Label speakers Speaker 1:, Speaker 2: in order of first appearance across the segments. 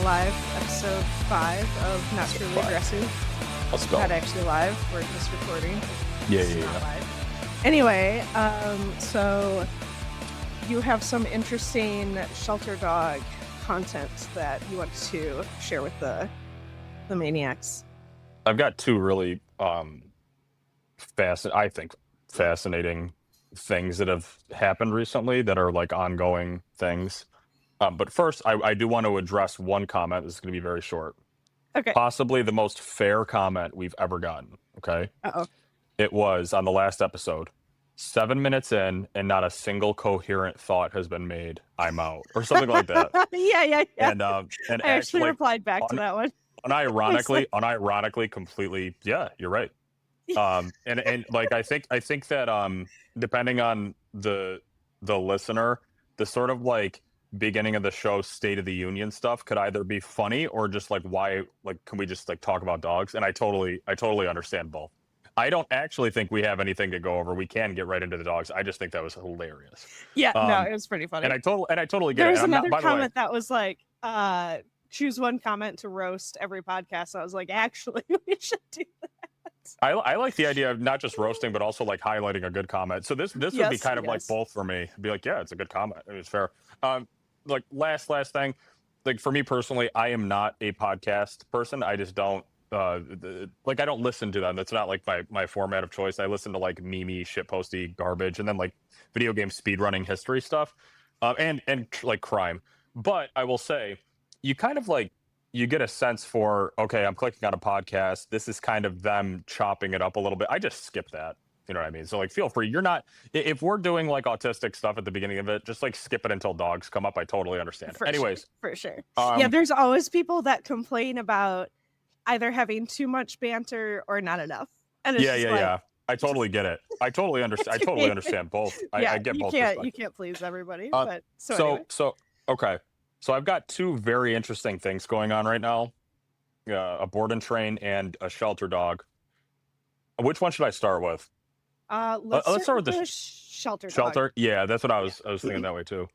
Speaker 1: live, episode 5 of Not Truly Aggressive.
Speaker 2: Let's go.
Speaker 1: Not actually live, we're just recording.
Speaker 2: Yeah.
Speaker 1: Live. Anyway, so you have some interesting shelter dog content that you want to share with the maniacs.
Speaker 2: I've got two really fascinating things that have happened recently that are like ongoing things. But first, I do want to address one comment. This is going to be very short.
Speaker 1: Okay.
Speaker 2: Possibly the most fair comment we've ever gotten. Okay.
Speaker 1: Uh-oh.
Speaker 2: It was on the last episode. 7 minutes in, and not a single coherent thought has been made. I'm out, or something like that.
Speaker 1: Yeah.
Speaker 2: And
Speaker 1: I actually
Speaker 2: actually
Speaker 1: replied back to that one.
Speaker 2: unironically, completely. Yeah, you're right. And like I think that depending on the listener, the sort of like beginning of the show State of the Union stuff could either be funny or just like, why, like, can we just like talk about dogs? And I totally understand both. I don't actually think we have anything to go over. We can get right into the dogs. I just think that was hilarious.
Speaker 1: Yeah, no, it was pretty funny.
Speaker 2: And I totally get
Speaker 1: there
Speaker 2: it.
Speaker 1: was
Speaker 2: And
Speaker 1: another comment that was like, choose one comment to roast every podcast. I was like, actually, we should do that.
Speaker 2: I like the idea of not just roasting, but also like highlighting a good comment. So this would be kind of like both for me. Be like, yeah, it's a good comment. It was fair. Like last thing, like for me personally, I am not a podcast person. I just don't like, I don't listen to them. That's not like my format of choice. I listen to like meme shitposty garbage, and then like video game speedrunning history stuff, and like crime. But I will say, you kind of like, you get a sense for, okay, I'm clicking on a podcast. This is kind of them chopping it up a little bit. I just skip that. You know what I mean? So like, feel free. You're not, if we're doing like autistic stuff at the beginning of it, just like skip it until dogs come up. I totally understand. Anyways.
Speaker 1: For sure. Yeah, there's always people that complain about either having too much banter or not enough. And it's
Speaker 2: yeah. I totally get it. I totally understand. I totally understand both. I get both.
Speaker 1: You can't please everybody. But anyway.
Speaker 2: Okay. So I've got two very interesting things going on right now. A board and train and a shelter dog. Which one should I start with?
Speaker 1: Let's start with the shelter dog.
Speaker 2: Shelter? Yeah, that's what I was thinking that way too.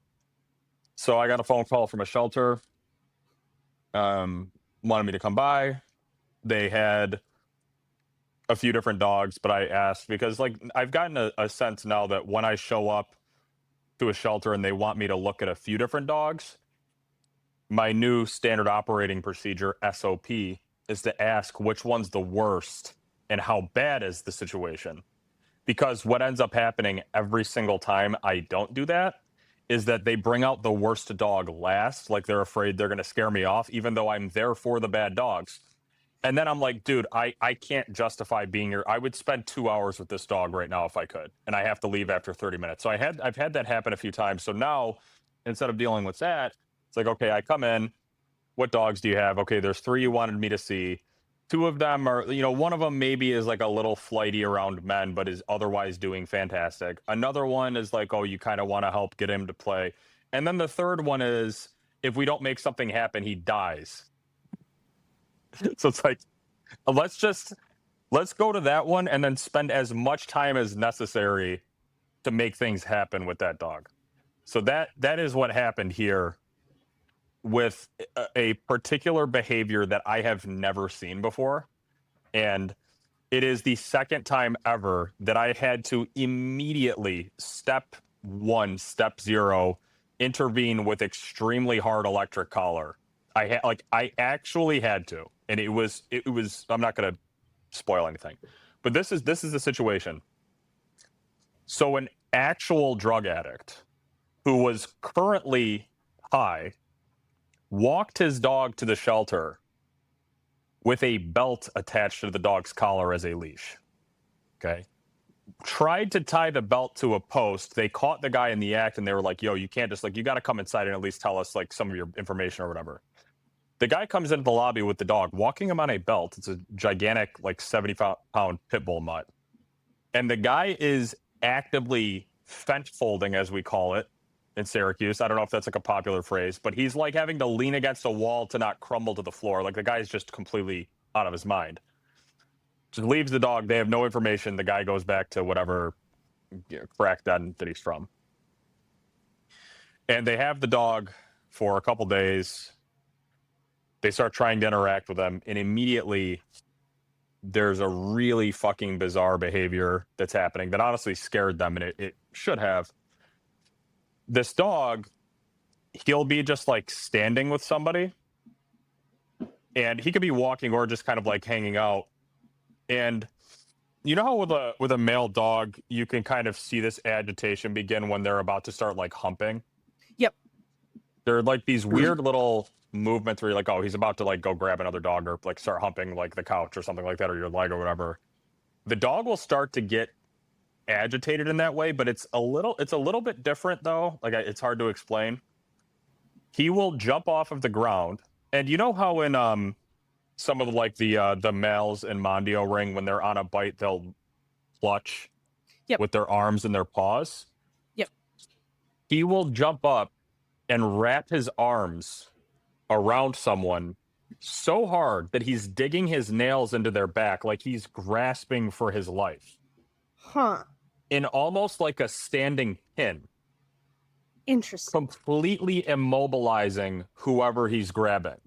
Speaker 2: So I got a phone call from a shelter. Wanted me to come by. They had a few different dogs, but I asked because like I've gotten a sense now that when I show up to a shelter and they want me to look at a few different dogs, my new standard operating procedure, SOP, is to ask which one's the worst and how bad is the situation. Because what ends up happening every single time I don't do that is that they bring out the worst dog last, like they're afraid they're going to scare me off, even though I'm there for the bad dogs. And then I'm like, dude, I can't justify being here. I would spend 2 hours with this dog right now if I could, and I have to leave after 30 minutes. So I've had that happen a few times. So now, instead of dealing with that, it's like, okay, I come in. What dogs do you have? Okay, there's 3 you wanted me to see. 2 of them are, one of them maybe is like a little flighty around men, but is otherwise doing fantastic. Another one is like, oh, you kind of want to help get him to play. And then the third one is, if we don't make something happen, he dies. So it's like, let's go to that one and then spend as much time as necessary to make things happen with that dog. So that is what happened here with a particular behavior that I have never seen before. And it is the second time ever that I had to immediately step 0 intervene with extremely hard electric collar. I actually had to, and it was I'm not going to spoil anything, but this is the situation. So an actual drug addict who was currently high walked his dog to the shelter with a belt attached to the dog's collar as a leash. Okay. Tried to tie the belt to a post. They caught the guy in the act and they were like, yo, you can't just, like, you got to come inside and at least tell us like some of your information or whatever. The guy comes into the lobby with the dog, walking him on a belt. It's a gigantic, like 70-pound pit bull mutt. And the guy is actively fence folding, as we call it in Syracuse. I don't know if that's like a popular phrase, but he's like having to lean against a wall to not crumble to the floor. Like the guy's just completely out of his mind. Just leaves the dog. They have no information. The guy goes back to whatever crack den that he's from. And they have the dog for a couple days. They start trying to interact with him, and immediately there's a really fucking bizarre behavior that's happening that honestly scared them, and it should have. This dog, he'll be just like standing with somebody, and he could be walking or just kind of like hanging out. And you know how with a male dog, you can kind of see this agitation begin when they're about to start like humping.
Speaker 1: Yep.
Speaker 2: There are like these weird little movements where you're like, oh, he's about to like go grab another dog or like start humping like the couch or something like that, or your leg or whatever. The dog will start to get agitated in that way, but it's a little bit different though. Like it's hard to explain. He will jump off of the ground, and you know how in some of like the males in Mondio ring, when they're on a bite, they'll clutch
Speaker 1: Yep.
Speaker 2: with their arms and their paws.
Speaker 1: Yep.
Speaker 2: He will jump up and wrap his arms around someone so hard that he's digging his nails into their back, like he's grasping for his life.
Speaker 1: Huh.
Speaker 2: In almost like a standing pin,
Speaker 1: Interesting.
Speaker 2: completely immobilizing whoever he's grabbing.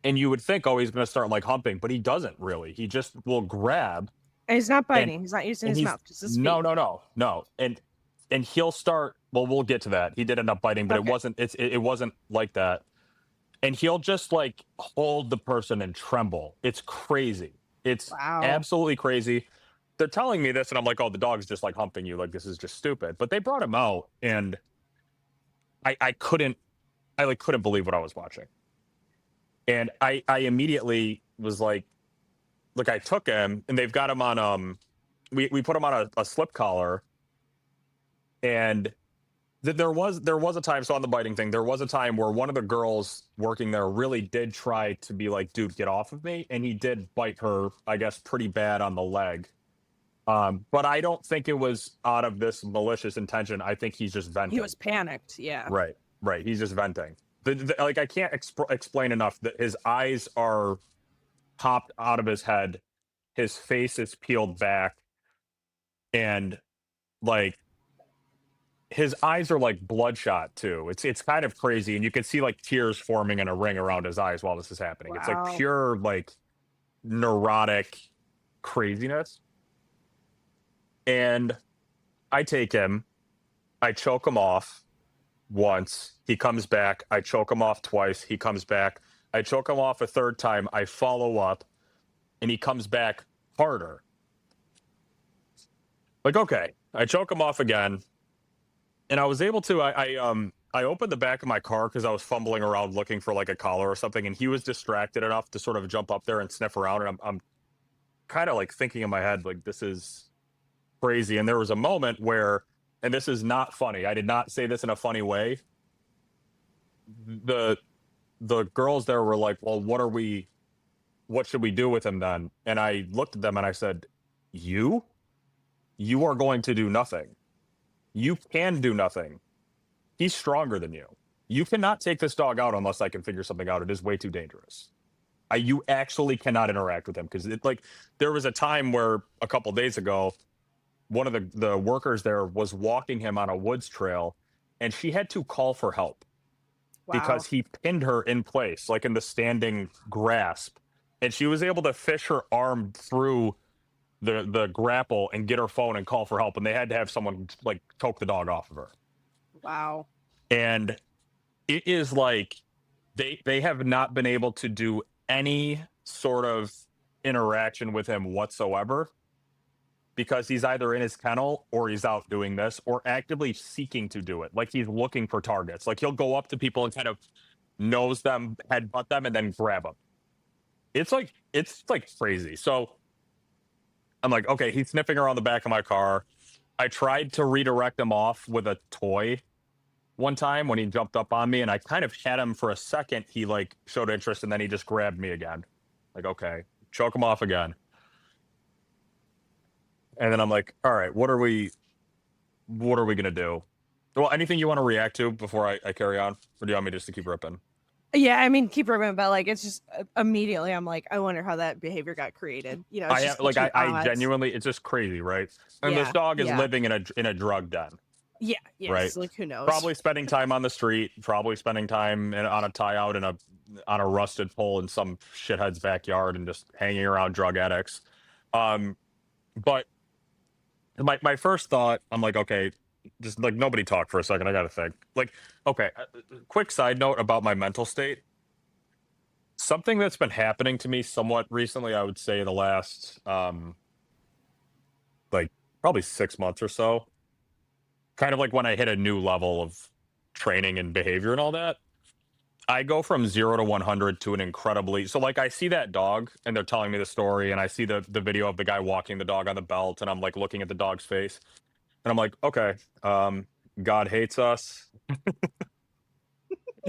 Speaker 2: And you would think, oh, he's going to start like humping, but he doesn't really. He just will grab.
Speaker 1: And he's not biting. He's not using his mouth. Just his feet.
Speaker 2: No. And he'll start. Well, we'll get to that. He did end up biting, but
Speaker 1: Okay.
Speaker 2: it wasn't like that. And he'll just like hold the person and tremble. It's crazy. It's absolutely crazy. They're telling me this, and I'm like, oh, the dog's just like humping you. Like, this is just stupid. But they brought him out, and I couldn't believe what I was watching. And I immediately was like, look, I took him, and they've got him on we put him on a slip collar, and there was a time, so on the biting thing, there was a time where one of the girls working there really did try to be like, dude, get off of me, and he did bite her, I guess, pretty bad on the leg. But I don't think it was out of this malicious intention. I think he's just venting.
Speaker 1: He was panicked. Yeah.
Speaker 2: Right. He's just venting. Like I can't explain enough that his eyes are popped out of his head, his face is peeled back, and like his eyes are like bloodshot too. It's kind of crazy, and you can see like tears forming in a ring around his eyes while this is happening. It's like pure like neurotic craziness. And I take him, I choke him off once, he comes back, I choke him off twice, he comes back, I choke him off a third time, I follow up, and he comes back harder. Like, okay, I choke him off again, and I was able to, I opened the back of my car because I was fumbling around looking for like a collar or something, and he was distracted enough to sort of jump up there and sniff around, and I'm kind of like thinking in my head, like, this is crazy. And there was a moment where, and this is not funny, I did not say this in a funny way, the girls there were like, well, what should we do with him then? And I looked at them and I said, you are going to do nothing. You can do nothing. He's stronger than you. You cannot take this dog out unless I can figure something out. It is way too dangerous. You actually cannot interact with him, because like there was a time where a couple days ago, one of the workers there was walking him on a woods trail, and she had to call for help because he pinned her in place, like in the standing grasp, and she was able to fish her arm through the grapple and get her phone and call for help, and they had to have someone like choke the dog off of her.
Speaker 1: Wow.
Speaker 2: And it is like they have not been able to do any sort of interaction with him whatsoever, because he's either in his kennel or he's out doing this or actively seeking to do it. Like he's looking for targets. Like he'll go up to people and kind of nose them, headbutt them, and then grab them. It's like crazy. So I'm like, okay, he's sniffing around the back of my car. I tried to redirect him off with a toy one time when he jumped up on me, and I kind of had him for a second. He like showed interest, and then he just grabbed me again. Like, okay, choke him off again. And then I'm like, all right, what are we gonna do? Well, anything you want to react to before I carry on, or do you want me just to keep ripping?
Speaker 1: Yeah, I mean, keep ripping, but like it's just immediately I'm like, I wonder how that behavior got created. You know,
Speaker 2: I genuinely, it's just crazy, right? And this dog is living in a drug den.
Speaker 1: Yeah,
Speaker 2: right.
Speaker 1: Like who knows?
Speaker 2: Probably spending time on the street, probably spending time on a tie out in a on a rusted pole in some shithead's backyard and just hanging around drug addicts. Um, but my first thought, I'm like, okay, just like nobody talk for a second. I got to think. Like, okay, quick side note about my mental state. Something that's been happening to me somewhat recently, I would say the last like probably 6 months or so, kind of like when I hit a new level of training and behavior and all that. I go from 0 to 100 to an incredibly, so like I see that dog and they're telling me the story, and I see the video of the guy walking the dog on the belt, and I'm like looking at the dog's face, and I'm like, okay, God hates us.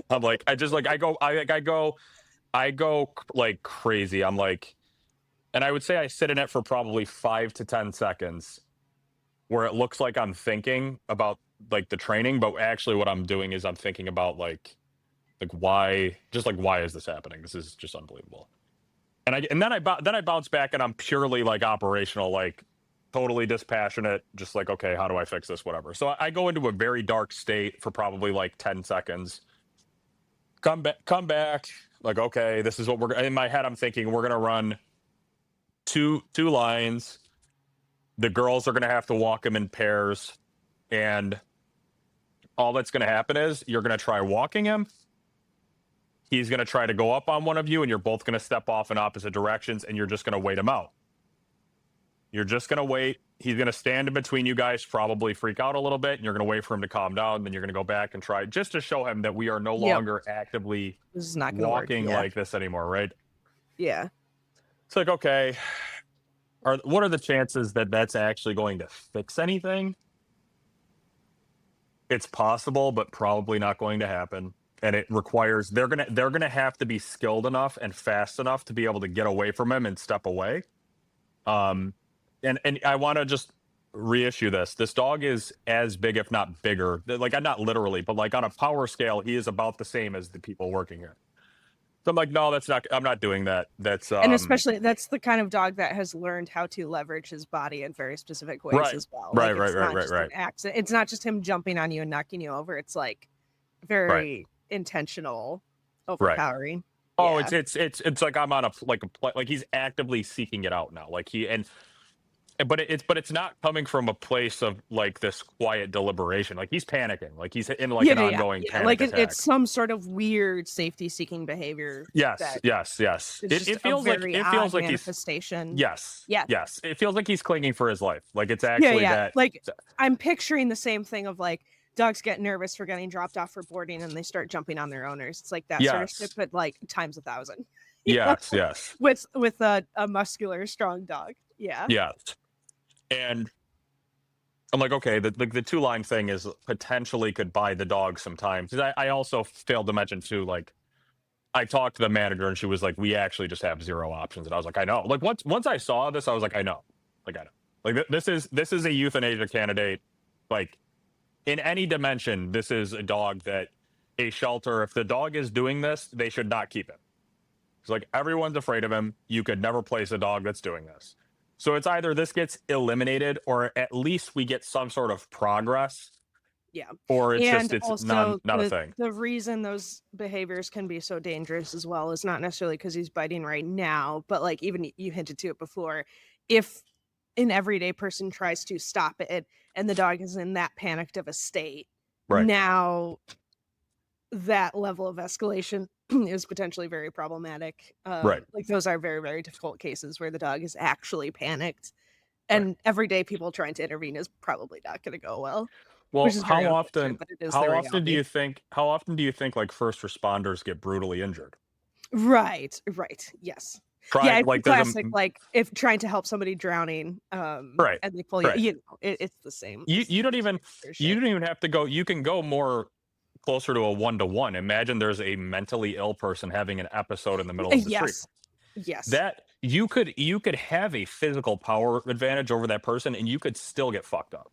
Speaker 2: I'm like, I just like I go like crazy. I'm like, and I would say I sit in it for probably 5 to 10 seconds, where it looks like I'm thinking about like the training, but actually what I'm doing is I'm thinking about like why, just like why is this happening? This is just unbelievable. And then I bounce back and I'm purely like operational, like totally dispassionate, just like, okay, how do I fix this, whatever. So I go into a very dark state for probably like 10 seconds, come back, like, okay, this is what we're in my head. I'm thinking we're gonna run two lines. The girls are gonna have to walk them in pairs, and all that's gonna happen is you're gonna try walking him. He's going to try to go up on one of you, and you're both going to step off in opposite directions, and you're just going to wait him out. You're just going to wait. He's going to stand in between you guys, probably freak out a little bit, and you're going to wait for him to calm down. Then you're going to go back and try, just to show him that we are no
Speaker 1: Yep.
Speaker 2: longer actively
Speaker 1: This is not going to work.
Speaker 2: walking
Speaker 1: Yeah.
Speaker 2: like this anymore, right?
Speaker 1: Yeah.
Speaker 2: It's like, okay, what are the chances that that's actually going to fix anything? It's possible, but probably not going to happen. And it requires, they're gonna have to be skilled enough and fast enough to be able to get away from him and step away. And I want to just reissue this. This dog is as big, if not bigger, like not literally, but like on a power scale, he is about the same as the people working here. So I'm like, no, that's not. I'm not doing that. That's
Speaker 1: And especially that's the kind of dog that has learned how to leverage his body in very specific ways
Speaker 2: right,
Speaker 1: as well.
Speaker 2: right,
Speaker 1: Like
Speaker 2: right,
Speaker 1: it's
Speaker 2: right,
Speaker 1: not
Speaker 2: right,
Speaker 1: just
Speaker 2: right,
Speaker 1: an accident. It's not just him jumping on you and knocking you over. It's like
Speaker 2: right,
Speaker 1: very intentional,
Speaker 2: right.
Speaker 1: overpowering.
Speaker 2: Oh,
Speaker 1: Yeah.
Speaker 2: it's like I'm on a like he's actively seeking it out now. Like but it's not coming from a place of like this quiet deliberation. Like he's panicking. Like he's in like
Speaker 1: Yeah,
Speaker 2: an
Speaker 1: yeah, yeah.
Speaker 2: ongoing
Speaker 1: Yeah.
Speaker 2: panic
Speaker 1: Like
Speaker 2: attack.
Speaker 1: it's some sort of weird safety-seeking behavior
Speaker 2: Yes,
Speaker 1: that
Speaker 2: yes, yes.
Speaker 1: is just
Speaker 2: It
Speaker 1: a
Speaker 2: feels like
Speaker 1: very odd
Speaker 2: he's
Speaker 1: manifestation.
Speaker 2: yes,
Speaker 1: Yeah.
Speaker 2: yes. It feels like he's clinging for his life. Like it's
Speaker 1: Yeah,
Speaker 2: actually
Speaker 1: yeah.
Speaker 2: that.
Speaker 1: Like I'm picturing the same thing of like dogs get nervous for getting dropped off for boarding and they start jumping on their owners. It's like that sort of shit,
Speaker 2: Yes,
Speaker 1: but like times 1,000. You know?
Speaker 2: yes, yes,
Speaker 1: With a muscular, strong dog. Yeah.
Speaker 2: yes. And I'm like, okay, the two line thing is potentially could buy the dog some time. Because I also failed to mention too, like I talked to the manager and she was like, we actually just have zero options. And I was like, I know. Like once I saw this, I was like, I know. Like I know. Like this is a euthanasia candidate. Like in any dimension, this is a dog that a shelter, if the dog is doing this, they should not keep it. It's like everyone's afraid of him. You could never place a dog that's doing this. So it's either this gets eliminated or at least we get some sort of progress,
Speaker 1: Yeah.
Speaker 2: or it's
Speaker 1: And
Speaker 2: just it's
Speaker 1: also
Speaker 2: not a thing.
Speaker 1: the reason those behaviors can be so dangerous as well is not necessarily because he's biting right now, but like even you hinted to it before. If an everyday person tries to stop it and the dog is in that panicked of a state,
Speaker 2: Right.
Speaker 1: now that level of escalation is potentially very problematic.
Speaker 2: Right.
Speaker 1: Like those are very, very difficult cases where the dog is actually panicked,
Speaker 2: Right.
Speaker 1: and everyday people trying to intervene is probably not going to go well,
Speaker 2: Well,
Speaker 1: which is very unfortunate, but it is the reality.
Speaker 2: how often do you think like first responders get brutally injured?
Speaker 1: Right, right, yes. Yeah,
Speaker 2: Try
Speaker 1: it's the
Speaker 2: like there's a
Speaker 1: classic, like, if trying to help somebody drowning,
Speaker 2: right,
Speaker 1: and they pull you
Speaker 2: right.
Speaker 1: you know, it's the same.
Speaker 2: You
Speaker 1: It's the
Speaker 2: you don't
Speaker 1: same
Speaker 2: even
Speaker 1: sort of
Speaker 2: you
Speaker 1: shit.
Speaker 2: don't even have to go. You can go more closer to a 1-to-1. Imagine there's a mentally ill person having an episode in the middle of the street.
Speaker 1: Yes. Yes.
Speaker 2: That you could have a physical power advantage over that person, and you could still get fucked up.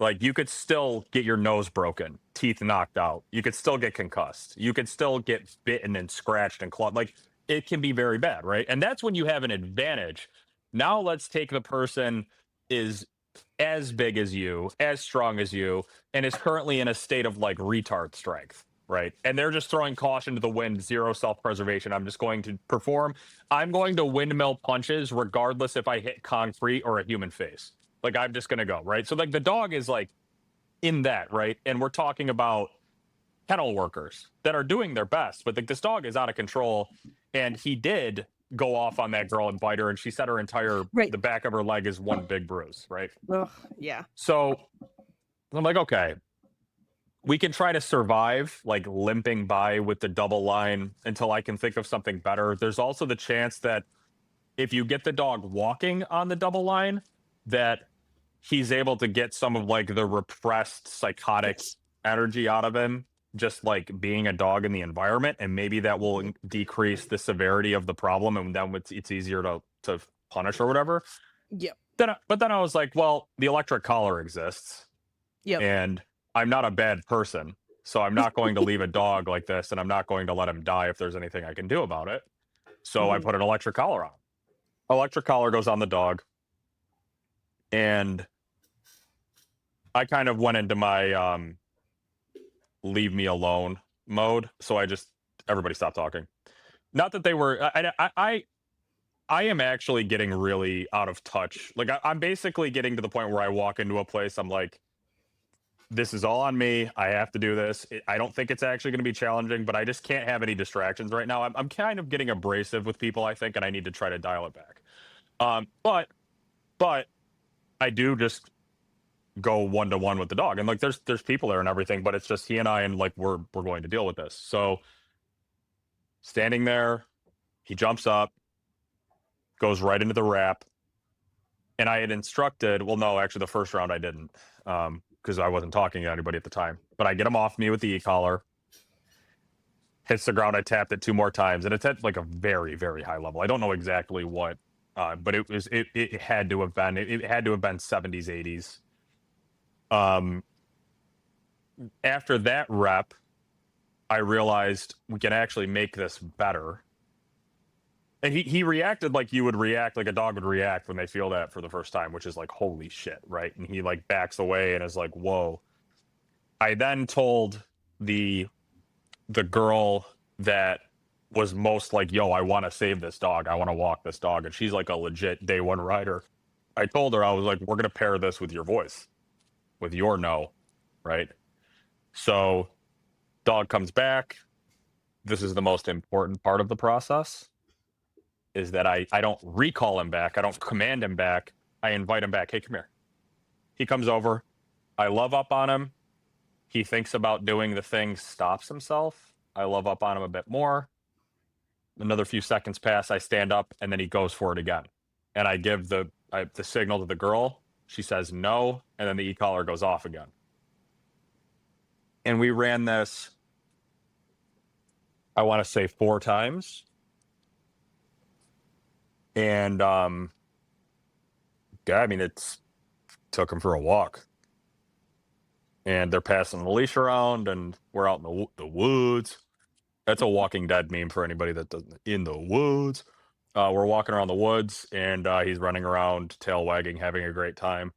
Speaker 2: Like you could still get your nose broken, teeth knocked out. You could still get concussed. You could still get bitten and scratched and clawed. Like it can be very bad, right? And that's when you have an advantage. Now let's take the person is as big as you, as strong as you, and is currently in a state of like retard strength. right? And they're just throwing caution to the wind, zero self-preservation. I'm just going to perform. I'm going to windmill punches regardless if I hit concrete or a human face. Like, I'm just going to go, right? So like the dog is like in that, right? And we're talking about kennel workers that are doing their best, but like this dog is out of control, and he did go off on that girl and bite her, and she said
Speaker 1: Right.
Speaker 2: the back of her leg is one big bruise, right?
Speaker 1: Ugh, yeah.
Speaker 2: So I'm like, okay, we can try to survive like limping by with the double line until I can think of something better. There's also the chance that if you get the dog walking on the double line, that he's able to get some of like the repressed psychotic
Speaker 1: Yes.
Speaker 2: energy out of him, just like being a dog in the environment, and maybe that will decrease the severity of the problem, and then it's easier to punish or whatever.
Speaker 1: Yep.
Speaker 2: But then I was like, well, the electric collar exists,
Speaker 1: Yep.
Speaker 2: and I'm not a bad person, so I'm not going to leave a dog like this, and I'm not going to let him die if there's anything I can do about it. So I
Speaker 1: Mhm.
Speaker 2: put an electric collar on. Electric collar goes on the dog, and I kind of went into my leave me alone mode. So I just everybody stopped talking. Not that they were. I am actually getting really out of touch. Like I'm basically getting to the point where I walk into a place. I'm like, this is all on me. I have to do this. I don't think it's actually going to be challenging, but I just can't have any distractions right now. I'm kind of getting abrasive with people, I think, and I need to try to dial it back. But I do just go one to one with the dog, and like there's people there and everything, but it's just he and I, and like we're going to deal with this. So standing there, he jumps up, goes right into the wrap, and I had instructed. Well, no, actually, the first round I didn't, because I wasn't talking to anybody at the time. But I get him off me with the e-collar, hits the ground. I tapped it 2 more times, and it's at like a very very high level. I don't know exactly what, but it had to have been it had to have been 70s 80s. Um, After that rep, I realized we can actually make this better. And he reacted like you would react, like a dog would react when they feel that for the first time, which is like, holy shit, right? And he like backs away and is like, whoa. I then told the girl that was most like, yo, I want to save this dog. I want to walk this dog. And she's like a legit day one rider. I told her, I was like, we're going to pair this with your voice, with your no, right? So dog comes back. This is the most important part of the process, is that I don't recall him back. I don't command him back. I invite him back. Hey, come here. He comes over. I love up on him. He thinks about doing the thing, stops himself. I love up on him a bit more. Another few seconds pass. I stand up, and then he goes for it again. And I give the signal to the girl. She says no, and then the e-collar goes off again. And we ran this, I want to say 4 times. And yeah, I mean, it's took him for a walk, and they're passing the leash around, and we're out in the woods. That's a Walking Dead meme for anybody that doesn't, in the woods. We're walking around the woods, and he's running around, tail wagging, having a great time.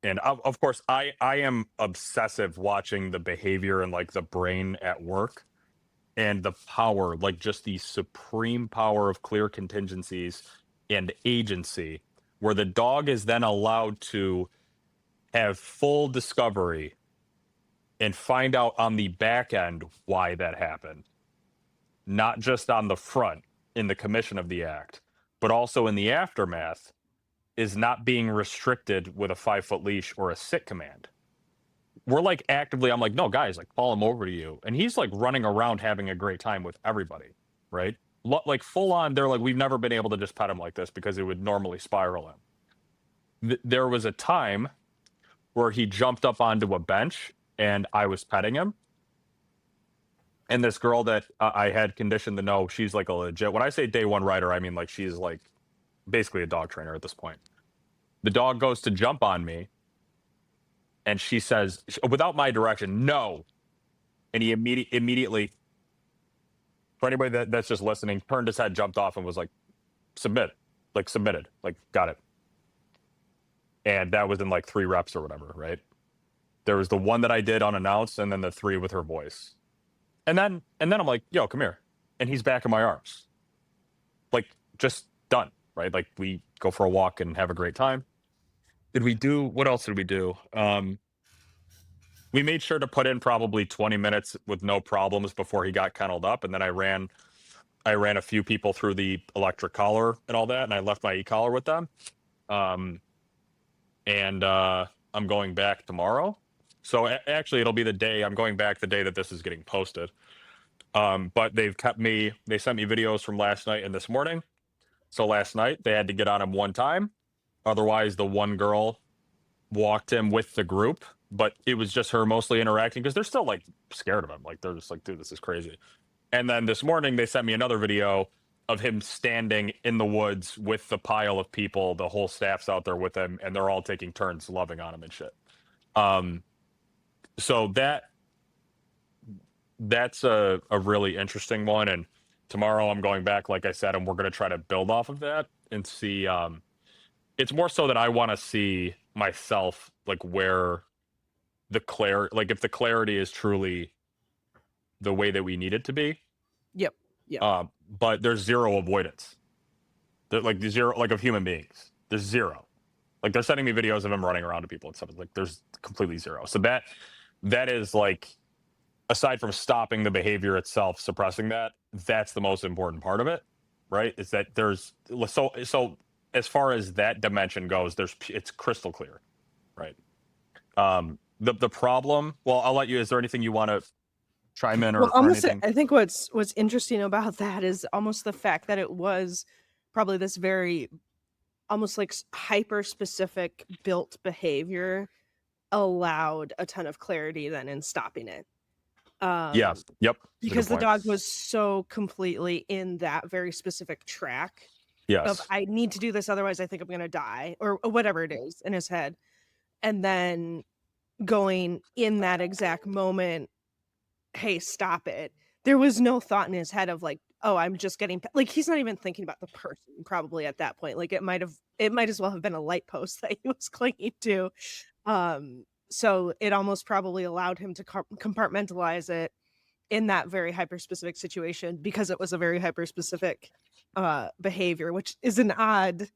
Speaker 2: And of course, I am obsessive watching the behavior and like the brain at work, and the power, like just the supreme power of clear contingencies and agency, where the dog is then allowed to have full discovery and find out on the back end why that happened, not just on the front in the commission of the act, but also in the aftermath, is not being restricted with a 5-foot leash or a sit command. We're like actively, I'm like, no, guys, like call him over to you. And he's like running around having a great time with everybody, right? Like full on, they're like, we've never been able to just pet him like this because it would normally spiral him. There was a time where he jumped up onto a bench and I was petting him. And this girl that I had conditioned to know, she's like a legit, when I say day one rider, I mean like she's like basically a dog trainer at this point. The dog goes to jump on me, and she says, without my direction, no. And he immediately, for anybody that's just listening, turned his head, jumped off, and was like, submitted, like got it. And that was in like 3 reps or whatever, right? There was the one that I did unannounced, and then the 3 with her voice. And then I'm like, yo, come here. And he's back in my arms. Like, just done, right? Like, we go for a walk and have a great time. What else did we do? We made sure to put in probably 20 minutes with no problems before he got kenneled up. And then I ran a few people through the electric collar and all that, and I left my e-collar with them. Um, and I'm going back tomorrow. So actually, it'll be the day I'm going back the day that this is getting posted. But they sent me videos from last night and this morning. So last night they had to get on him one time. Otherwise, the one girl walked him with the group, but it was just her mostly interacting because they're still like scared of him. Like they're just like, dude, this is crazy. And then this morning they sent me another video of him standing in the woods with the pile of people. The whole staff's out there with him, and they're all taking turns loving on him and shit. So that's a really interesting one. And tomorrow I'm going back, like I said, and we're going to try to build off of that and see. It's more so that I want to see myself, like where like if the clarity is truly the way that we need it to be.
Speaker 1: Yep. Yep.
Speaker 2: But there's zero avoidance. Like the zero, like of human beings. There's zero. Like they're sending me videos of him running around to people and stuff. Like there's completely zero. So that is like, aside from stopping the behavior itself, suppressing that's the most important part of it, right? Is that there's so as far as that dimension goes, it's crystal clear, right? The problem. Well, I'll let you. Is there anything you want to chime in or
Speaker 1: almost
Speaker 2: anything?
Speaker 1: I think what's interesting about that is almost the fact that it was probably this very almost like hyper specific built behavior allowed a ton of clarity then in stopping it.
Speaker 2: Yeah. Yep.
Speaker 1: Because the dog was so completely in that very specific track of
Speaker 2: Yes.
Speaker 1: I need to do this, otherwise I think I'm gonna die, or whatever it is in his head. And then going in that exact moment, hey, stop it. There was no thought in his head of like, oh, I'm just getting like, he's not even thinking about the person probably at that point. Like it might as well have been a light post that he was clinging to. So it almost probably allowed him to compartmentalize it in that very hyper specific situation, because it was a very hyper specific behavior, which is an odd,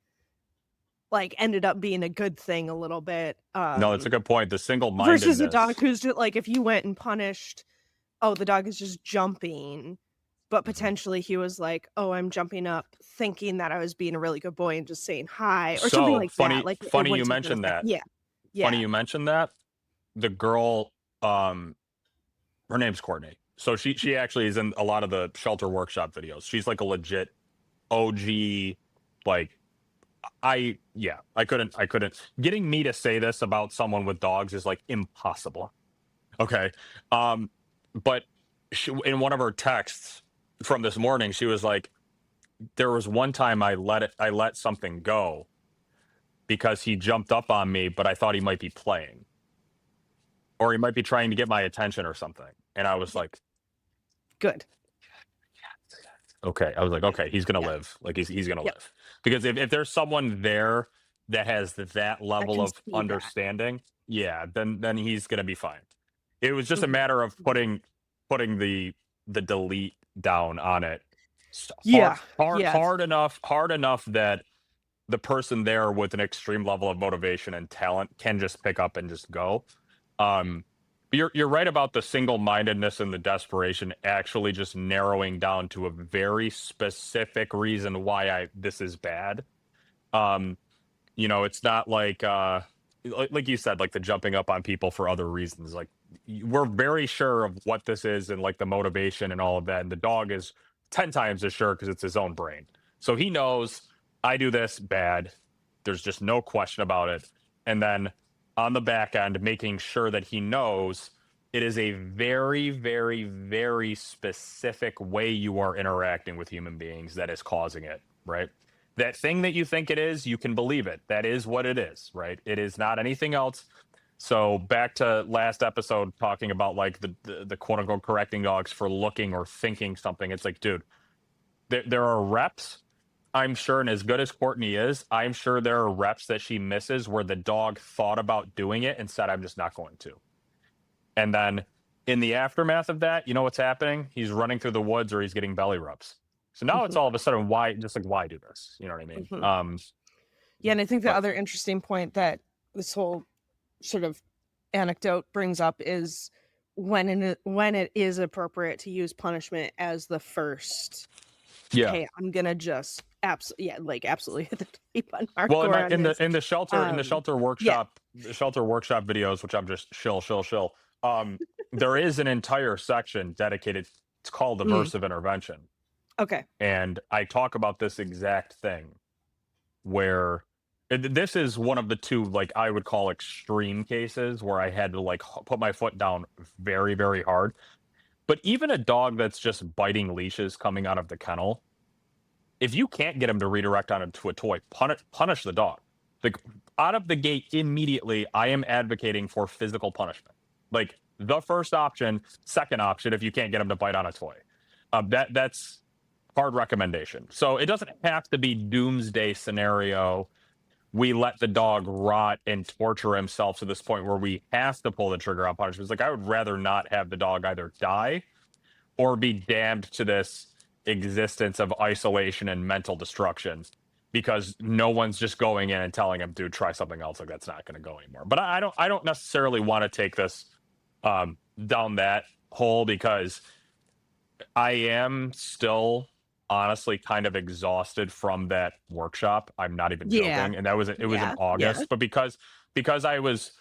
Speaker 1: like ended up being a good thing a little bit.
Speaker 2: No, that's a good point. The single-mindedness
Speaker 1: Versus a dog who's just like, if you went and punished, oh, the dog is just jumping, but potentially he was like, oh, I'm jumping up thinking that I was being a really good boy and just saying hi or something like that. Like
Speaker 2: funny you mentioned that.
Speaker 1: Yeah.
Speaker 2: Funny you mentioned that. The girl, her name's Courtney. So she actually is in a lot of the shelter workshop videos. She's like a legit OG, like I couldn't getting me to say this about someone with dogs is like impossible. Okay. But in one of her texts from this morning, she was like, there was one time I let something go because he jumped up on me, but I thought he might be playing or he might be trying to get my attention or something. And I was like,
Speaker 1: good.
Speaker 2: Okay. I was like, okay, he's gonna live. Like he's gonna live. Because if there's someone there that has that level of understanding, then he's gonna be fine. It was just a matter of putting the delete down on it. Hard enough that the person there with an extreme level of motivation and talent can just pick up and just go. You're right about the single-mindedness and the desperation actually just narrowing down to a very specific reason why this is bad. It's not like you said, like the jumping up on people for other reasons. Like we're very sure of what this is and like the motivation and all of that. And the dog is 10 times as sure because it's his own brain. So he knows I do this bad. There's just no question about it. And then on the back end, making sure that he knows it is a very, very, very specific way you are interacting with human beings that is causing it, right? That thing that you think it is, you can believe it. That is what it is, right? It is not anything else. So back to last episode talking about like the quote unquote correcting dogs for looking or thinking something. It's like, dude, there are reps, I'm sure, and as good as Courtney is, I'm sure there are reps that she misses where the dog thought about doing it and said, I'm just not going to. And then In the aftermath of that, you know what's happening? He's running through the woods or he's getting belly rubs. So now it's
Speaker 1: Mhm,
Speaker 2: all of a sudden why, just like, why do this? You know what I mean?
Speaker 1: mhm. Yeah, and I think the
Speaker 2: But
Speaker 1: other interesting point that this whole sort of anecdote brings up is when it is appropriate to use punishment as the first,
Speaker 2: yeah.
Speaker 1: "Hey, I'm gonna just absolutely hit the tape on
Speaker 2: Well,
Speaker 1: hardcore on this."
Speaker 2: in the shelter
Speaker 1: Yeah.
Speaker 2: the shelter workshop videos, which I'm just shill. There is an entire section dedicated. It's called
Speaker 1: Mm,
Speaker 2: aversive intervention,
Speaker 1: okay.
Speaker 2: and I talk about this exact thing where this is one of the two, like, I would call extreme cases where I had to like put my foot down very very hard. But even a dog that's just biting leashes coming out of the kennel, if you can't get him to redirect onto a toy, punish the dog. Like, out of the gate immediately, I am advocating for physical punishment. Like, the first option, second option, if you can't get him to bite on a toy. That's hard recommendation. So it doesn't have to be doomsday scenario. We let the dog rot and torture himself to this point where we have to pull the trigger on punishments. Like, I would rather not have the dog either die or be damned to this existence of isolation and mental destruction because no one's just going in and telling him, dude, try something else. Like, that's not going to go anymore. But I don't necessarily want to take this down that hole, because I am still honestly kind of exhausted from that workshop. I'm not even
Speaker 1: Yeah.
Speaker 2: joking. And it was in
Speaker 1: Yeah. Yeah.
Speaker 2: August, but because I was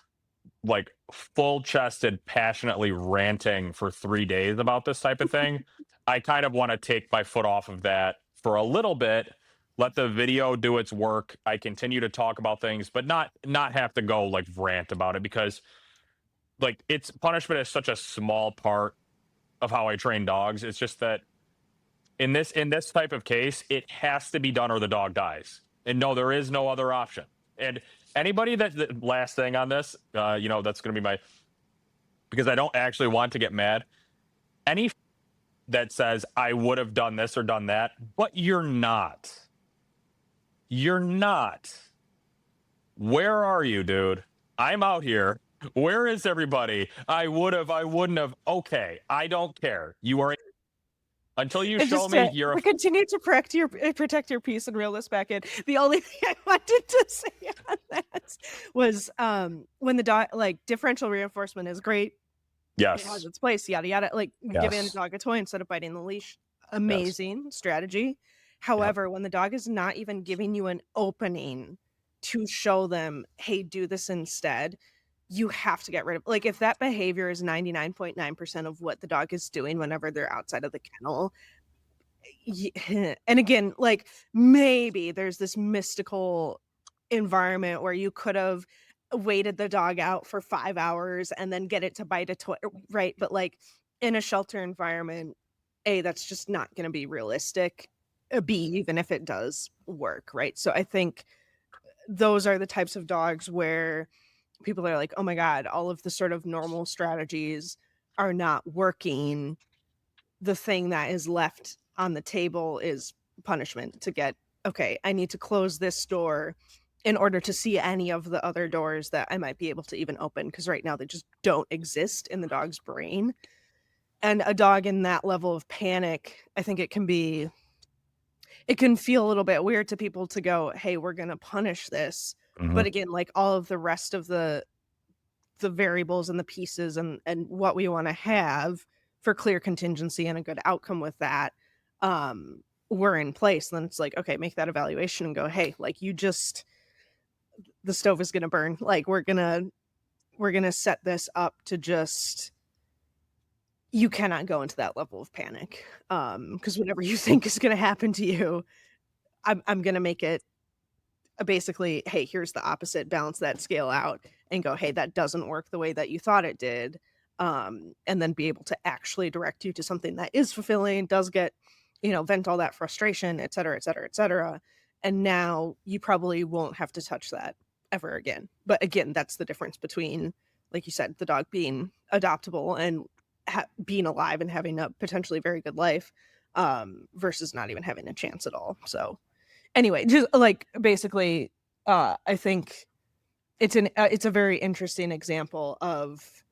Speaker 2: like full chested, passionately ranting for 3 days about this type of thing, I kind of want to take my foot off of that for a little bit, let the video do its work. I continue to talk about things, but not have to go like rant about it, because like, it's punishment is such a small part of how I train dogs. It's just that in this type of case, it has to be done or the dog dies. And no, there is no other option. And anybody that last thing on this, that's going to be my, because I don't actually want to get mad. Any that says I would have done this or done that, but you're not. You're not. Where are you, dude? I'm out here. Where is everybody? I would have, I wouldn't have. Okay, I don't care. You are, until you
Speaker 1: And
Speaker 2: show
Speaker 1: just
Speaker 2: me you're a,
Speaker 1: to continue to protect your peace and reel this back in, the only thing I wanted to say on that was, when the dog like, differential reinforcement is great. It has
Speaker 2: yes,
Speaker 1: its place, yada yada. Like, giving a
Speaker 2: yes,
Speaker 1: dog a toy instead of biting the leash,
Speaker 2: yes,
Speaker 1: amazing strategy.
Speaker 2: yep.
Speaker 1: However, when the dog is not even giving you an opening to show them, "Hey, do this instead," you have to get rid of, like, if that behavior is 99.9% of what the dog is doing whenever they're outside of the kennel, and again, like, maybe there's this mystical environment where you could have waited the dog out for 5 hours and then get it to bite a toy, right? But, like, in a shelter environment, A, that's just not gonna be realistic, B, even if it does work, right? So I think those are the types of dogs where people are like, "Oh my god, all of the sort of normal strategies are not working." The thing that is left on the table is punishment to get, "Okay, I need to close this door in order to see any of the other doors that I might be able to even open, because right now they just don't exist in the dog's brain." And a dog in that level of panic, I think it can feel a little bit weird to people to go, "Hey, we're gonna punish this." But
Speaker 2: Hmm.
Speaker 1: again, like, all of the rest of the variables and the pieces and what we wanna have for clear contingency and a good outcome with that, were in place. Then it's like, okay, make that evaluation and go, "Hey, like, you just the stove is gonna burn. Like, we're gonna set this up to just you cannot go into that level of panic, because whatever you think is gonna happen to you, I'm gonna make it basically, hey, here's the opposite, balance that scale out and go, hey, that doesn't work the way that you thought it did. And then be able to actually direct you to something that is fulfilling, does get, vent all that frustration, et cetera, et cetera, et cetera. And now you probably won't have to touch that ever again. But again, that's the difference between, like you said, the dog being adoptable and being alive and having a potentially very good life, versus not even having a chance at all. So, anyway, just, like, basically, I think it's a very interesting example of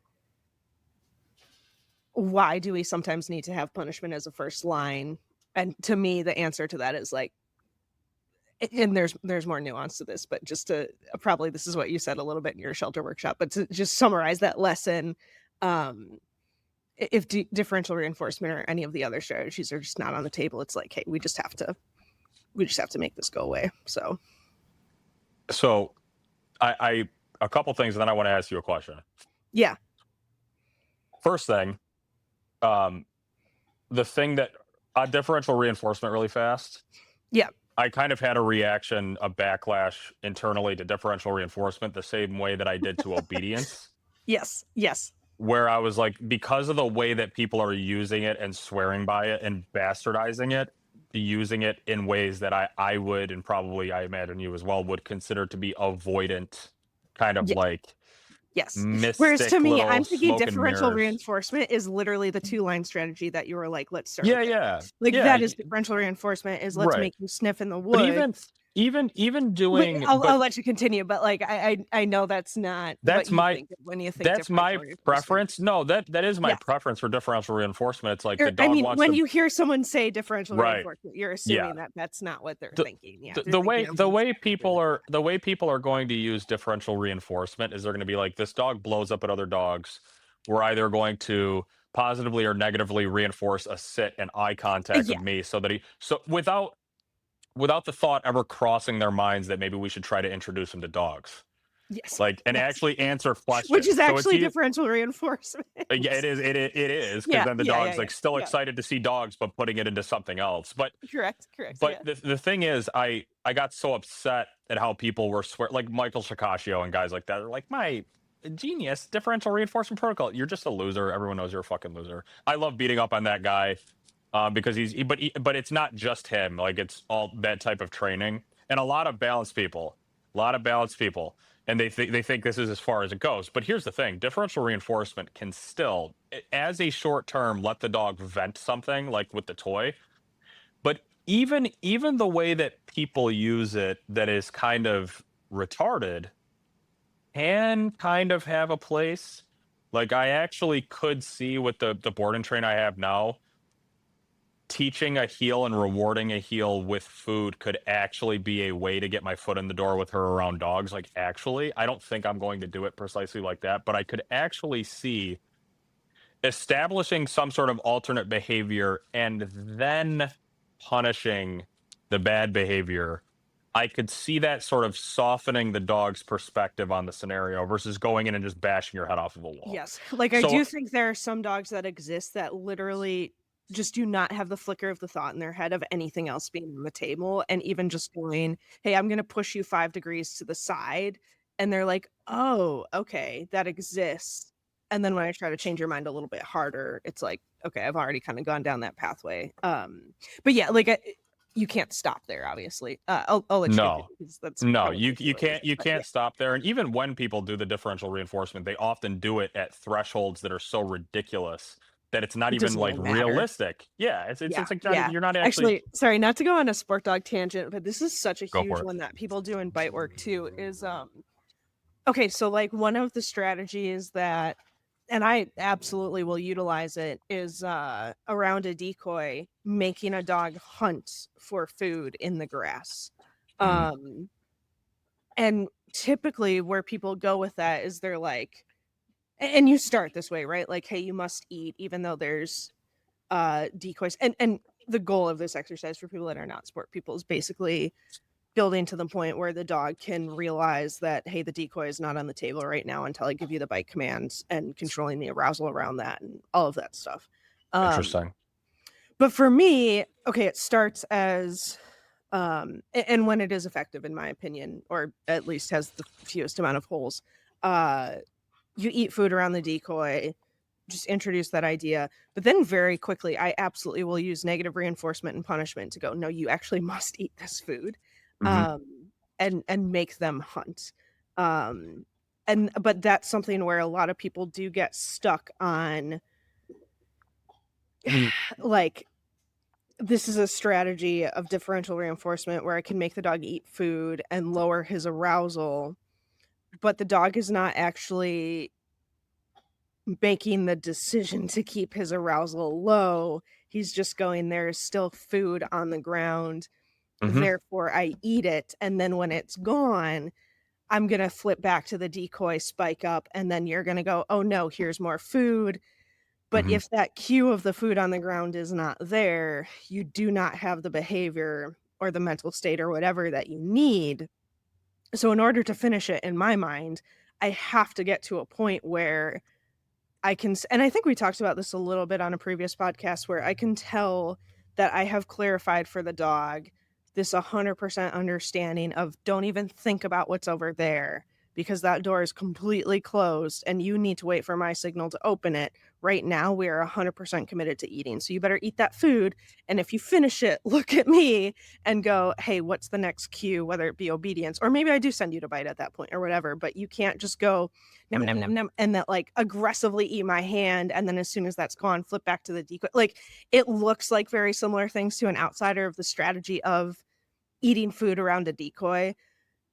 Speaker 1: why do we sometimes need to have punishment as a first line? And to me, the answer to that is like, and there's more nuance to this, but just to probably this is what you said a little bit in your shelter workshop, but to just summarize that lesson, um, if differential reinforcement or any of the other strategies are just not on the table, it's like, hey, we just have to make this go away.
Speaker 2: So I a couple things, and then I want to ask you a question.
Speaker 1: Yeah,
Speaker 2: First thing, um, the thing that differential reinforcement really fast.
Speaker 1: yeah,
Speaker 2: I kind of had a reaction, a backlash internally to differential reinforcement the same way that I did to obedience,
Speaker 1: yes, yes,
Speaker 2: where I was like, because of the way that people are using it and swearing by it and bastardizing it, using it in ways that I would, and probably I imagine you as well, would consider to be avoidant, kind of
Speaker 1: yeah.
Speaker 2: like
Speaker 1: Yes. Whereas to
Speaker 2: mystic
Speaker 1: me,
Speaker 2: little
Speaker 1: I'm thinking
Speaker 2: smoke and
Speaker 1: differential
Speaker 2: mirrors.
Speaker 1: reinforcement is literally the two-line strategy that you were like, "Let's start with
Speaker 2: Yeah,
Speaker 1: it."
Speaker 2: yeah,
Speaker 1: Like,
Speaker 2: yeah,
Speaker 1: that is differential reinforcement is let's
Speaker 2: right.
Speaker 1: make you sniff in the
Speaker 2: But
Speaker 1: woods.
Speaker 2: even
Speaker 1: But
Speaker 2: doing,
Speaker 1: I'll
Speaker 2: but
Speaker 1: let you continue, but, like, I know that's not what
Speaker 2: that's
Speaker 1: you
Speaker 2: my
Speaker 1: think of when you think
Speaker 2: That's my
Speaker 1: differential reinforcement.
Speaker 2: preference. No, that is my
Speaker 1: Yes.
Speaker 2: preference for differential reinforcement. It's like the
Speaker 1: Or I
Speaker 2: dog
Speaker 1: mean,
Speaker 2: wants
Speaker 1: when
Speaker 2: to.
Speaker 1: you hear someone say differential
Speaker 2: Right.
Speaker 1: reinforcement, you're
Speaker 2: Yeah.
Speaker 1: assuming that that's not what they're
Speaker 2: The,
Speaker 1: thinking. Yeah,
Speaker 2: the
Speaker 1: they're
Speaker 2: the
Speaker 1: thinking
Speaker 2: way
Speaker 1: of
Speaker 2: the
Speaker 1: one
Speaker 2: way
Speaker 1: specifically.
Speaker 2: people are going to use differential reinforcement is they're going to be like, this dog blows up at other dogs. We're either going to positively or negatively reinforce a sit and eye contact
Speaker 1: Yeah.
Speaker 2: with me, so that without the thought ever crossing their minds that maybe we should try to introduce him to dogs,
Speaker 1: Yes.
Speaker 2: like, and
Speaker 1: Yes.
Speaker 2: actually answer
Speaker 1: Which is
Speaker 2: questions. So it's
Speaker 1: actually
Speaker 2: you.
Speaker 1: differential reinforcement.
Speaker 2: Yeah, it is, because
Speaker 1: Yeah,
Speaker 2: then the
Speaker 1: yeah, yeah,
Speaker 2: dog's
Speaker 1: yeah,
Speaker 2: like still
Speaker 1: yeah.
Speaker 2: excited to see dogs, but putting it into something else.
Speaker 1: Correct, correct,
Speaker 2: But
Speaker 1: yeah.
Speaker 2: the thing is, I got so upset at how people were like Michael Shikashio and guys like that are like, my genius differential reinforcement protocol. You're just a loser. Everyone knows you're a fucking loser. I love beating up on that guy, because but it's not just him. Like, it's all that type of training, and a lot of balanced people, and they think this is as far as it goes. But here's the thing: differential reinforcement can still, as a short term, let the dog vent something, like with the toy. But even the way that people use it, that is kind of retarded, can kind of have a place. Like, I actually could see with the board and train I have now, teaching a heel and rewarding a heel with food could actually be a way to get my foot in the door with her around dogs. Like, actually, I don't think I'm going to do it precisely like that, but I could actually see establishing some sort of alternate behavior and then punishing the bad behavior. I could see that sort of softening the dog's perspective on the scenario versus going in and just bashing your head off of a wall.
Speaker 1: Yes. Like, I
Speaker 2: So,
Speaker 1: do think there are some dogs that exist that literally just do not have the flicker of the thought in their head of anything else being on the table, and even just going, "Hey, I'm gonna push you 5 degrees to the side," and they're like, "Oh, okay, that exists." And then when I try to change your mind a little bit harder, it's like, "Okay, I've already kinda gone down that pathway." But yeah, like, you can't stop there, obviously. I'll let you
Speaker 2: no,
Speaker 1: continue because that's
Speaker 2: no,
Speaker 1: probably closer to what you're saying,
Speaker 2: you
Speaker 1: but yeah.
Speaker 2: can't stop there. And even when people do the differential reinforcement, they often do it at thresholds that are so ridiculous that it's not
Speaker 1: It
Speaker 2: even
Speaker 1: doesn't
Speaker 2: like
Speaker 1: even matter.
Speaker 2: realistic. Yeah,
Speaker 1: Yeah,
Speaker 2: it's like not even,
Speaker 1: yeah.
Speaker 2: you're not actually.
Speaker 1: Actually, sorry, not to go on a sport dog tangent, but this is such a
Speaker 2: Go
Speaker 1: huge
Speaker 2: for it.
Speaker 1: one that people do in bite work too, is, okay, so, like, one of the strategies that and I absolutely will utilize it, is, around a decoy, making a dog hunt for food in the grass.
Speaker 2: Mm,
Speaker 1: Um, and typically where people go with that is they're like and you start this way, right? Like, "Hey, you must eat," even though there's decoys and the goal of this exercise for people that are not sport people is basically building to the point where the dog can realize that, hey, the decoy is not on the table right now until I give you the bite commands, and controlling the arousal around that and all of that stuff. um
Speaker 2: interesting.
Speaker 1: but for me, okay, it starts as and when it is effective, in my opinion, or at least has the fewest amount of holes, uh you eat food around the decoy, just introduce that idea. But then very quickly, I absolutely will use negative reinforcement and punishment to go, no, you actually must eat this food.
Speaker 2: Hmm.
Speaker 1: Um, and make them hunt. Um, and but that's something where a lot of people do get stuck on like this is a strategy of differential reinforcement where I can make the dog eat food and lower his arousal, but the dog is not actually making the decision to keep his arousal low. He's just going, there's still food on the ground,
Speaker 2: Mhm.
Speaker 1: therefore I eat it, and then when it's gone, I'm gonna flip back to the decoy, spike up, and then you're gonna go, "Oh, no, here's more food." But
Speaker 2: Mhm.
Speaker 1: if that cue of the food on the ground is not there, you do not have the behavior or the mental state or whatever that you need. So in order to finish it, in my mind, I have to get to a point where I can and I think we talked about this a little bit on a previous podcast where I can tell that I have clarified for the dog this 100% understanding of don't even think about what's over there because that door is completely closed and you need to wait for my signal to open it. Right now, we are 100% committed to eating. So you better eat that food. And if you finish it, look at me and go, hey, what's the next cue? Whether it be obedience, or maybe I do send you to bite at that point or whatever. But you can't just go, nom nom nom nom, and that like aggressively eat my hand, and then as soon as that's gone, flip back to the decoy. Like it looks like very similar things to an outsider of the strategy of eating food around a decoy,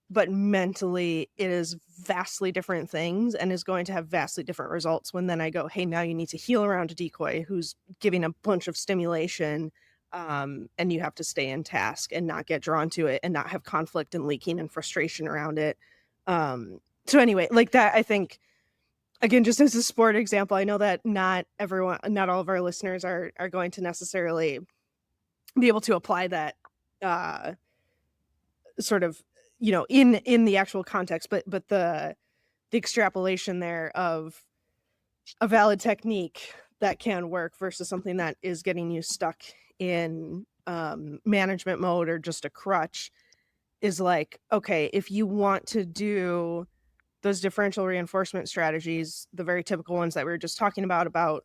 Speaker 1: but mentally it is vastly different things and is going to have vastly different results when then I go, hey, now you need to heal around a decoy who's giving a bunch of stimulation. And you have to stay in task and not get drawn to it and not have conflict and leaking and frustration around it. So anyway, like that, I think again, just as a sport example, I know that not all of our listeners are going to necessarily be able to apply that uh sort of, in the actual context, but the extrapolation there of a valid technique that can work versus something that is getting you stuck in management mode or just a crutch is like, okay, if you want to do those differential reinforcement strategies, the very typical ones that we were just talking about,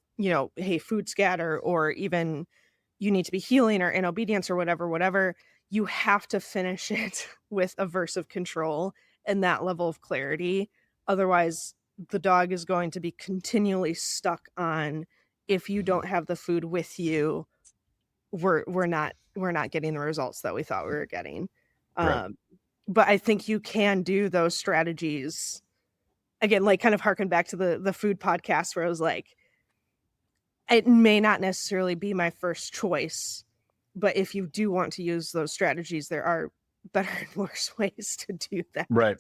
Speaker 1: hey, food scatter, or even you need to be healing or in obedience or whatever, you have to finish it with aversive control and that level of clarity. Otherwise, the dog is going to be continually stuck on if you don't have the food with you, we're not getting the results that we thought we were getting.
Speaker 2: Right.
Speaker 1: Um, but I think you can do those strategies again, like kind of harken back to the food podcast where I was like, it may not necessarily be my first choice, but if you do want to use those strategies, there are better and worse ways to do that.
Speaker 2: Right.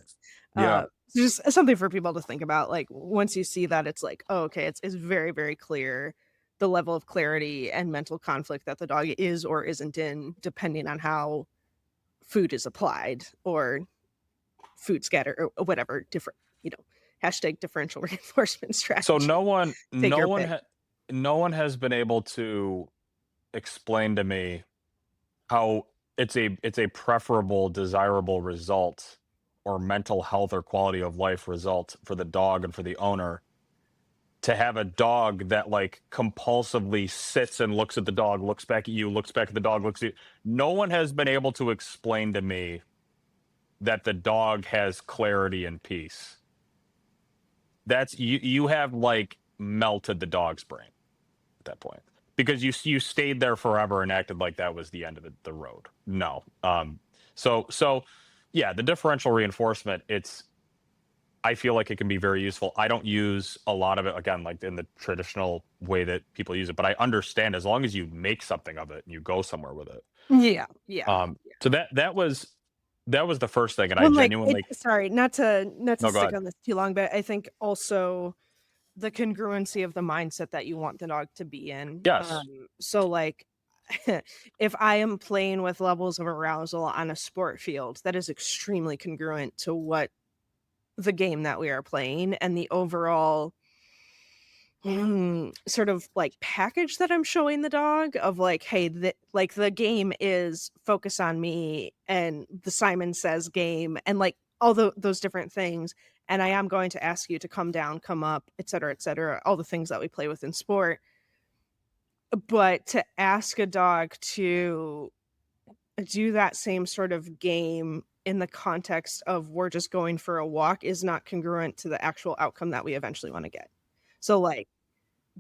Speaker 2: Yeah.
Speaker 1: So just something for people to think about. Like once you see that, it's like, oh, okay, it's very, very clear the level of clarity and mental conflict that the dog is or isn't in, depending on how food is applied or food scatter or whatever different, hashtag differential reinforcement
Speaker 2: So
Speaker 1: strategy. Take your pick.
Speaker 2: no one has been able to explain to me how it's a preferable, desirable result or mental health or quality of life result for the dog and for the owner to have a dog that like compulsively sits and looks at the dog, looks back at you, looks back at the dog, looks at you. No one has been able to explain to me that the dog has clarity and peace. That's you have like melted the dog's brain at that point because you stayed there forever and acted like that was the end of the road. No. So yeah, the differential reinforcement, I feel like it can be very useful. I don't use a lot of it again, like in the traditional way that people use it, but I understand as long as you make something of it and you go somewhere with it.
Speaker 1: Yeah, yeah.
Speaker 2: So that was the first thing, and I
Speaker 1: Well, like, it
Speaker 2: genuinely
Speaker 1: sorry, not to
Speaker 2: no, go
Speaker 1: stick
Speaker 2: ahead.
Speaker 1: on this too long, but I think also the congruency of the mindset that you want the dog to be in.
Speaker 2: Yes.
Speaker 1: So, like, if I am playing with levels of arousal on a sport field, that is extremely congruent to what the game that we are playing and the overall sort of like package that I'm showing the dog of like, hey, the game is focus on me and the Simon Says game and like all those different things. And I am going to ask you to come down, come up, et cetera, all the things that we play with in sport. But to ask a dog to do that same sort of game in the context of we're just going for a walk is not congruent to the actual outcome that we eventually want to get. So like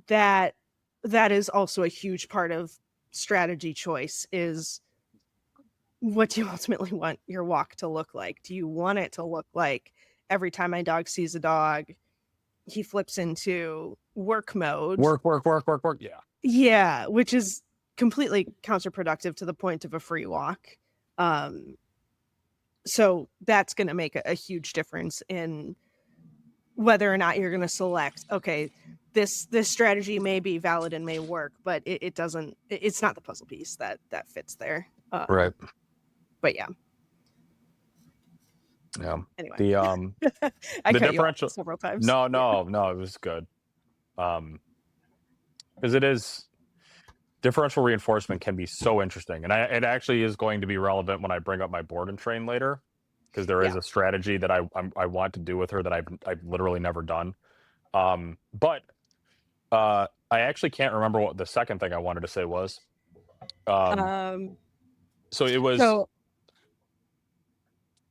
Speaker 1: that that is also a huge part of strategy choice is what do you ultimately want your walk to look like? Do you want it to look like every time my dog sees a dog, he flips into work mode.
Speaker 2: Work. Yeah.
Speaker 1: Yeah, which is completely counterproductive to the point of a free walk. So that's going to make a huge difference in whether or not you're going to select, okay, this strategy may be valid and may work, but it doesn't, it's not the puzzle piece that fits there.
Speaker 2: Right.
Speaker 1: But yeah.
Speaker 2: Yeah.
Speaker 1: Anyway.
Speaker 2: The
Speaker 1: I
Speaker 2: the
Speaker 1: cut you off
Speaker 2: differential
Speaker 1: several times.
Speaker 2: No, it was good. Because it is differential reinforcement can be so interesting, and it actually is going to be relevant when I bring up my board and train later, because there is a strategy that I want to do with her that I've literally never done. But I actually can't remember what the second thing I wanted to say was. So it was.
Speaker 1: So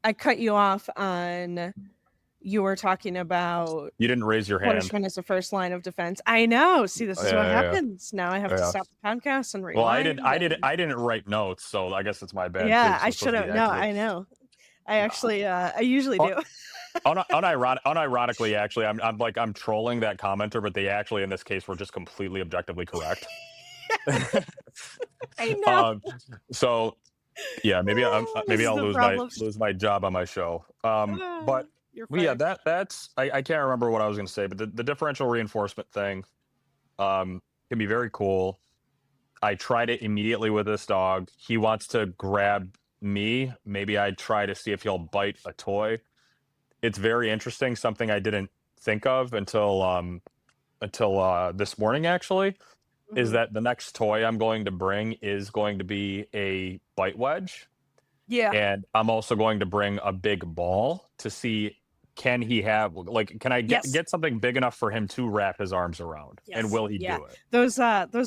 Speaker 1: I cut you off on. You were talking about
Speaker 2: You didn't raise your hand.
Speaker 1: Punishment is the first line of defense. I know. See, this is what happens. Now I have to stop the podcast and rewind.
Speaker 2: Well, I didn't write notes, so I guess it's my bad.
Speaker 1: Yeah,
Speaker 2: too,
Speaker 1: I should have. No, I know. I actually, I usually do.
Speaker 2: Unironically, actually, I'm trolling that commenter, but they actually, in this case, were just completely objectively correct.
Speaker 1: I know.
Speaker 2: So, yeah, maybe I'll lose my job on my show. But yeah, that's I can't remember what I was going to say, but the differential reinforcement thing can be very cool. I tried it immediately with this dog. He wants to grab me. Maybe I'd try to see if he'll bite a toy. It's very interesting. Something I didn't think of until this morning, actually, is that the next toy I'm going to bring is going to be a bite wedge.
Speaker 1: Yeah.
Speaker 2: And I'm also going to bring a big ball to see, can I get something big enough for him to wrap his arms around? Yes. And will he do it?
Speaker 1: Those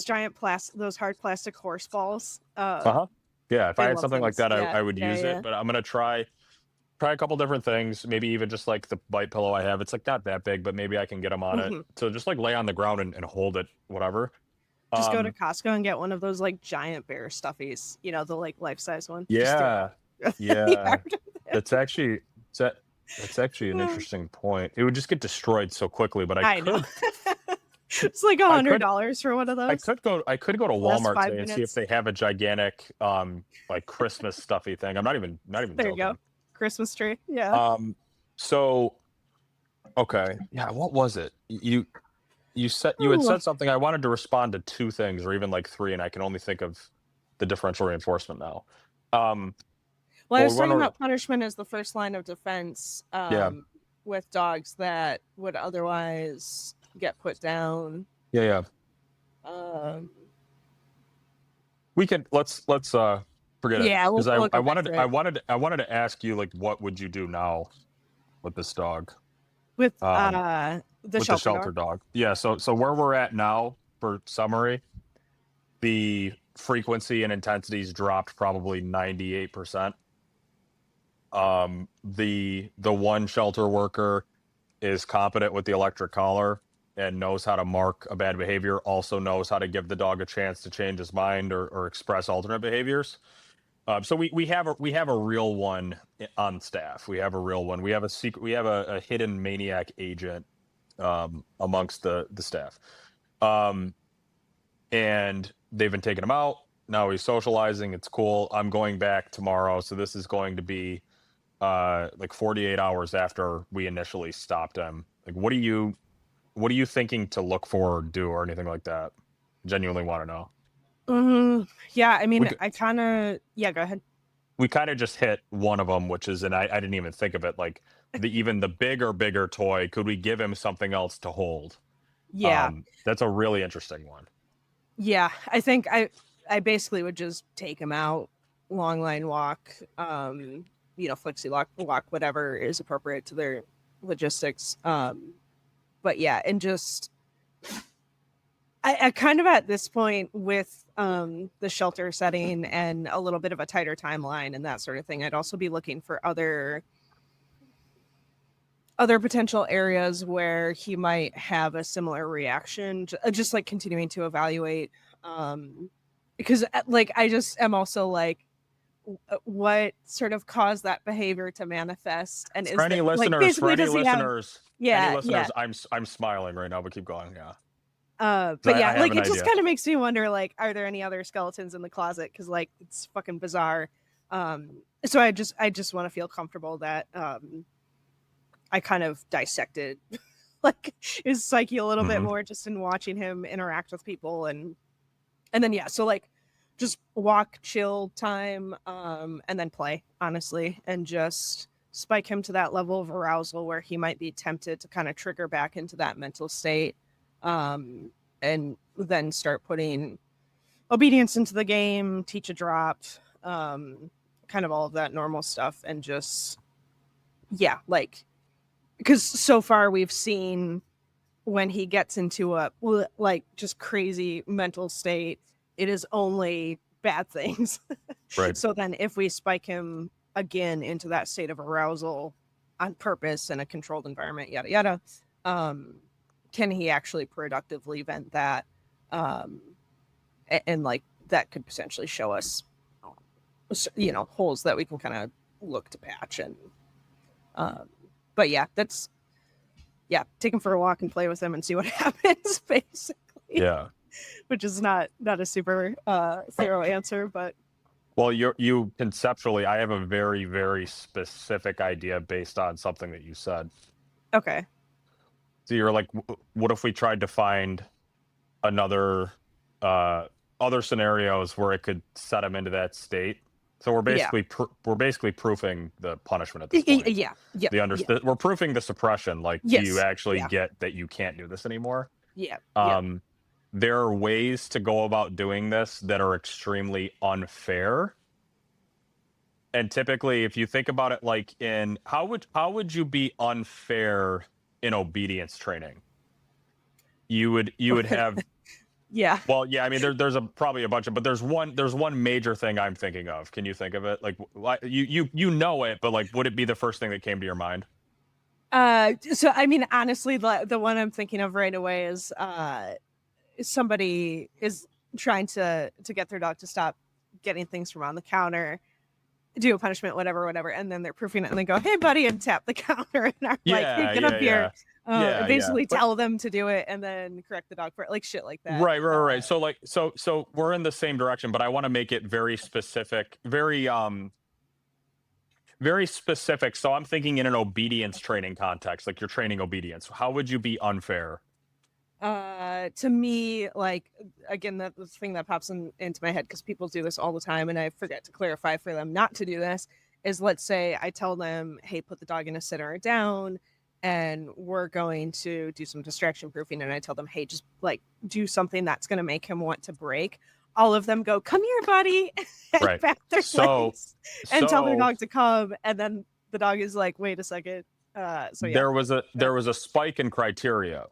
Speaker 1: giant those hard plastic horse balls.
Speaker 2: Yeah, if I had something like that, I would use it. But I'm gonna try a couple different things. Maybe even just like the bite pillow I have. It's like not that big, but maybe I can get him on it to just like lay on the ground and hold it, whatever.
Speaker 1: Just go to Costco and get one of those like giant bear stuffies. You know, the like life-size one.
Speaker 2: Yeah, yeah. That's actually an interesting point. It would just get destroyed so quickly, but I could.
Speaker 1: It's like $100 for one of those.
Speaker 2: I could go to Walmart today and see if they have a gigantic like Christmas stuffy thing. I'm not even
Speaker 1: there
Speaker 2: joking.
Speaker 1: You go. Christmas tree. Yeah.
Speaker 2: So okay. Yeah, what was it? You had said something. I wanted to respond to two things or even like three, and I can only think of the differential reinforcement now.
Speaker 1: Well, I was talking about punishment as the first line of defense with dogs that would otherwise get put down.
Speaker 2: Yeah. We can let's forget it.
Speaker 1: Yeah,
Speaker 2: because I wanted to ask you, like, what would you do now with this dog?
Speaker 1: With the shelter
Speaker 2: dog. Yeah, so where we're at now, for summary, the frequency and intensities dropped probably 98%. The one shelter worker is competent with the electric collar and knows how to mark a bad behavior, also knows how to give the dog a chance to change his mind or express alternate behaviors. So we have a real one on staff. We have a real one. We have a hidden maniac agent amongst the staff. And they've been taking him out. Now he's socializing. It's cool. I'm going back tomorrow, so this is going to be like 48 hours after we initially stopped him. Like, what are you thinking to look for or do or anything like that? Genuinely want to know.
Speaker 1: Yeah, I mean, go ahead.
Speaker 2: We kind of just hit one of them, which is, and I didn't even think of it, like even the bigger toy. Could we give him something else to hold?
Speaker 1: Yeah,
Speaker 2: that's a really interesting one.
Speaker 1: Yeah, I think I basically would just take him out, long line walk, flexi walk, whatever is appropriate to their logistics. But yeah, and just I kind of at this point with the shelter setting and a little bit of a tighter timeline and that sort of thing, I'd also be looking for other potential areas where he might have a similar reaction, just like continuing to evaluate. Because like I just am also like, what sort of caused that behavior to manifest, and
Speaker 2: For
Speaker 1: is
Speaker 2: any
Speaker 1: that like
Speaker 2: listeners,
Speaker 1: basically does he have yeah, yeah.
Speaker 2: I'm smiling right now, but keep going. Yeah.
Speaker 1: But
Speaker 2: I
Speaker 1: yeah,
Speaker 2: have
Speaker 1: like
Speaker 2: an
Speaker 1: it just
Speaker 2: idea.
Speaker 1: kind of makes me wonder, like, are there any other skeletons in the closet? Because like it's fucking bizarre. So I just want to feel comfortable that I kind of dissected like his psyche a little bit
Speaker 2: Hmm.
Speaker 1: more just in watching him interact with people, and then yeah, so like just walk, chill time, and then play, honestly, and just spike him to that level of arousal where he might be tempted to kind of trigger back into that mental state, um, and then start putting obedience into the game, teach a drop, um, kind of all of that normal stuff, and just yeah, like because so far we've seen when he gets into a like just crazy mental state, it is only bad things.
Speaker 2: Right.
Speaker 1: So then if we spike him again into that state of arousal on purpose in a controlled environment, yada yada, um, can he actually productively vent that? Um, and like that could potentially show us, holes that we can kind of look to patch. And um, but yeah, that's yeah, take him for a walk and play with him and see what happens, basically.
Speaker 2: Yeah.
Speaker 1: Which is not a super thorough answer, but
Speaker 2: Well, you conceptually, I have a very, very specific idea based on something that you said.
Speaker 1: okay.
Speaker 2: So you're like, what if we tried to find another, uh, other scenarios where it could set him into that state? So
Speaker 1: Yeah.
Speaker 2: we're basically proofing the punishment at this point.
Speaker 1: Yeah. Yeah. Yeah.
Speaker 2: We're proofing the suppression. Like, do you
Speaker 1: Yes.
Speaker 2: actually
Speaker 1: Yeah.
Speaker 2: get that you can't do this anymore?
Speaker 1: Yeah. Yeah.
Speaker 2: Um, there are ways to go about doing this that are extremely unfair. And typically, if you think about it, like in how would you be unfair in obedience training? You would have
Speaker 1: Yeah.
Speaker 2: well, yeah. I mean, there's probably a bunch of, but there's one major thing I'm thinking of. Can you think of it? Like, you know it, but like, would it be the first thing that came to your mind?
Speaker 1: So I mean, honestly, the one I'm thinking of right away is somebody is trying to get their dog to stop getting things from on the counter, do a punishment, whatever, and then they're proofing it and they go, "Hey, buddy," and tap the counter and are like, "Hey,
Speaker 2: Yeah,
Speaker 1: get up
Speaker 2: yeah,
Speaker 1: here."
Speaker 2: yeah, yeah, yeah.
Speaker 1: Basically
Speaker 2: But
Speaker 1: tell them to do it and then correct the dog for it, like shit like that.
Speaker 2: right. So like, so we're in the same direction, but I want to make it very specific, very specific. So I'm thinking in an obedience training context, like you're training obedience. How would you be unfair?
Speaker 1: To me, like again, that the thing that pops into my head because people do this all the time, and I forget to clarify for them not to do this. Is let's say I tell them, "Hey, put the dog in a sit or a down, and we're going to do some distraction proofing," and I tell them, "Hey, just like do something that's going to make him want to break." All of them go, "Come here, buddy," and
Speaker 2: Right.
Speaker 1: pat their
Speaker 2: So
Speaker 1: legs and tell their
Speaker 2: so
Speaker 1: dog to come, and then the dog is like, "Wait a second." So yeah.
Speaker 2: there was a spike in criteria.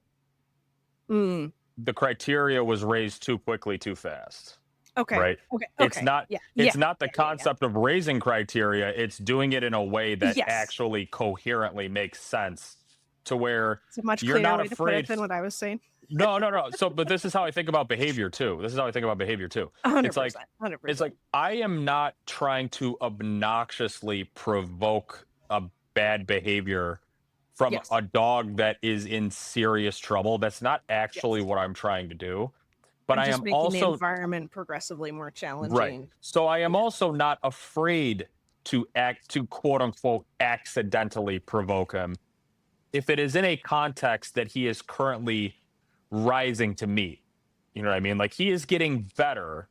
Speaker 1: Mm,
Speaker 2: The criteria was raised too quickly, too fast.
Speaker 1: okay.
Speaker 2: Right?
Speaker 1: Okay.
Speaker 2: It's
Speaker 1: Okay.
Speaker 2: not
Speaker 1: Yeah.
Speaker 2: it's
Speaker 1: Yeah.
Speaker 2: not the
Speaker 1: Yeah. Yeah. Yeah.
Speaker 2: concept of raising criteria, it's doing it in a way that
Speaker 1: Yes.
Speaker 2: actually coherently makes sense to where
Speaker 1: It's a much
Speaker 2: you're
Speaker 1: clearer
Speaker 2: not
Speaker 1: way to put it
Speaker 2: afraid.
Speaker 1: than what I was saying.
Speaker 2: No. So, but this is how I think about behavior too. This is how I think about behavior too. It's like
Speaker 1: 100%.
Speaker 2: it's like
Speaker 1: 100%.
Speaker 2: I am not trying to obnoxiously provoke a bad behavior from
Speaker 1: Yes.
Speaker 2: a dog that is in serious trouble. That's not actually
Speaker 1: Yes.
Speaker 2: what I'm trying to do. But
Speaker 1: I'm
Speaker 2: I
Speaker 1: just
Speaker 2: am
Speaker 1: making the
Speaker 2: also
Speaker 1: environment progressively more
Speaker 2: right.
Speaker 1: challenging.
Speaker 2: So I am
Speaker 1: Yeah.
Speaker 2: also not afraid to quote unquote accidentally provoke him if it is in a context that he is currently rising to meet. You know what I mean? Like he is getting better.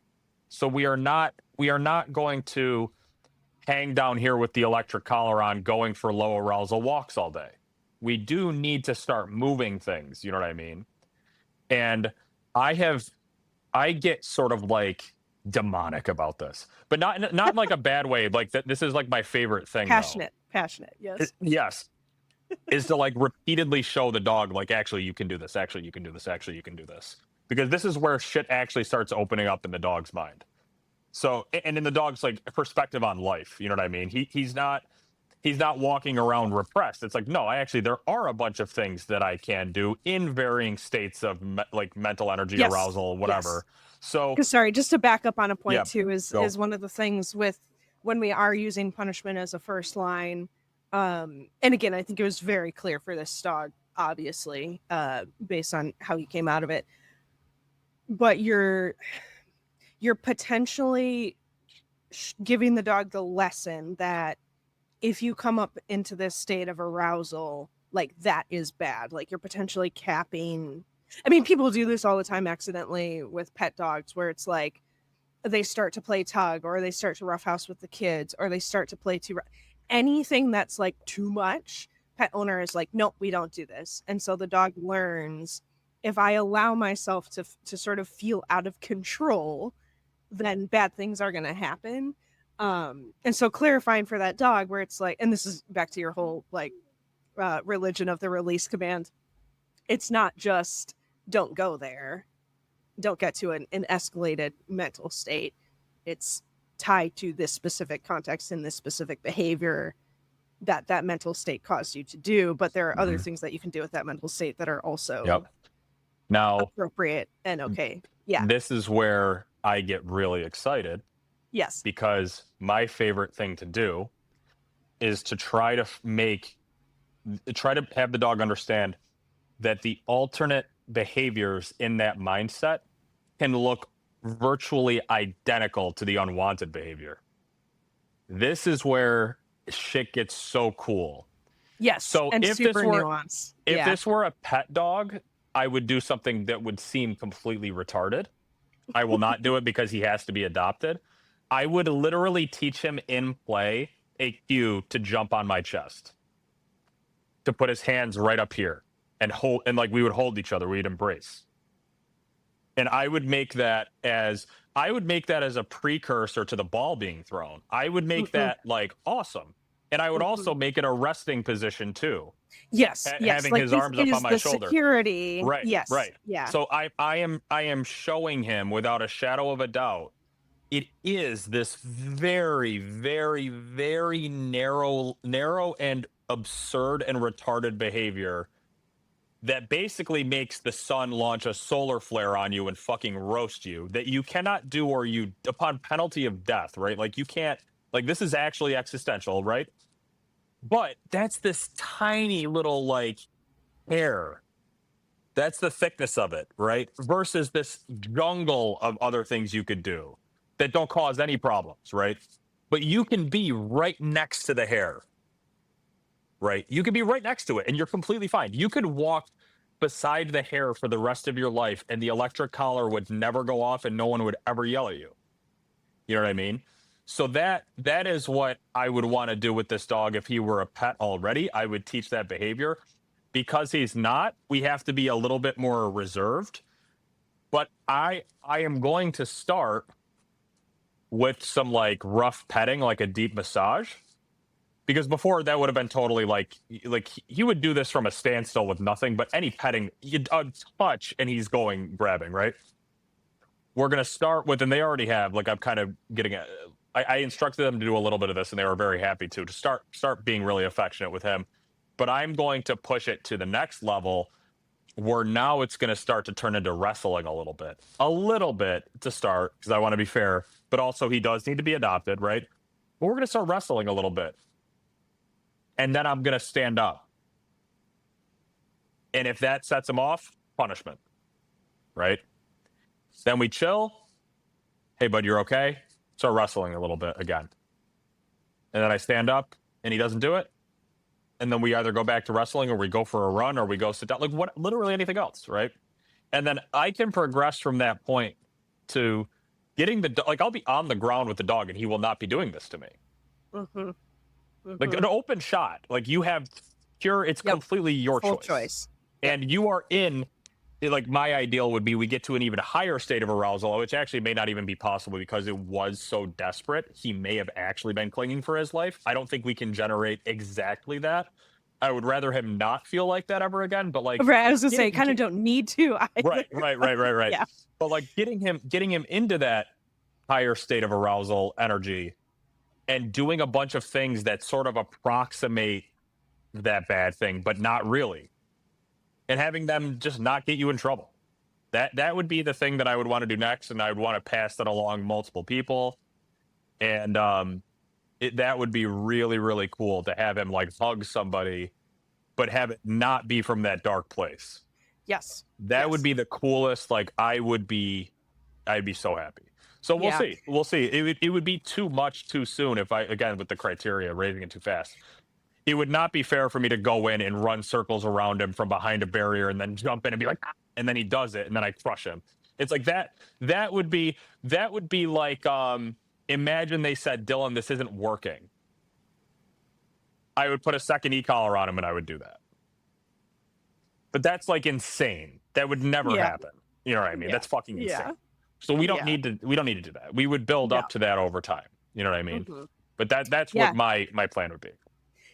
Speaker 2: So we are not going to hang down here with the electric collar on going for low arousal walks all day. We do need to start moving things, you know what I mean? And I have I get sort of like demonic about this, but not in like a bad way. Like that, this is like my favorite thing though.
Speaker 1: Passionate. Passionate. Yes.
Speaker 2: Yes, is to like repeatedly show the dog like actually you can do this, actually you can do this, actually you can do this, because this is where shit actually starts opening up in the dog's mind. So and in the dog's like perspective on life, you know what I mean? He's not walking around repressed. It's like, no, I actually, there are a bunch of things that I can do in varying states of like mental energy,
Speaker 1: Yes.
Speaker 2: arousal,
Speaker 1: Yes.
Speaker 2: whatever. So,
Speaker 1: Because sorry, just to back up on a point
Speaker 2: yeah,
Speaker 1: too, is
Speaker 2: go.
Speaker 1: one of the things with when we are using punishment as a first line, and again, I think it was very clear for this dog, obviously, based on how he came out of it. But you're potentially giving the dog the lesson that if you come up into this state of arousal, like that is bad. Like you're potentially capping. I mean, people do this all the time accidentally with pet dogs, where it's like they start to play tug, or they start to roughhouse with the kids, or they start to play anything that's like too much. Pet owner is like, nope, we don't do this. And so the dog learns, if I allow myself to sort of feel out of control, then bad things are going to happen. And so clarifying for that dog, where it's like, and this is back to your whole like religion of the release command. It's not just don't go there, don't get to an escalated mental state. It's tied to this specific context and this specific behavior that mental state caused you to do. But there are other things that you can do with that mental state that are also
Speaker 2: now
Speaker 1: appropriate and okay. Yeah.
Speaker 2: This is where I get really excited.
Speaker 1: Yes.
Speaker 2: Because my favorite thing to do is to try to have the dog understand that the alternate behaviors in that mindset can look virtually identical to the unwanted behavior. This is where shit gets so cool.
Speaker 1: Yes.
Speaker 2: So
Speaker 1: and
Speaker 2: if
Speaker 1: super
Speaker 2: this were
Speaker 1: nuanced.
Speaker 2: if this were a pet dog, I would do something that would seem completely retarded. I will not do it because he has to be adopted. I would literally teach him in play a cue to jump on my chest, to put his hands right up here and hold, and like we would hold each other, we'd embrace. And I would make that as a precursor to the ball being thrown. I would make that like awesome. And I would also make it a resting position too.
Speaker 1: Yes,
Speaker 2: Having
Speaker 1: like
Speaker 2: his arms up on my shoulder.
Speaker 1: Security.
Speaker 2: Right.
Speaker 1: Yes.
Speaker 2: Right.
Speaker 1: Yeah.
Speaker 2: So I am showing him without a shadow of a doubt. It is this very, very, very narrow and absurd and retarded behavior that basically makes the sun launch a solar flare on you and fucking roast you, that you cannot do, or you, upon penalty of death, right? Like you can't, like this is actually existential, right? But that's this tiny little like hair. That's the thickness of it, right? Versus this jungle of other things you could do that don't cause any problems, right? But you can be right next to the hair, right? You can be right next to it and you're completely fine. You could walk beside the hair for the rest of your life and the electric collar would never go off and no one would ever yell at you. You know what I mean? So that is what I would want to do with this dog if he were a pet already. I would teach that behavior. Because he's not, we have to be a little bit more reserved. But I am going to start with some like rough petting, like a deep massage. Because before that would have been totally like he would do this from a standstill with nothing, but any petting, you touch and he's going grabbing, right? We're going to start with, and they already have, like I'm kind of getting a, I instructed them to do a little bit of this and they were very happy to start being really affectionate with him. But I'm going to push it to the next level where now it's going to start to turn into wrestling a little bit to start, because I want to be fair, but also he does need to be adopted, right? But we're going to start wrestling a little bit. And then I'm going to stand up. And if that sets him off, punishment, right? Then we chill. Hey, bud, you're okay? Start wrestling a little bit again. And then I stand up and he doesn't do it. And then we either go back to wrestling or we go for a run or we go sit down, like what, literally anything else, right? And then I can progress from that point to getting like I'll be on the ground with the dog and he will not be doing this to me. Like an open shot, like you have it's completely your choice. And you are in, like my ideal would be we get to an even higher state of arousal, which actually may not even be possible because it was so desperate. He may have actually been clinging for his life. I don't think we can generate exactly that. I would rather him not feel like that ever again. But like,
Speaker 1: right, I was gonna say, kind of don't need to.
Speaker 2: Either. Right.
Speaker 1: Yeah.
Speaker 2: But like getting him into that higher state of arousal energy and doing a bunch of things that sort of approximate that bad thing, but not really. And having them just not get you in trouble. That would be the thing that I would want to do next, and I would want to pass that along multiple people. And that would be really, really cool to have him like hug somebody, but have it not be from that dark place.
Speaker 1: Yes.
Speaker 2: That would
Speaker 1: Yes.
Speaker 2: be the coolest. Like I'd be so happy. So we'll
Speaker 1: Yeah.
Speaker 2: see. We'll see. It would be too much too soon if I, again, with the criteria raising it too fast. It would not be fair for me to go in and run circles around him from behind a barrier and then jump in and be like, "Ah," and then he does it and then I crush him. It's like that. That would be like, imagine they said, Dylan, this isn't working. I would put a second e-collar on him and I would do that. But that's like insane. That would never
Speaker 1: Yeah.
Speaker 2: happen. You know what I mean?
Speaker 1: Yeah.
Speaker 2: That's fucking insane.
Speaker 1: Yeah.
Speaker 2: So
Speaker 1: Yeah.
Speaker 2: we don't need to do that. We would build
Speaker 1: No.
Speaker 2: up to that over time. You know what I mean?
Speaker 1: Mhm.
Speaker 2: But that's
Speaker 1: Yeah.
Speaker 2: what my plan would be.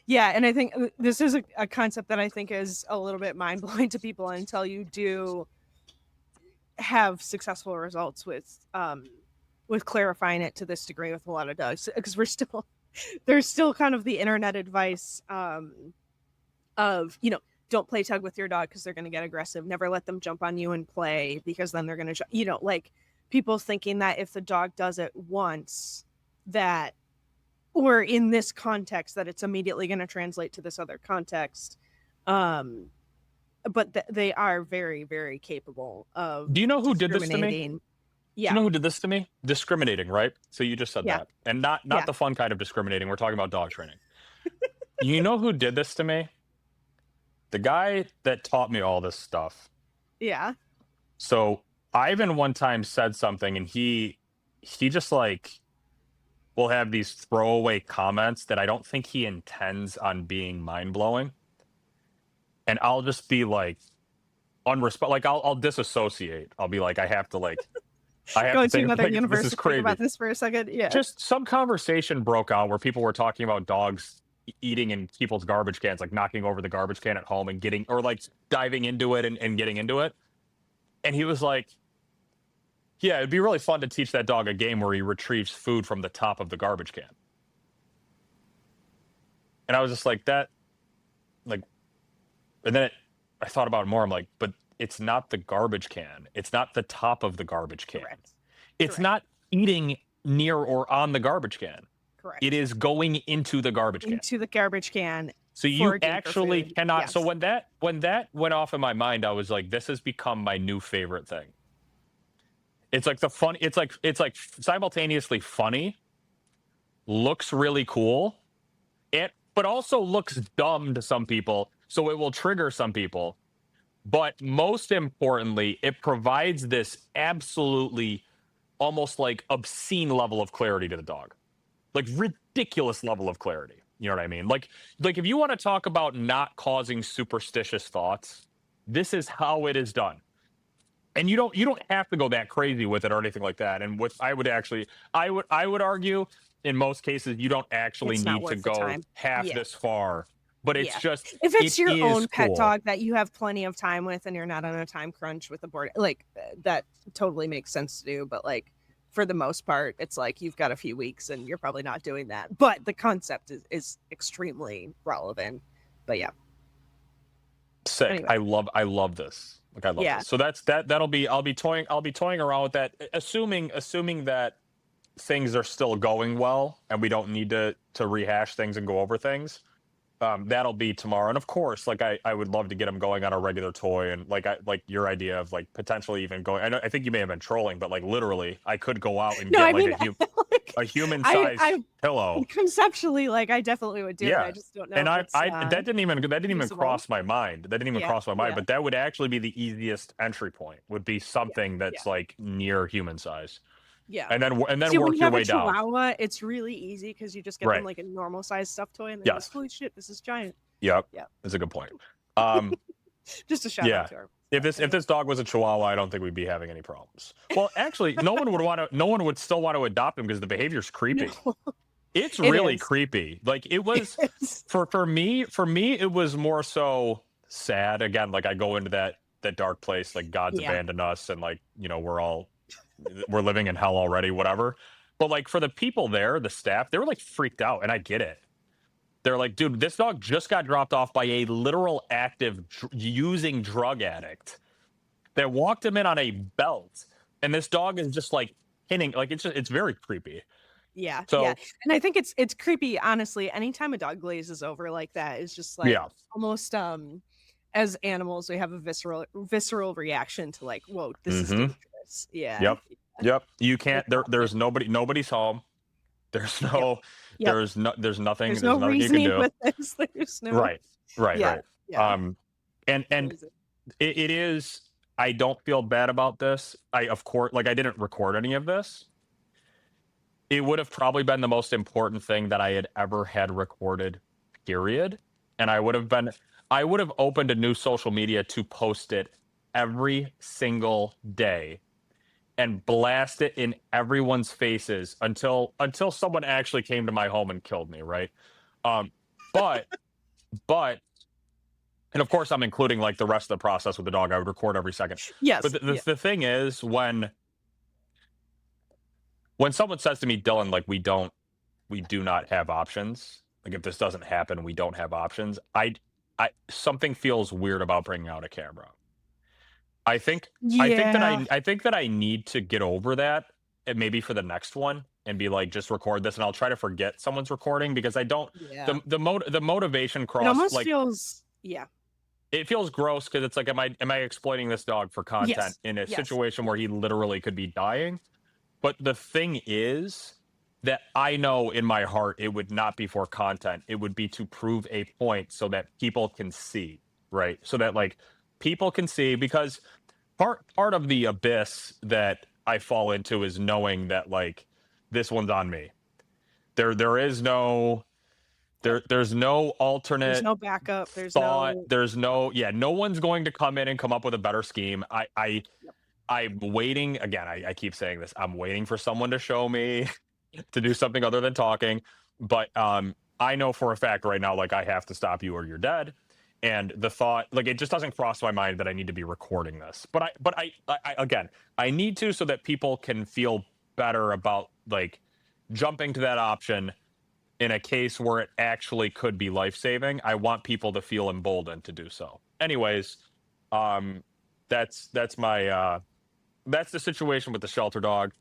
Speaker 1: Yeah, and I think this is a concept that I think is a little bit mind blowing to people until you do have successful results with clarifying it to this degree with a lot of dogs, because there's still kind of the internet advice of, don't play tug with your dog because they're going to get aggressive. Never let them jump on you and play because then they're going to, like people thinking that if the dog does it once, that, or in this context, that it's immediately going to translate to this other context. But they are very, very capable of
Speaker 2: Do you know who did this to me?
Speaker 1: discriminating.
Speaker 2: Do you
Speaker 1: Yeah.
Speaker 2: know who did this to me? Discriminating, right? So you just said
Speaker 1: Yeah.
Speaker 2: that. And not
Speaker 1: Yeah.
Speaker 2: the fun kind of discriminating. We're talking about dog training. You know who did this to me? The guy that taught me all this stuff.
Speaker 1: Yeah.
Speaker 2: So Ivan one time said something and he just like will have these throwaway comments that I don't think he intends on being mind blowing. And I'll just be like like I'll disassociate. I'll be like, I have to
Speaker 1: Go to
Speaker 2: think
Speaker 1: another
Speaker 2: like this
Speaker 1: universe
Speaker 2: is
Speaker 1: to think
Speaker 2: crazy.
Speaker 1: about this for a second. Yeah.
Speaker 2: Just some conversation broke out where people were talking about dogs eating in people's garbage cans, like knocking over the garbage can at home and getting, or like diving into it and getting into it. And he was like, yeah, it'd be really fun to teach that dog a game where he retrieves food from the top of the garbage can. And I was just like, that, like, and then I thought about it more. I'm like, but it's not the garbage can. It's not the top of the garbage can.
Speaker 1: Correct.
Speaker 2: It's
Speaker 1: Correct.
Speaker 2: not eating near or on the garbage can.
Speaker 1: Correct.
Speaker 2: It is going into the garbage can.
Speaker 1: Into the garbage can.
Speaker 2: So you
Speaker 1: for deeper
Speaker 2: actually
Speaker 1: food.
Speaker 2: cannot.
Speaker 1: Yes.
Speaker 2: So when that went off in my mind, I was like, this has become my new favorite thing. It's like it's like simultaneously funny, looks really cool, but also looks dumb to some people. So it will trigger some people. But most importantly, it provides this absolutely almost like obscene level of clarity to the dog. Like ridiculous level of clarity. You know what I mean? Like if you want to talk about not causing superstitious thoughts, this is how it is done. And you don't have to go that crazy with it or anything like that. And with I would argue in most cases you don't actually
Speaker 1: It's not
Speaker 2: need to
Speaker 1: worth the
Speaker 2: go
Speaker 1: time.
Speaker 2: half
Speaker 1: Yeah.
Speaker 2: this far. But it's
Speaker 1: Yeah.
Speaker 2: just
Speaker 1: If it's
Speaker 2: it
Speaker 1: your
Speaker 2: is
Speaker 1: own pet
Speaker 2: cool.
Speaker 1: dog that you have plenty of time with and you're not on a time crunch with a board, like that totally makes sense to do. But like for the most part, it's like you've got a few weeks and you're probably not doing that. But the concept is extremely relevant. But yeah.
Speaker 2: Sick.
Speaker 1: Anyway.
Speaker 2: I love this. Like I love
Speaker 1: Yeah.
Speaker 2: this. So that'll be I'll be toying around with that, assuming that things are still going well and we don't need to rehash things and go over things. That'll be tomorrow. And of course, like I would love to get him going on a regular toy, and like your idea of like potentially even going. I think you may have been trolling, but like literally, I could go out and
Speaker 1: No,
Speaker 2: get
Speaker 1: I
Speaker 2: like
Speaker 1: mean,
Speaker 2: a human sized pillow.
Speaker 1: conceptually, like I definitely would do it.
Speaker 2: Yeah.
Speaker 1: I just don't know.
Speaker 2: And
Speaker 1: if it's,
Speaker 2: that didn't even
Speaker 1: feasible.
Speaker 2: cross my mind. That didn't even
Speaker 1: Yeah,
Speaker 2: cross my mind.
Speaker 1: yeah.
Speaker 2: But that would actually be the easiest entry point. Would be something that's like near human size.
Speaker 1: Yeah.
Speaker 2: And then
Speaker 1: See,
Speaker 2: work
Speaker 1: when you
Speaker 2: your
Speaker 1: have
Speaker 2: way
Speaker 1: a
Speaker 2: down.
Speaker 1: Chihuahua, it's really easy because you just get
Speaker 2: Right.
Speaker 1: them like a normal size stuffed toy, and then
Speaker 2: Yes.
Speaker 1: go, holy shit, this is giant.
Speaker 2: Yep.
Speaker 1: Yep.
Speaker 2: That's a good point.
Speaker 1: Just a shout
Speaker 2: Yeah.
Speaker 1: out to her.
Speaker 2: If this dog was a Chihuahua, I don't think we'd be having any problems. Well, actually, no one would still want to adopt him because the behavior's creepy.
Speaker 1: No.
Speaker 2: It's
Speaker 1: It
Speaker 2: really
Speaker 1: is.
Speaker 2: creepy. Like it was for me, it was more so sad. Again, like I go into that dark place, like God's
Speaker 1: Yeah.
Speaker 2: abandoned us and like, we're living in hell already, whatever. But like for the people there, the staff, they were like freaked out, and I get it. They're like, dude, this dog just got dropped off by a literal active using drug addict that walked him in on a belt. And this dog is just like hitting, like it's very creepy.
Speaker 1: Yeah, yeah,
Speaker 2: So
Speaker 1: and I think it's creepy, honestly, anytime a dog glazes over like that, it's just, like,
Speaker 2: yeah.
Speaker 1: almost, as animals, we have a visceral reaction to, like, "Whoa, this is
Speaker 2: Mm-hmm.
Speaker 1: dangerous." Yeah,
Speaker 2: Yep.
Speaker 1: yeah,
Speaker 2: Yep. You
Speaker 1: that's
Speaker 2: can't
Speaker 1: awesome.
Speaker 2: there's nobody's home. There's
Speaker 1: Yep,
Speaker 2: no
Speaker 1: yep, there's
Speaker 2: there's
Speaker 1: no
Speaker 2: nothing you can
Speaker 1: reasoning
Speaker 2: do.
Speaker 1: with this, there's no
Speaker 2: Right. Right,
Speaker 1: yeah,
Speaker 2: right.
Speaker 1: yeah,
Speaker 2: Um and
Speaker 1: amazing.
Speaker 2: it is I don't feel bad about this. I of course like I didn't record any of this. It would have probably been the most important thing that I had ever had recorded, period. And I would have opened a new social media to post it every single day and blast it in everyone's faces until someone actually came to my home and killed me, right? Um, but but and of course I'm including like the rest of the process with the dog. I would record every second. But
Speaker 1: Yes,
Speaker 2: the,
Speaker 1: yeah,
Speaker 2: the, the thing is when someone says to me, Dylan, like we do not have options. Like if this doesn't happen, we don't have options. I something feels weird about bringing out a camera. I think
Speaker 1: yeah,
Speaker 2: I think that I need to get over that and maybe for the next one and be like just record this and I'll try to forget someone's recording because I don't
Speaker 1: yeah.
Speaker 2: the motivation
Speaker 1: It
Speaker 2: cross
Speaker 1: almost
Speaker 2: like
Speaker 1: feels yeah.
Speaker 2: it feels gross because it's like am I exploiting this dog for content
Speaker 1: Yes,
Speaker 2: in a
Speaker 1: yes,
Speaker 2: situation
Speaker 1: yeah,
Speaker 2: where he literally could be dying? But the thing is that I know in my heart it would not be for content. It would be to prove a point so that people can see, right? So that like people can see because part of the abyss that I fall into is knowing that like this one's on me. There is no
Speaker 1: yep.
Speaker 2: there's no
Speaker 1: There's
Speaker 2: alternate
Speaker 1: no backup, there's
Speaker 2: thought.
Speaker 1: no
Speaker 2: There's
Speaker 1: yep,
Speaker 2: no yeah, no one's going to come in and come up with a better scheme.
Speaker 1: yep.
Speaker 2: I'm waiting again. I keep saying this. I'm waiting for someone to show me to do something other than talking. But I know for a fact right now, like I have to stop you or you're dead. And the thought, like it just doesn't cross my mind that I need to be recording this. But I again, I need to so that people can feel better about like jumping to that option in a case where it actually could be life saving. I want people to feel emboldened to do so. Anyways, um, that's my that's the situation with the shelter dog.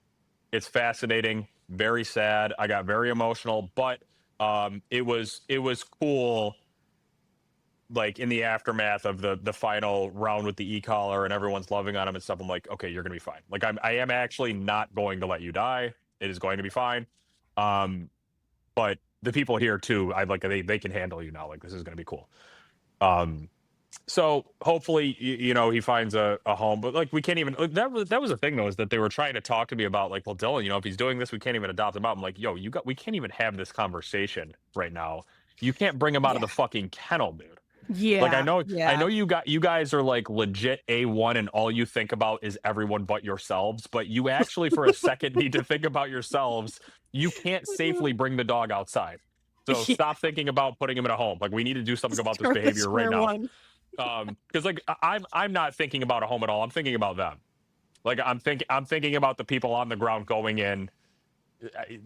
Speaker 2: It's fascinating, very sad. I got very emotional, but it was cool like in the aftermath of the final round with the e-collar and everyone's loving on him and stuff. I'm like, okay, you're gonna be fine. Like I am actually not going to let you die. It is going to be fine. Um, but the people here too, I like they can handle you now. Like this is gonna be cool. Um, so hopefully you know he finds a home but like we can't even like, that was the thing though is that they were trying to talk to me about like well Dylan you know if he's doing this we can't even adopt him out. I'm like yo you got we can't even have this conversation right now. You can't bring him out of
Speaker 1: Yeah,
Speaker 2: the fucking kennel, dude. Like
Speaker 1: yeah,
Speaker 2: I know
Speaker 1: yeah.
Speaker 2: you guys are like legit A1 and all you think about is everyone but yourselves, but you actually for a second need to think about yourselves. You can't safely bring the dog outside, so
Speaker 1: Yeah,
Speaker 2: stop thinking about putting him in a home. Like we need to do something about this
Speaker 1: start with
Speaker 2: behavior right
Speaker 1: square
Speaker 2: now.
Speaker 1: one.
Speaker 2: Because like I'm not thinking about a home at all. I'm thinking about them. Like I'm thinking about the people on the ground going in,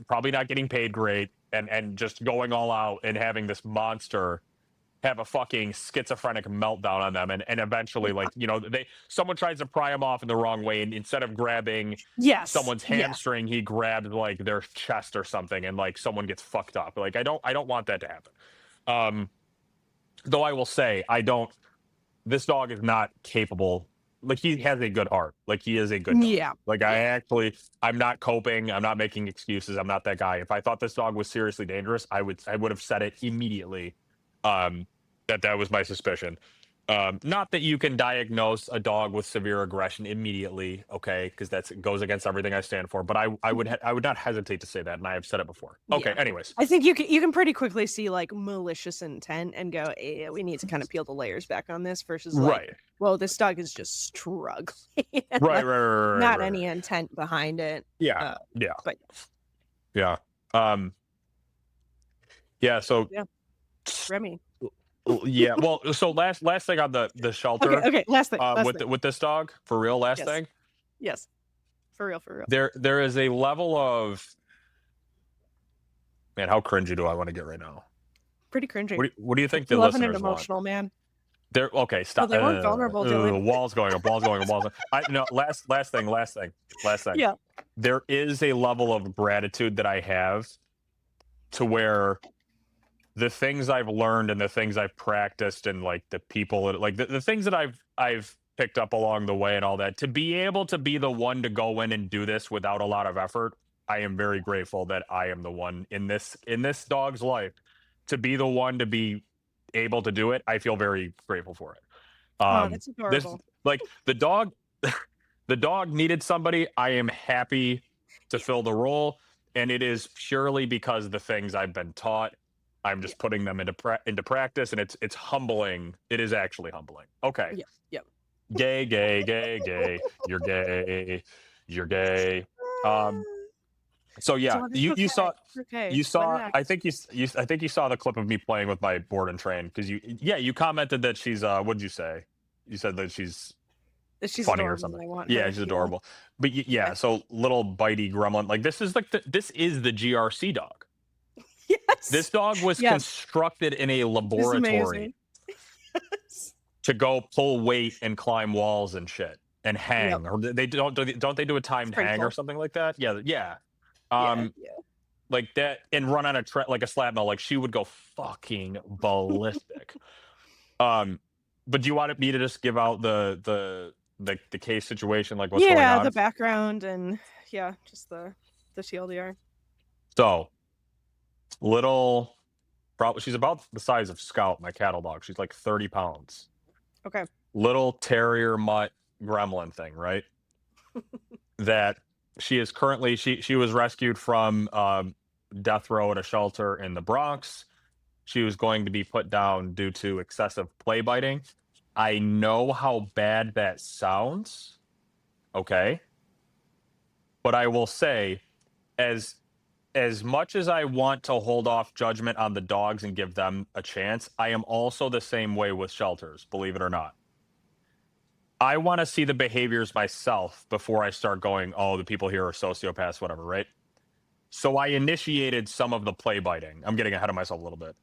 Speaker 2: probably not getting paid great, and just going all out and having this monster have a fucking schizophrenic meltdown on them, and eventually like you know they someone tries to pry him off in the wrong way, and instead of grabbing
Speaker 1: Yes,
Speaker 2: someone's
Speaker 1: yeah.
Speaker 2: hamstring, he grabbed like their chest or something, and like someone gets fucked up. Like I don't want that to happen. Um, though I will say I don't this dog is not capable. Like he has a good heart. Like he is a good dog.
Speaker 1: Yeah,
Speaker 2: Like
Speaker 1: yeah.
Speaker 2: I'm not coping. I'm not making excuses. I'm not that guy. If I thought this dog was seriously dangerous, I would have said it immediately. Um, that was my suspicion. Not that you can diagnose a dog with severe aggression immediately, okay, because that goes against everything I stand for. But I would not hesitate to say that, and I have said it before. Okay,
Speaker 1: Yeah.
Speaker 2: anyways,
Speaker 1: I think you can pretty quickly see, like, malicious intent and go, "Eh, we need to kinda peel the layers back on this," versus, like,
Speaker 2: right,
Speaker 1: "Well, this dog is just struggling," and,
Speaker 2: right,
Speaker 1: like,
Speaker 2: right, right, right,
Speaker 1: not
Speaker 2: right,
Speaker 1: any
Speaker 2: right.
Speaker 1: intent behind it.
Speaker 2: Yeah,
Speaker 1: Uh,
Speaker 2: yeah,
Speaker 1: but
Speaker 2: yeah. Um, yeah. So
Speaker 1: yeah, Remy.
Speaker 2: yeah. Well, so last thing on the
Speaker 1: Okay,
Speaker 2: shelter,
Speaker 1: okay, last thing.
Speaker 2: with this dog for real. Last
Speaker 1: Yes,
Speaker 2: thing,
Speaker 1: yes. For real, for real.
Speaker 2: there is a level of man. How cringy do I want to get right now?
Speaker 1: Pretty cringy.
Speaker 2: What do you think
Speaker 1: We
Speaker 2: the
Speaker 1: love an
Speaker 2: listeners want?
Speaker 1: emotional man.
Speaker 2: There. Okay,
Speaker 1: Oh,
Speaker 2: stop.
Speaker 1: they weren't vulnerable, Dylan.
Speaker 2: Walls going up. Walls going up. Walls. I no. Last thing. Last thing. Last thing.
Speaker 1: Yeah.
Speaker 2: There is a level of gratitude that I have to where the things I've learned and the things I've practiced and like the people like the things that I've picked up along the way and all that, to be able to be the one to go in and do this without a lot of effort, I am very grateful that I am the one in this dog's life to be the one to be able to do it. I feel very grateful for it.
Speaker 1: Oh, that's
Speaker 2: This
Speaker 1: adorable.
Speaker 2: like the dog the dog needed somebody. I am happy to
Speaker 1: Yeah.
Speaker 2: fill the role, and it is purely because the things I've been taught, I'm
Speaker 1: Yeah.
Speaker 2: just putting them into practice, and it's humbling. It is actually humbling. Okay,
Speaker 1: Yeah. Yeah.
Speaker 2: gay, gay, gay, gay. You're gay. You're gay. Um. So yeah,
Speaker 1: So it's okay. It's okay.
Speaker 2: you
Speaker 1: Let it
Speaker 2: saw.
Speaker 1: out.
Speaker 2: I think I think you saw the clip of me playing with my board and train because you commented that she's what'd you say? You said that she's
Speaker 1: She's
Speaker 2: funny or
Speaker 1: adorable
Speaker 2: something.
Speaker 1: and I want
Speaker 2: Yeah,
Speaker 1: her.
Speaker 2: she's
Speaker 1: Yeah.
Speaker 2: adorable. But
Speaker 1: Yeah.
Speaker 2: yeah, so little bitey gremlin, like this is like this is the GRC dog.
Speaker 1: Yes.
Speaker 2: This dog was
Speaker 1: Yes.
Speaker 2: constructed in a
Speaker 1: She's
Speaker 2: laboratory
Speaker 1: amazing. Yes.
Speaker 2: to go pull weight and climb walls and shit and
Speaker 1: Yep.
Speaker 2: hang. Or they don't they do a timed hang or
Speaker 1: Sprinkle.
Speaker 2: something like that? Yeah, yeah.
Speaker 1: Yeah.
Speaker 2: Um,
Speaker 1: Yeah.
Speaker 2: like that and run on a like a slab mill. Like she would go fucking ballistic. Um, but do you want me to just give out the case situation, like what's going
Speaker 1: Yeah,
Speaker 2: on?
Speaker 1: the background and yeah, just the TLDR.
Speaker 2: So little, probably she's about the size of Scout, my cattle dog. She's like 30 pounds.
Speaker 1: Okay.
Speaker 2: Little terrier mutt gremlin thing, right? That she is currently she was rescued from death row at a shelter in the Bronx. She was going to be put down due to excessive play biting. I know how bad that sounds, okay? But I will say, as as much as I want to hold off judgment on the dogs and give them a chance, I am also the same way with shelters, believe it or not. I want to see the behaviors myself before I start going, oh, the people here are sociopaths, whatever, right? So I initiated some of the play biting. I'm getting ahead of myself a little bit.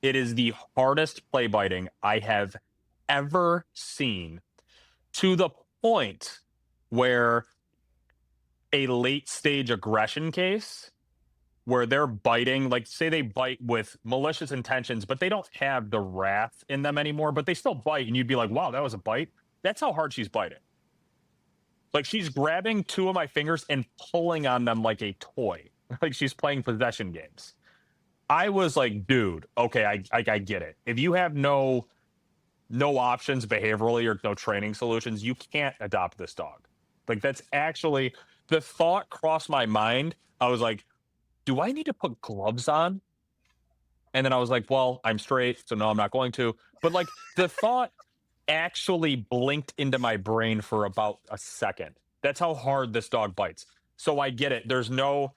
Speaker 2: It is the hardest play biting I have ever seen, to the point where a late stage aggression case where they're biting, like say they bite with malicious intentions, but they don't have the wrath in them anymore, but they still bite. And you'd be like, wow, that was a bite. That's how hard she's biting. Like she's grabbing two of my fingers and pulling on them like a toy, like she's playing possession games. I was like, dude, okay, I get it. If you have no options behaviorally or no training solutions, you can't adopt this dog. Like that's actually the thought crossed my mind. I was like, do I need to put gloves on? And then I was like, well, I'm straight, so no, I'm not going to. But like the thought actually blinked into my brain for about a second. That's how hard this dog bites. So I get it. There's no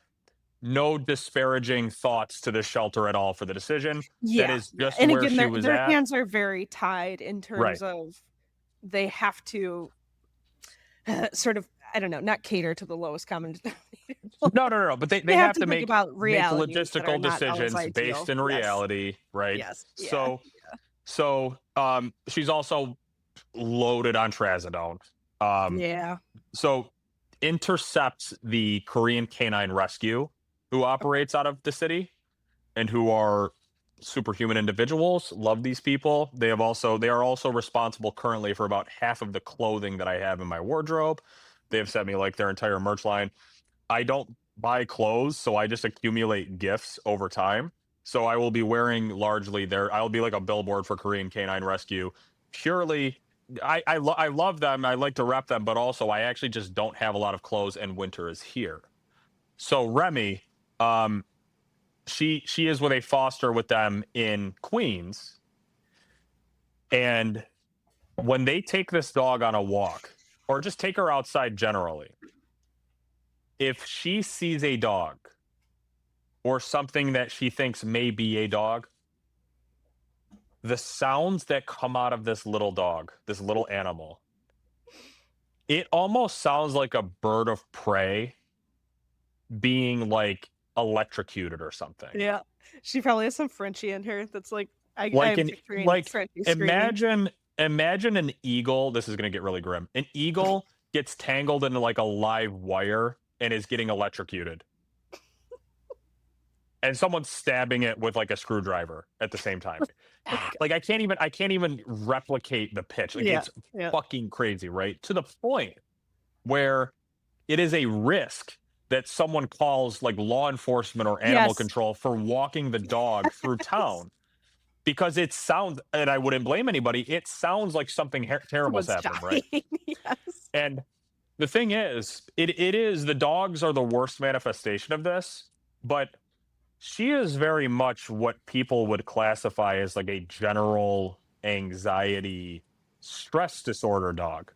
Speaker 2: disparaging thoughts to the shelter at all for the decision. That
Speaker 1: Yeah,
Speaker 2: is
Speaker 1: yeah.
Speaker 2: just
Speaker 1: And
Speaker 2: where
Speaker 1: again,
Speaker 2: she was
Speaker 1: their
Speaker 2: at.
Speaker 1: hands are very tied in
Speaker 2: Right.
Speaker 1: terms of they have to sort of, I don't know, not cater to the lowest common denominator.
Speaker 2: No. But
Speaker 1: They
Speaker 2: they
Speaker 1: have
Speaker 2: have
Speaker 1: to
Speaker 2: to
Speaker 1: think
Speaker 2: make
Speaker 1: about realities that are
Speaker 2: logistical
Speaker 1: not always
Speaker 2: decisions based
Speaker 1: ideal.
Speaker 2: in
Speaker 1: Yes.
Speaker 2: reality, right?
Speaker 1: Yes. Yeah.
Speaker 2: So she's also loaded on trazodone. Um,
Speaker 1: Yeah.
Speaker 2: so intercepts the Korean Canine Rescue, who
Speaker 1: Okay.
Speaker 2: operates out of the city and who are superhuman individuals. Love these people. They are also responsible currently for about half of the clothing that I have in my wardrobe. They have sent me like their entire merch line. I don't buy clothes, so I just accumulate gifts over time. So I will be wearing largely their. I'll be like a billboard for Korean Canine Rescue. Purely, I love them. I like to rep them, but also I actually just don't have a lot of clothes, and winter is here. So Remy, um, she is with a foster with them in Queens, and when they take this dog on a walk, or just take her outside generally, if she sees a dog or something that she thinks may be a dog, the sounds that come out of this little dog, this little animal, it almost sounds like a bird of prey being like electrocuted or something.
Speaker 1: Yeah. She probably has some Frenchie in her that's like
Speaker 2: Like
Speaker 1: I'm
Speaker 2: an
Speaker 1: picturing
Speaker 2: like
Speaker 1: Frenchie screaming.
Speaker 2: imagine imagine an eagle. This is going to get really grim. An eagle gets tangled into like a live wire and is getting electrocuted. And someone's stabbing it with like a screwdriver at the same time. Like I can't even replicate the pitch. Like
Speaker 1: Yeah.
Speaker 2: it's
Speaker 1: Yeah.
Speaker 2: fucking crazy, right? To the point where it is a risk that someone calls like law enforcement or animal
Speaker 1: Yes.
Speaker 2: control for walking the dog through town because it sounds, and I wouldn't blame anybody, it sounds like something terrible's
Speaker 1: Someone's
Speaker 2: happening, right?
Speaker 1: dying. Yes.
Speaker 2: And the thing is, it is the dogs are the worst manifestation of this, but she is very much what people would classify as like a general anxiety stress disorder dog.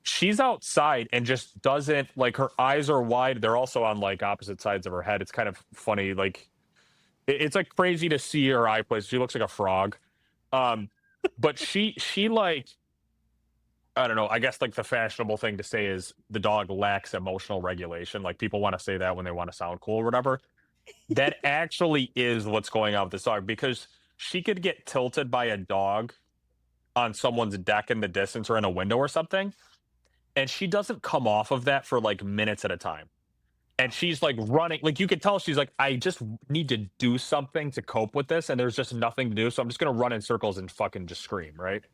Speaker 2: She's outside and just doesn't like her eyes are wide. They're also on like opposite sides of her head. It's kind of funny. Like it's like crazy to see her eye place. She looks like a frog. Um, but she like I don't know. I guess like the fashionable thing to say is the dog lacks emotional regulation. Like people want to say that when they want to sound cool or whatever. That actually is what's going on with this dog because she could get tilted by a dog on someone's deck in the distance or in a window or something. And she doesn't come off of that for like minutes at a time. And she's like running, like you could tell she's like, I just need to do something to cope with this. And there's just nothing to do. So I'm just going to run in circles and fucking just scream. Right.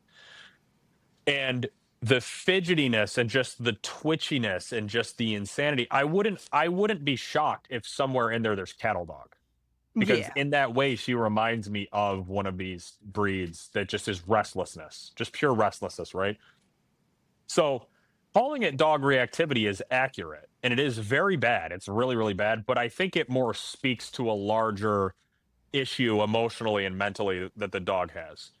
Speaker 2: And the fidgetiness and just the twitchiness and just the insanity. I wouldn't be shocked if somewhere in there there's cattle dog because
Speaker 1: Yeah.
Speaker 2: in that way she reminds me of one of these breeds that just is restlessness, just pure restlessness, right? So calling it dog reactivity is accurate and it is very bad. It's really, really bad, but I think it more speaks to a larger issue emotionally and mentally that the dog has.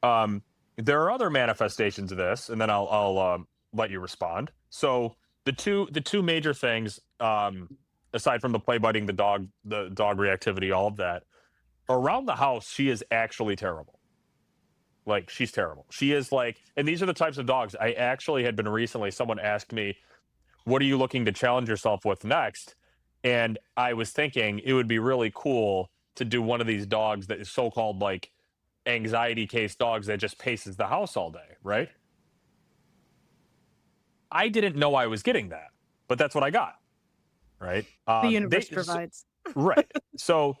Speaker 2: Um, there are other manifestations of this, and then I'll let you respond. So the two major things, aside from the play biting, the dog reactivity, all of that, around the house, she is actually terrible. Like she's terrible. She is like, and these are the types of dogs. I actually had been recently. Someone asked me, "What are you looking to challenge yourself with next?" And I was thinking it would be really cool to do one of these dogs that is so-called like anxiety case dogs that just paces the house all day, right? I didn't know I was getting that, but that's what I got, right?
Speaker 1: The
Speaker 2: They
Speaker 1: universe provides.
Speaker 2: right. So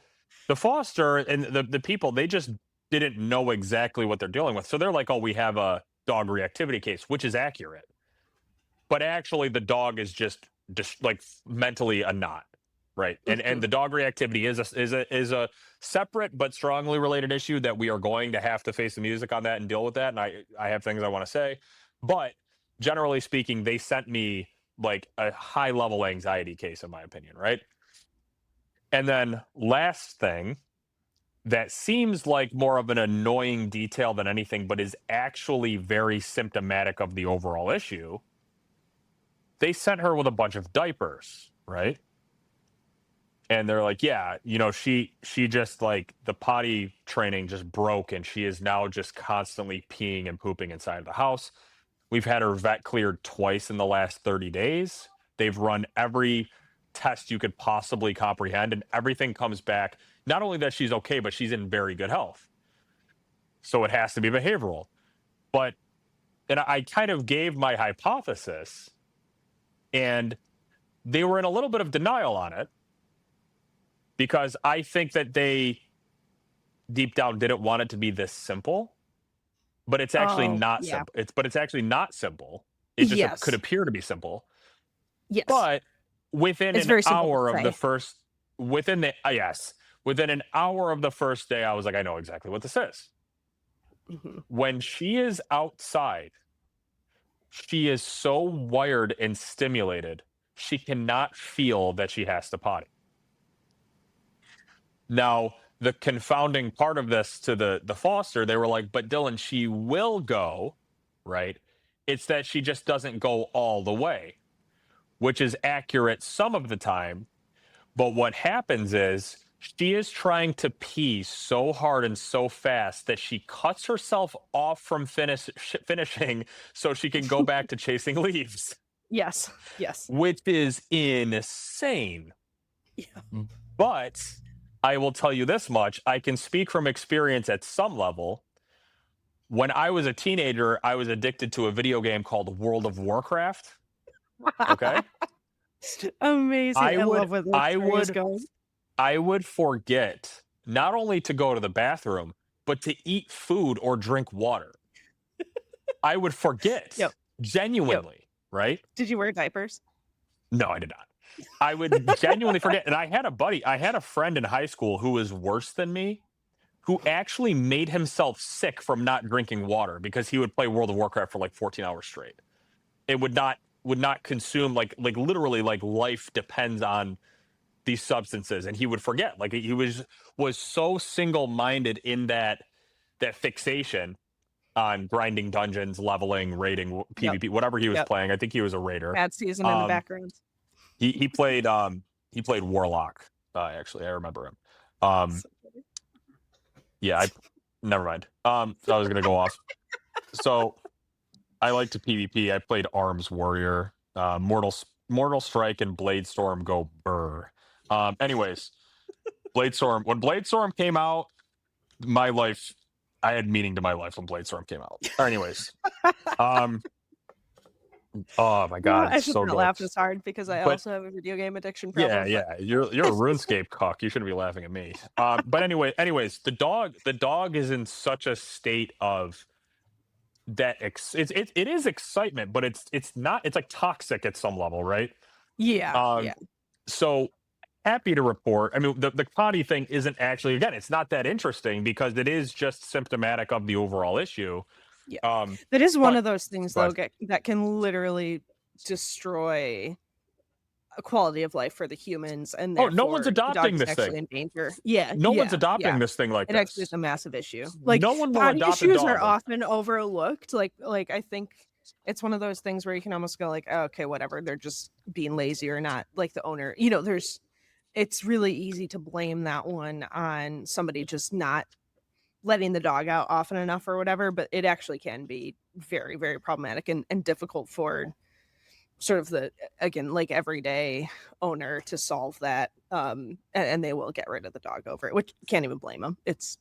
Speaker 2: the foster and the people they just didn't know exactly what they're dealing with. So they're like, "Oh, we have a dog reactivity case," which is accurate, but actually the dog is just like mentally a knot, right? And
Speaker 1: Mhm.
Speaker 2: the dog reactivity is a separate but strongly related issue that we are going to have to face the music on that and deal with that. And I have things I want to say, but generally speaking, they sent me like a high level anxiety case in my opinion, right? And then last thing that seems like more of an annoying detail than anything, but is actually very symptomatic of the overall issue. They sent her with a bunch of diapers, right? And they're like, yeah, she just like the potty training just broke and she is now just constantly peeing and pooping inside of the house. We've had her vet cleared twice in the last 30 days. They've run every test you could possibly comprehend and everything comes back. Not only that she's okay, but she's in very good health. So it has to be behavioral. But and I kind of gave my hypothesis and they were in a little bit of denial on it because I think that they deep down didn't want it to be this simple, but it's actually
Speaker 1: Oh,
Speaker 2: not
Speaker 1: yeah.
Speaker 2: simple. It's actually not simple. It just could
Speaker 1: Yes.
Speaker 2: appear to be simple.
Speaker 1: Yes.
Speaker 2: But within
Speaker 1: It's
Speaker 2: an
Speaker 1: very simple to
Speaker 2: hour of the
Speaker 1: say.
Speaker 2: first, within the yes, within an hour of the first day, I was like, I know exactly what this is.
Speaker 1: Mhm.
Speaker 2: When she is outside, she is so wired and stimulated, she cannot feel that she has to potty. Now, the confounding part of this to the foster, they were like, but Dylan, she will go, right? It's that she just doesn't go all the way, which is accurate some of the time. But what happens is she is trying to pee so hard and so fast that she cuts herself off from finishing so she can go back to chasing leaves,
Speaker 1: Yes. Yes.
Speaker 2: which is insane.
Speaker 1: Yeah.
Speaker 2: But I will tell you this much, I can speak from experience at some level. When I was a teenager, I was addicted to a video game called World of Warcraft. Okay.
Speaker 1: Amazing.
Speaker 2: I
Speaker 1: I
Speaker 2: would
Speaker 1: love where this
Speaker 2: I
Speaker 1: story is
Speaker 2: would
Speaker 1: going.
Speaker 2: I would forget not only to go to the bathroom, but to eat food or drink water. I would
Speaker 1: Yep.
Speaker 2: forget
Speaker 1: Yep.
Speaker 2: genuinely, right?
Speaker 1: Did you wear diapers?
Speaker 2: No, I did not. I would genuinely forget. And I had a friend in high school who was worse than me, who actually made himself sick from not drinking water because he would play World of Warcraft for like 14 hours straight. It would not consume like literally like life depends on these substances, and he would forget. Like he was so single-minded in that fixation on grinding dungeons, leveling, raiding,
Speaker 1: Yep.
Speaker 2: PvP, whatever he was
Speaker 1: Yep.
Speaker 2: playing. I think he was a raider.
Speaker 1: Bad season in the
Speaker 2: Um,
Speaker 1: background.
Speaker 2: he played Warlock. Actually, I remember him. Um,
Speaker 1: So funny.
Speaker 2: yeah, never mind. I was gonna go off. So I like to PvP. I played Arms Warrior, Mortal Strike, and Blade Storm go burr. Anyways, Blade Storm. When Blade Storm came out, my life, I had meaning to my life when Blade Storm came out. Anyways, um, oh my god,
Speaker 1: I
Speaker 2: it's
Speaker 1: should
Speaker 2: so
Speaker 1: not
Speaker 2: good.
Speaker 1: laugh this hard because I
Speaker 2: But
Speaker 1: also have a video game addiction
Speaker 2: yeah,
Speaker 1: problem.
Speaker 2: yeah, you're a RuneScape cuck. You shouldn't be laughing at me. But anyways, the dog is in such a state of it is excitement, but it's not. It's like toxic at some level, right?
Speaker 1: Yeah,
Speaker 2: Um,
Speaker 1: yeah,
Speaker 2: so happy to report. I mean, the potty thing isn't actually, again, it's not that interesting because it is just symptomatic of the overall issue.
Speaker 1: yeah.
Speaker 2: Um,
Speaker 1: That is one
Speaker 2: but
Speaker 1: of those things, though,
Speaker 2: but
Speaker 1: that can literally destroy a quality of life for the humans, and
Speaker 2: oh, no one's
Speaker 1: therefore the dog
Speaker 2: adopting
Speaker 1: is
Speaker 2: this thing.
Speaker 1: actually in danger. Yeah,
Speaker 2: No one's
Speaker 1: yeah, yeah.
Speaker 2: adopting this thing like
Speaker 1: It actually is
Speaker 2: this.
Speaker 1: a massive issue. Like,
Speaker 2: No one will
Speaker 1: potty
Speaker 2: adopt a
Speaker 1: issues are
Speaker 2: dog like
Speaker 1: often overlooked. Like I think it's one of those things where you can almost go like, "Oh, okay, whatever. They're just being lazy or not like the owner." It's really easy to blame that one on somebody just not letting the dog out often enough or whatever, but it actually can be very, very problematic and difficult for sort of the again, like everyday owner to solve that. And they will get rid of the dog over it, which can't even blame them. It's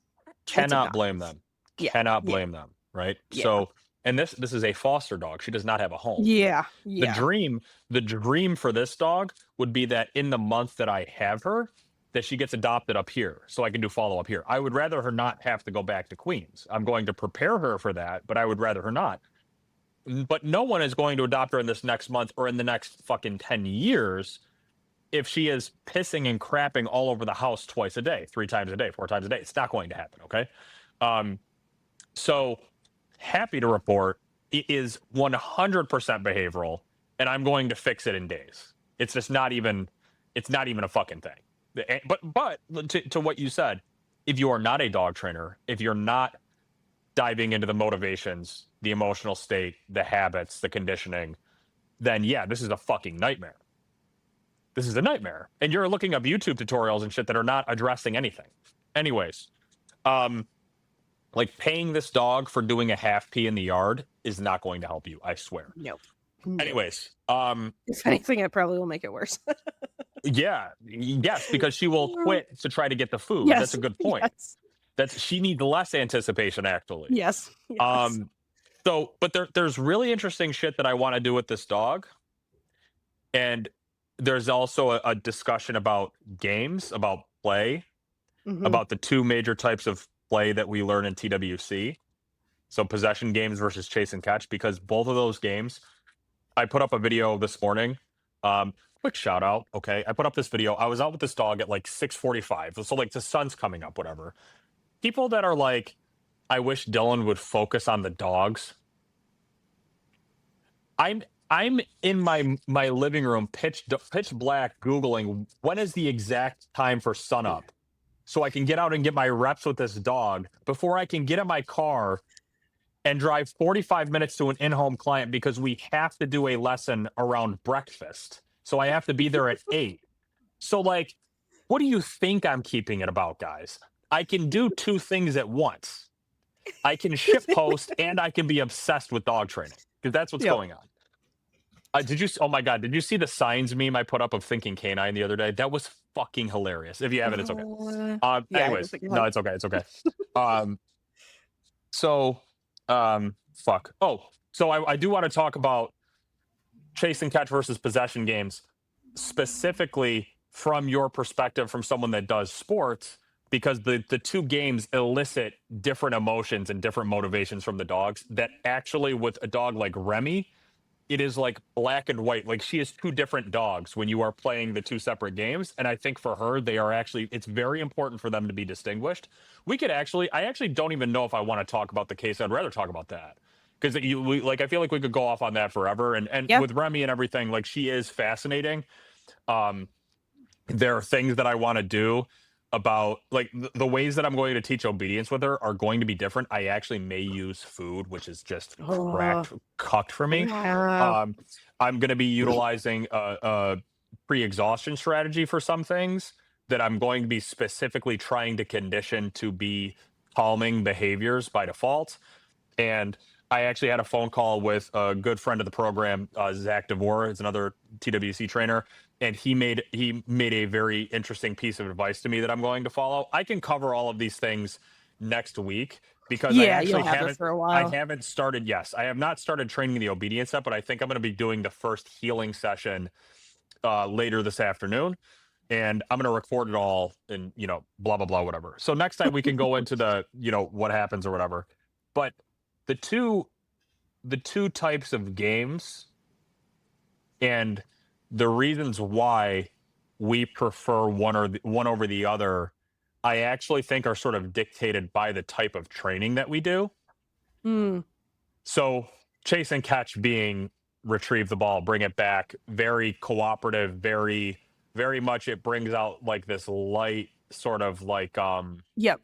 Speaker 2: Cannot
Speaker 1: obnoxious.
Speaker 2: blame them.
Speaker 1: Yeah,
Speaker 2: Cannot
Speaker 1: yeah,
Speaker 2: blame them, right?
Speaker 1: yeah,
Speaker 2: So, and this is a foster dog. She does not have a home.
Speaker 1: yeah,
Speaker 2: The
Speaker 1: yeah.
Speaker 2: dream, the dream for this dog would be that in the month that I have her, that she gets adopted up here so I can do follow up here. I would rather her not have to go back to Queens. I'm going to prepare her for that, but I would rather her not. But no one is going to adopt her in this next month or in the next fucking 10 years if she is pissing and crapping all over the house twice a day, 3 times a day, 4 times a day. It's not going to happen. Okay. Um, so happy to report it is 100% behavioral, and I'm going to fix it in days. It's just not even, it's not even a fucking thing. But to what you said, if you are not a dog trainer, if you're not diving into the motivations, the emotional state, the habits, the conditioning, then yeah, this is a fucking nightmare. This is a nightmare. And you're looking up YouTube tutorials and shit that are not addressing anything. Anyways, um, like paying this dog for doing a half pee in the yard is not going to help you, I swear.
Speaker 1: Nope. Nope.
Speaker 2: Anyways,
Speaker 1: If anything, it probably will make it worse.
Speaker 2: yeah, yes, because she will quit to try to get the food. That's
Speaker 1: Yes.
Speaker 2: a good point.
Speaker 1: Yes.
Speaker 2: That's she needs less anticipation actually.
Speaker 1: Yes. Yes.
Speaker 2: Um, but there's really interesting shit that I want to do with this dog, and there's also a discussion about games, about play,
Speaker 1: Mhm.
Speaker 2: about the two major types of play that we learn in TWC. So possession games versus chase and catch, because both of those games, I put up a video this morning. Quick shout out. Okay. I put up this video. I was out with this dog at like 6:45. So like the sun's coming up, whatever. People that are like, I wish Dylan would focus on the dogs. I'm in my living room, pitch black, Googling when is the exact time for sunup, so I can get out and get my reps with this dog before I can get in my car and drive 45 minutes to an in-home client because we have to do a lesson around breakfast. So I have to be there at 8. So like, what do you think I'm keeping it about, guys? I can do two things at once. I can ship post and I can be obsessed with dog training because that's what's
Speaker 1: Yep.
Speaker 2: going on. Oh my God, did you see the signs meme I put up of thinking canine the other day? That was fucking hilarious. If you haven't, it's okay.
Speaker 1: Yeah, I don't
Speaker 2: Anyways,
Speaker 1: think I
Speaker 2: no,
Speaker 1: have.
Speaker 2: it's okay. It's okay. Um, so Fuck. Oh, so I do want to talk about chase and catch versus possession games, specifically from your perspective, from someone that does sports, because the two games elicit different emotions and different motivations from the dogs. That actually, with a dog like Remy, it is like black and white. Like she has two different dogs when you are playing the two separate games. And I think for her, they are actually, it's very important for them to be distinguished. We could actually, I actually don't even know if I want to talk about the case. I'd rather talk about that because I feel like we could go off on that forever. And
Speaker 1: Yeah.
Speaker 2: with Remy and everything, like she is fascinating. Um, there are things that I want to do about like the ways that I'm going to teach obedience with her are going to be different. I actually may use food, which is just
Speaker 1: Oh,
Speaker 2: cucked for me.
Speaker 1: yeah.
Speaker 2: Um, I'm going to be utilizing a pre-exhaustion strategy for some things that I'm going to be specifically trying to condition to be calming behaviors by default. And I actually had a phone call with a good friend of the program, Zach DeVore, is another TWC trainer, and he made a very interesting piece of advice to me that I'm going to follow. I can cover all of these things next week because I
Speaker 1: Yeah,
Speaker 2: actually
Speaker 1: you'll have it
Speaker 2: haven't.
Speaker 1: for a
Speaker 2: I
Speaker 1: while.
Speaker 2: haven't started. Yes, I have not started training the obedience yet, but I think I'm going to be doing the first healing session later this afternoon, and I'm going to record it all and blah blah blah whatever. So next time we can go into the what happens or whatever. But the two the two types of games and the reasons why we prefer one over the other, I actually think are sort of dictated by the type of training that we do.
Speaker 1: Mm,
Speaker 2: So chase and catch being retrieve the ball, bring it back, very cooperative, very much it brings out like this light sort of like
Speaker 1: yep.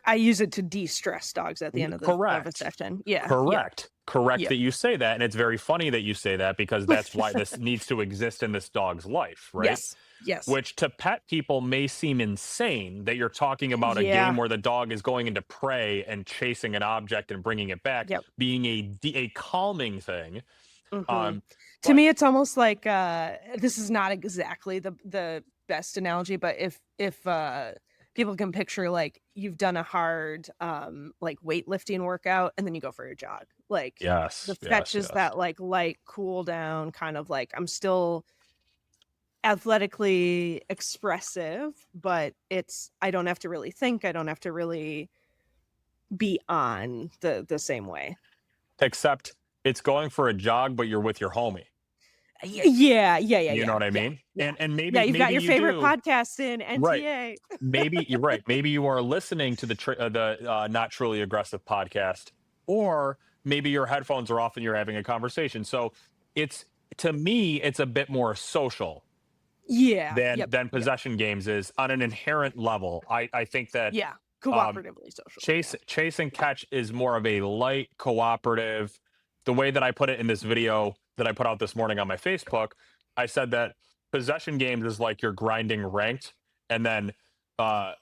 Speaker 1: I use it to de-stress dogs at the end of a
Speaker 2: correct.
Speaker 1: session. Yeah, yeah,
Speaker 2: Correct
Speaker 1: yep.
Speaker 2: that you say that. And it's very funny that you say that because that's why this needs to exist in this dog's life, right?
Speaker 1: Yes, yes.
Speaker 2: Which to pet people may seem insane that you're talking about a
Speaker 1: Yeah,
Speaker 2: game where the dog is going into prey and chasing an object and bringing it back,
Speaker 1: yep.
Speaker 2: being a calming thing.
Speaker 1: Mhm.
Speaker 2: Um,
Speaker 1: To
Speaker 2: but
Speaker 1: me, it's almost like, this is not exactly the best analogy, but if people can picture, like, you've done a hard, like, weightlifting workout, and then you go for a jog. Like, the
Speaker 2: yes,
Speaker 1: fetch
Speaker 2: yes,
Speaker 1: is
Speaker 2: yes.
Speaker 1: that, like, light cool down, kind of like, I'm still athletically expressive, but I don't have to really think, I don't have to really be on the same way.
Speaker 2: Except it's going for a jog, but you're with your homie.
Speaker 1: Yeah, yeah, yeah,
Speaker 2: You know
Speaker 1: yeah,
Speaker 2: what I
Speaker 1: yeah,
Speaker 2: mean?
Speaker 1: yeah.
Speaker 2: And
Speaker 1: Yeah,
Speaker 2: maybe
Speaker 1: you've got
Speaker 2: maybe
Speaker 1: your
Speaker 2: you
Speaker 1: favorite
Speaker 2: do.
Speaker 1: podcast in
Speaker 2: Right.
Speaker 1: NTA.
Speaker 2: Maybe you're right. Maybe you are listening to the Not Truly Aggressive podcast, or maybe your headphones are off and you're having a conversation. So it's to me, it's a bit more social
Speaker 1: Yeah,
Speaker 2: than
Speaker 1: yep, yep,
Speaker 2: possession games is on an inherent level. I think that
Speaker 1: yeah,
Speaker 2: um,
Speaker 1: cooperatively social, yeah.
Speaker 2: chase and catch is more of a light cooperative. The way that I put it in this video that I put out this morning on my Facebook, I said that possession games is like you're grinding ranked, and then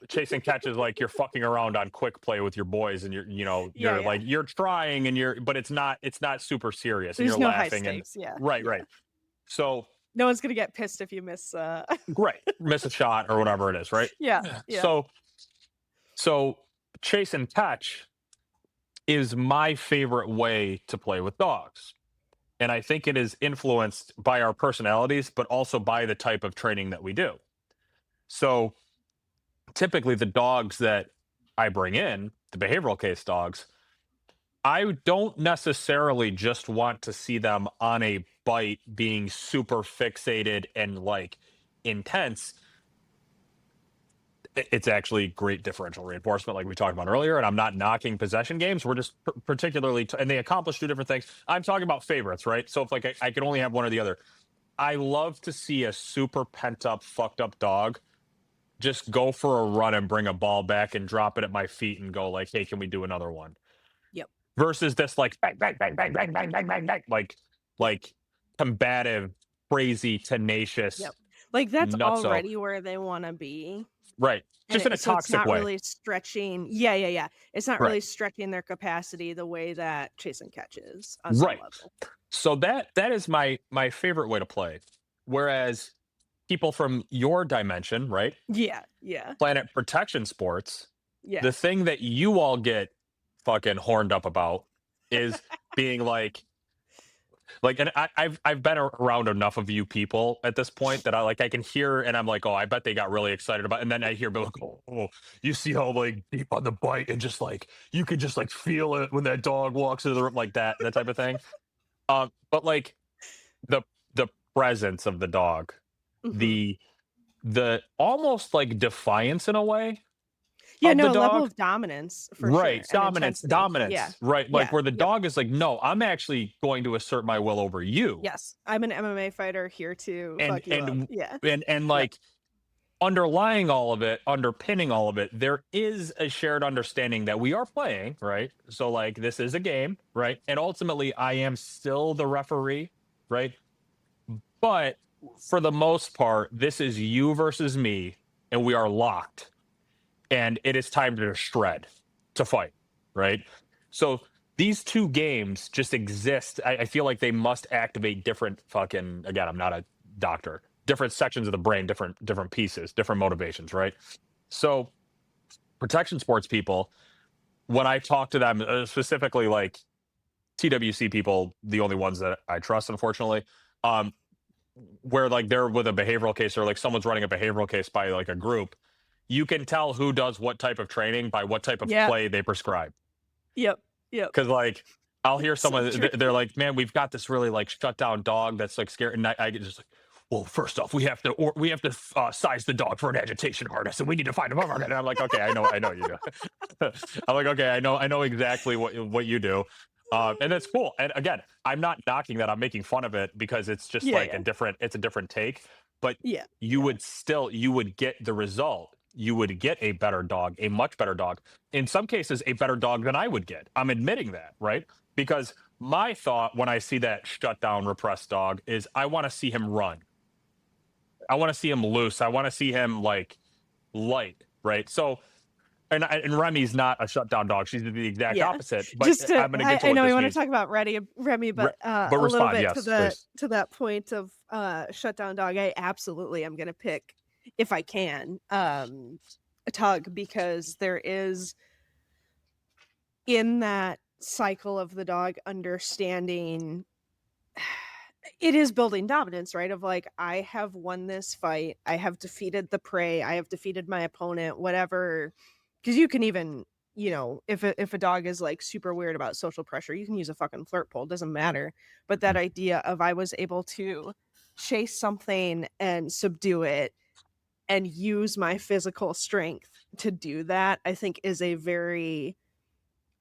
Speaker 2: chase and catch is like you're fucking around on quick play with your boys, and
Speaker 1: Yeah,
Speaker 2: you're
Speaker 1: yeah.
Speaker 2: like you're trying, and but it's not super serious, and you're
Speaker 1: There's no high
Speaker 2: laughing, and
Speaker 1: stakes, yeah,
Speaker 2: right.
Speaker 1: yeah.
Speaker 2: So
Speaker 1: No one's gonna get pissed if you miss,
Speaker 2: great, miss a shot or whatever it is, right?
Speaker 1: yeah,
Speaker 2: Yeah.
Speaker 1: yeah.
Speaker 2: So chase and catch is my favorite way to play with dogs. And I think it is influenced by our personalities, but also by the type of training that we do. So typically, the dogs that I bring in, the behavioral case dogs, I don't necessarily just want to see them on a bite being super fixated and like intense. It's actually great differential reinforcement, like we talked about earlier. And I'm not knocking possession games. We're just particularly, and they accomplish two different things. I'm talking about favorites, right? So if like I could only have one or the other, I love to see a super pent up, fucked up dog just go for a run and bring a ball back and drop it at my feet and go like, "Hey, can we do another one?"
Speaker 1: Yep,
Speaker 2: Versus this like bang, bang, bang, bang, bang, bang, bang, bang, bang,
Speaker 1: yep,
Speaker 2: like combative, crazy,
Speaker 1: yep.
Speaker 2: tenacious,
Speaker 1: Like, that's
Speaker 2: nutso.
Speaker 1: already where they wanna be,
Speaker 2: Right.
Speaker 1: and
Speaker 2: Just in a
Speaker 1: so it's
Speaker 2: toxic
Speaker 1: not
Speaker 2: way.
Speaker 1: really stretching. Yeah, yeah, yeah. It's not
Speaker 2: Right.
Speaker 1: really stretching their capacity the way that chase and catch is on some
Speaker 2: Right.
Speaker 1: level.
Speaker 2: So that is my favorite way to play. Whereas people from your dimension, right?
Speaker 1: Yeah, yeah,
Speaker 2: Planet protection sports,
Speaker 1: yeah.
Speaker 2: the thing that you all get fucking horned up about is being like, and I've been around enough of you people at this point that I can hear, and I'm like, oh, I bet they got really excited about, and then I hear, like, oh, you see how like deep on the bite, and just like you could just like feel it when that dog walks into the room, like that type of thing. But like the the presence of the dog,
Speaker 1: Mhm.
Speaker 2: the almost like defiance in a way
Speaker 1: Yeah,
Speaker 2: of the
Speaker 1: no, a level
Speaker 2: dog.
Speaker 1: of dominance for
Speaker 2: Right,
Speaker 1: sure, and intensity. Yeah.
Speaker 2: dominance, right, like,
Speaker 1: Yeah,
Speaker 2: where the
Speaker 1: yep.
Speaker 2: dog is like, "No, I'm actually going to assert my will over you."
Speaker 1: Yes. I'm an MMA fighter here to
Speaker 2: And
Speaker 1: fuck you up.
Speaker 2: and
Speaker 1: Yeah. Yep.
Speaker 2: like, underlying all of it, underpinning all of it, there is a shared understanding that we are playing, right? So, like, this is a game, right? And ultimately, I am still the referee, right? But for the most part, this is you versus me, and we are locked, and it is time to shred, to fight, right? So these two games just exist. I feel like they must activate different fucking, again, I'm not a doctor, different sections of the brain, different pieces, different motivations, right? So protection sports people, when I talk to them, specifically like TWC people, the only ones that I trust, unfortunately, um, where like they're with a behavioral case, or like someone's running a behavioral case by like a group, you can tell who does what type of training by what type of
Speaker 1: Yeah.
Speaker 2: play they prescribe.
Speaker 1: Yep. Yep.
Speaker 2: Because like I'll hear
Speaker 1: So
Speaker 2: someone,
Speaker 1: true.
Speaker 2: they're like, "Man, we've got this really like shut down dog that's like scared," and I get just like, "Well, first off, we have to size the dog for an agitation harness, and we need to find a market." And I'm like, "Okay, I know you do." I'm like, "Okay, I know exactly what you do." And that's cool. And again, I'm not knocking that. I'm making fun of it because it's just
Speaker 1: Yeah,
Speaker 2: like
Speaker 1: yeah.
Speaker 2: it's a different take. But
Speaker 1: Yeah.
Speaker 2: you
Speaker 1: Yeah.
Speaker 2: would still, you would get the result. You would get a better dog, a much better dog. In some cases, a better dog than I would get. I'm admitting that, right? Because my thought when I see that shut down, repressed dog is I want to see him run. I want to see him loose. I want to see him like light, right? So, and Remy's not a shutdown dog. She's the exact
Speaker 1: Yeah.
Speaker 2: opposite. But
Speaker 1: Just to
Speaker 2: I'm going to get to
Speaker 1: I
Speaker 2: what
Speaker 1: know we
Speaker 2: this
Speaker 1: wanna
Speaker 2: means.
Speaker 1: talk about Remy,
Speaker 2: Re-
Speaker 1: but,
Speaker 2: but
Speaker 1: a little
Speaker 2: respond,
Speaker 1: bit to
Speaker 2: yes, please.
Speaker 1: that point of, shutdown dog, I absolutely am gonna pick, if I can, a tug, because there is, in that cycle of the dog understanding, it is building dominance, right? Of like, I have won this fight, I have defeated the prey, I have defeated my opponent, whatever. Because you can even, if a dog is like super weird about social pressure, you can use a fucking flirt pole, doesn't matter. But that idea of I was able to chase something and subdue it and use my physical strength to do that, I think is a very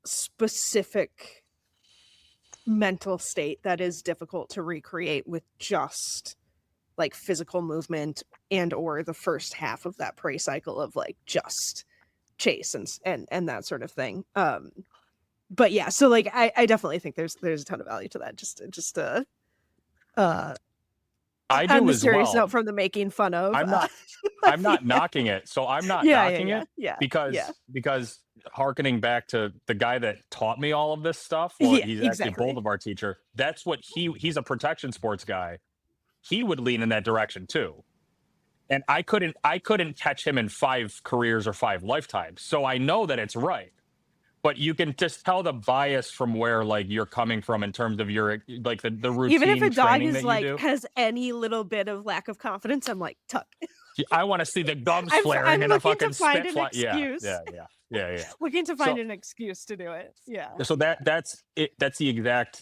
Speaker 1: specific mental state that is difficult to recreate with just like physical movement and or the first half of that prey cycle of like just chase and that sort of thing. But yeah, so like I definitely think there's a ton of value to that. Just uh
Speaker 2: I
Speaker 1: on
Speaker 2: do
Speaker 1: the
Speaker 2: as
Speaker 1: serious
Speaker 2: well.
Speaker 1: note from the making fun of
Speaker 2: I'm not I'm
Speaker 1: yeah,
Speaker 2: not knocking it. So I'm not
Speaker 1: yeah, yeah,
Speaker 2: knocking
Speaker 1: yeah,
Speaker 2: it
Speaker 1: yeah, yeah,
Speaker 2: because harkening back to the guy that taught me all of this stuff, well,
Speaker 1: yeah,
Speaker 2: he's actually
Speaker 1: exactly.
Speaker 2: Boulevard teacher. That's what he's a protection sports guy. He would lean in that direction too. And I couldn't catch him in 5 careers or 5 lifetimes. So I know that it's right. But you can just tell the bias from where like you're coming from in terms of your like the
Speaker 1: Even if a
Speaker 2: routine
Speaker 1: dog
Speaker 2: training
Speaker 1: is
Speaker 2: that you
Speaker 1: like
Speaker 2: do.
Speaker 1: has any little bit of lack of confidence, I'm like, tuck.
Speaker 2: I want to see the gums
Speaker 1: I'm
Speaker 2: flaring and a
Speaker 1: looking to
Speaker 2: fucking
Speaker 1: find
Speaker 2: spit
Speaker 1: an
Speaker 2: fly. Yeah,
Speaker 1: excuse.
Speaker 2: yeah, yeah, yeah, yeah.
Speaker 1: Looking to find
Speaker 2: So
Speaker 1: an excuse to do it. Yeah.
Speaker 2: that's it. That's the exact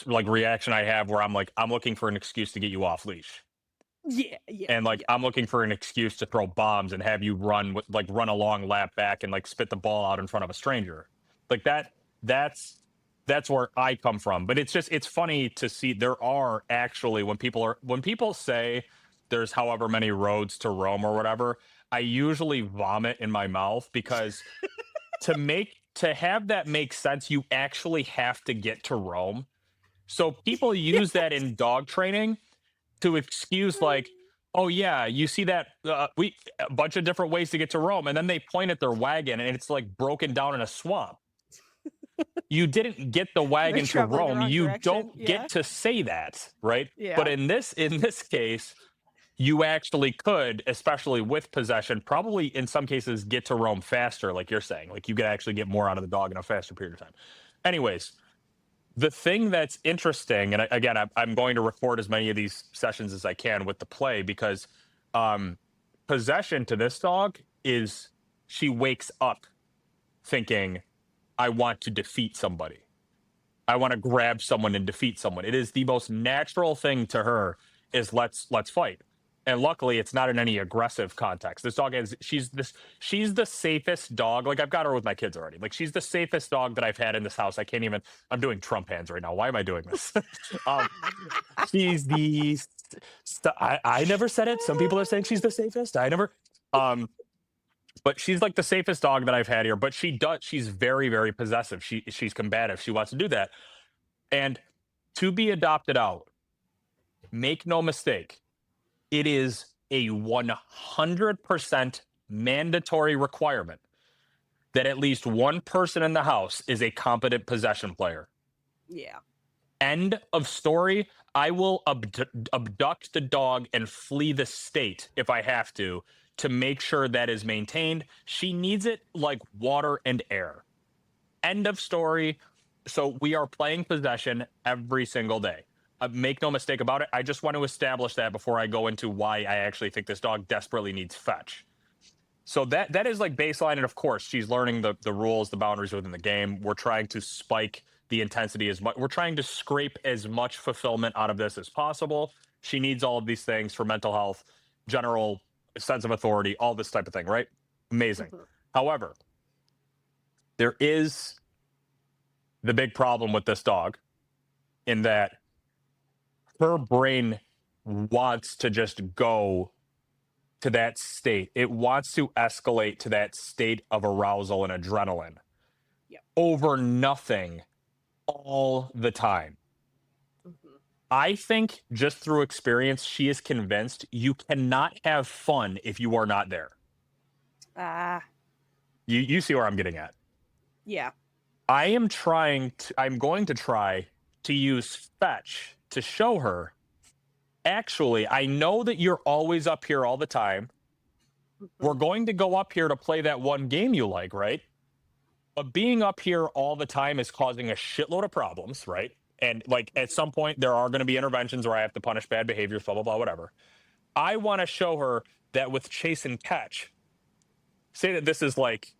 Speaker 2: like reaction I have where I'm like, I'm looking for an excuse to get you off leash.
Speaker 1: Yeah, yeah,
Speaker 2: And like
Speaker 1: yeah.
Speaker 2: I'm looking for an excuse to throw bombs and have you run with like run a long lap back and like spit the ball out in front of a stranger. Like that's that's where I come from. But it's funny to see there are actually when people say there's however many roads to Rome or whatever, I usually vomit in my mouth because to have that make sense, you actually have to get to Rome. So people use that in dog training to excuse like, oh yeah, you see that we a bunch of different ways to get to Rome, and then they point at their wagon and it's like broken down in a swamp. You didn't get the
Speaker 1: They're
Speaker 2: wagon to
Speaker 1: traveling the
Speaker 2: Rome.
Speaker 1: wrong
Speaker 2: You
Speaker 1: direction.
Speaker 2: don't
Speaker 1: Yeah.
Speaker 2: get to say that, right? But
Speaker 1: Yeah.
Speaker 2: in this case, you actually could, especially with possession, probably in some cases get to roam faster, like you're saying. Like you could actually get more out of the dog in a faster period of time. Anyways, the thing that's interesting, and again, I'm going to record as many of these sessions as I can with the play because um, possession to this dog is she wakes up thinking, I want to defeat somebody. I want to grab someone and defeat someone. It is the most natural thing to her is let's fight. And luckily it's not in any aggressive context. This dog is she's the safest dog. Like I've got her with my kids already. Like she's the safest dog that I've had in this house. I can't even I'm doing Trump hands right now. Why am I doing this? um she's the I never said it. Some people are saying she's the safest. I never um but she's like the safest dog that I've had here. But she's very, very possessive. She's combative. She wants to do that. And to be adopted out, make no mistake, it is a 100% mandatory requirement that at least one person in the house is a competent possession player.
Speaker 1: Yeah.
Speaker 2: End of story. I will abduct the dog and flee the state if I have to make sure that is maintained. She needs it like water and air. End of story. So we are playing possession every single day. Make no mistake about it. I just want to establish that before I go into why I actually think this dog desperately needs fetch. So that is like baseline. And of course, she's learning the rules, the boundaries within the game. We're trying to spike the intensity as much. We're trying to scrape as much fulfillment out of this as possible. She needs all of these things for mental health, general sense of authority, all this type of thing, right? Amazing.
Speaker 1: Mhm.
Speaker 2: However, there is the big problem with this dog in that her brain wants to just go to that state. It wants to escalate to that state of arousal and adrenaline
Speaker 1: Yep.
Speaker 2: over nothing all the time.
Speaker 1: Mhm.
Speaker 2: I think just through experience, she is convinced you cannot have fun if you are not there.
Speaker 1: Ah,
Speaker 2: You see where I'm getting at.
Speaker 1: yeah.
Speaker 2: I'm going to try to use fetch to show her. Actually, I know that you're always up here all the time.
Speaker 1: Mhm.
Speaker 2: We're going to go up here to play that one game you like, right? But being up here all the time is causing a shitload of problems, right? And like at some point, there are going to be interventions where I have to punish bad behaviors, blah, blah, blah, whatever. I want to show her that with chase and catch, say that this is like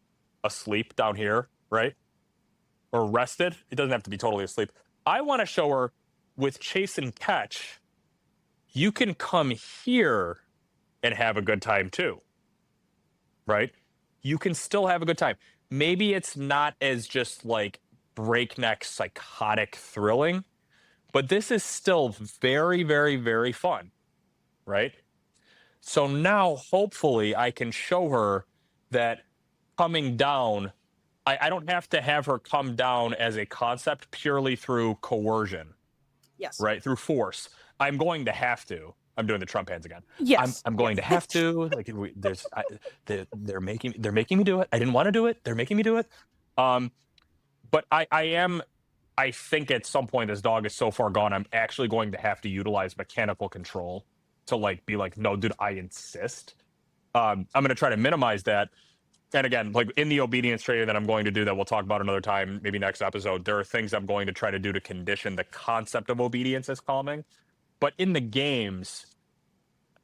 Speaker 2: asleep down here, right? Or rested. It doesn't have to be totally asleep. I want to show her with chase and catch, you can come here and have a good time too, right? You can still have a good time. Maybe it's not as just like breakneck, psychotic, thrilling, but this is still very, very, very fun, right? So now, hopefully, I can show her that coming down, I don't have to have her come down as a concept purely through coercion,
Speaker 1: Yes.
Speaker 2: right? Through force. I'm going to have to. I'm doing the Trump hands again.
Speaker 1: Yes.
Speaker 2: I'm going to have to. Like they're making me do it. I didn't want to do it. They're making me do it. But I think at some point this dog is so far gone, I'm actually going to have to utilize mechanical control to like be like, no, dude, I insist. I'm going to try to minimize that. And again, like in the obedience training that I'm going to do that we'll talk about another time, maybe next episode, there are things I'm going to try to do to condition the concept of obedience as calming. But in the games,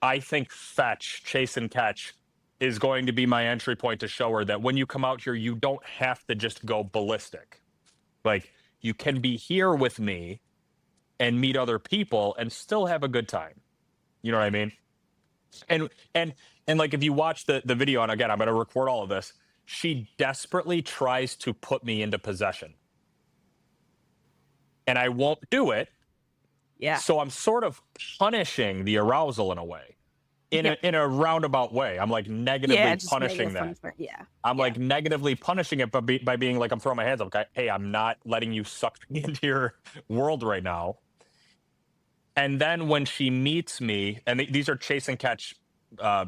Speaker 2: I think fetch, chase and catch is going to be my entry point to show her that when you come out here, you don't have to just go ballistic. Like you can be here with me and meet other people and still have a good time. You know what I mean? And and like if you watch the video, and again, I'm going to record all of this, she desperately tries to put me into possession. And I won't do it.
Speaker 1: Yeah.
Speaker 2: So I'm sort of punishing the arousal in a way. In a roundabout way. I'm like negatively
Speaker 1: just
Speaker 2: punishing
Speaker 1: negative
Speaker 2: that.
Speaker 1: Yeah.
Speaker 2: I'm
Speaker 1: Yeah.
Speaker 2: like negatively punishing it by being like, I'm throwing my hands up. Okay, hey, I'm not letting you suck me into your world right now. And then when she meets me, and these are chase and catch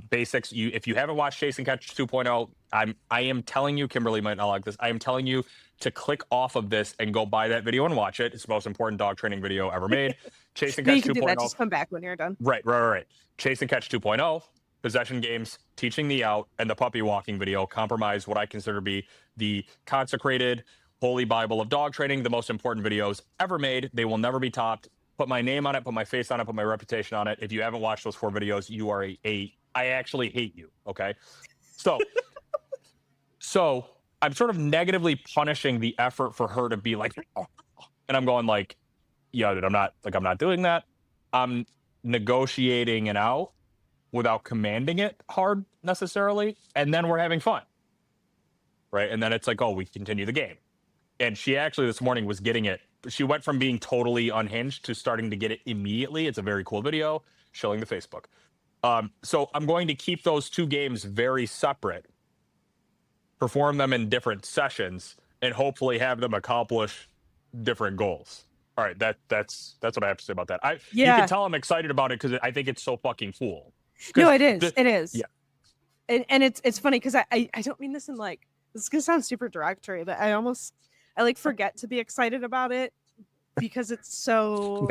Speaker 2: basics. If you haven't watched Chase and Catch 2.0, I am telling you, Kimberly might not like this. I am telling you to click off of this and go buy that video and watch it. It's the most important dog training video ever made. Chase and
Speaker 1: No, you
Speaker 2: Catch
Speaker 1: can do that.
Speaker 2: 2.0.
Speaker 1: Just come back when you're done.
Speaker 2: Right. Chase and Catch 2.0, possession games, teaching the out, and the puppy walking video compromise what I consider to be the consecrated holy Bible of dog training, the most important videos ever made. They will never be topped. Put my name on it, put my face on it, put my reputation on it. If you haven't watched those 4 videos, you are I actually hate you. Okay. So I'm sort of negatively punishing the effort for her to be like, and I'm going like, yeah, dude, I'm not doing that. I'm negotiating it out without commanding it hard necessarily. And then we're having fun. Right. And then it's like, oh, we continue the game. And she actually this morning was getting it. She went from being totally unhinged to starting to get it immediately. It's a very cool video showing the Facebook. So I'm going to keep those 2 games very separate, perform them in different sessions, and hopefully have them accomplish different goals. All right, that's what I have to say about that. You can tell I'm excited about it because I think it's so fucking cool.
Speaker 1: No, it is. It is.
Speaker 2: Yeah.
Speaker 1: And it's funny because I don't mean this in like, this is gonna sound super derogatory, but I like forget to be excited about it because it's so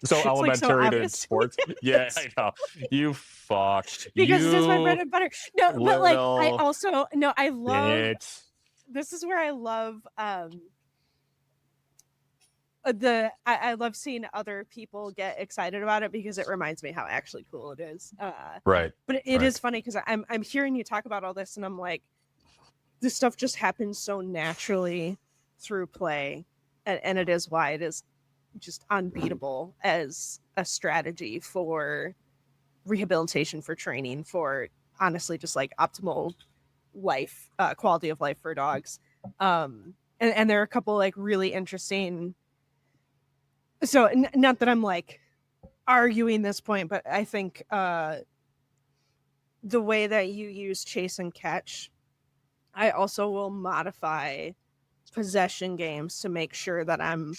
Speaker 2: so elementary
Speaker 1: like so
Speaker 2: to sports. Yeah, I know. You fucked.
Speaker 1: Because
Speaker 2: it
Speaker 1: is my bread and butter. No, but like I also I love this is where I love I love seeing other people get excited about it because it reminds me how actually cool it is.
Speaker 2: Right.
Speaker 1: But it is funny because I'm hearing you talk about all this and I'm like, this stuff just happens so naturally through play, and it is why it is just unbeatable as a strategy for rehabilitation, for training, for honestly just like optimal life, quality of life for dogs. And there are a couple like really interesting. So not that I'm like arguing this point, but I think the way that you use chase and catch, I also will modify possession games to make sure that I'm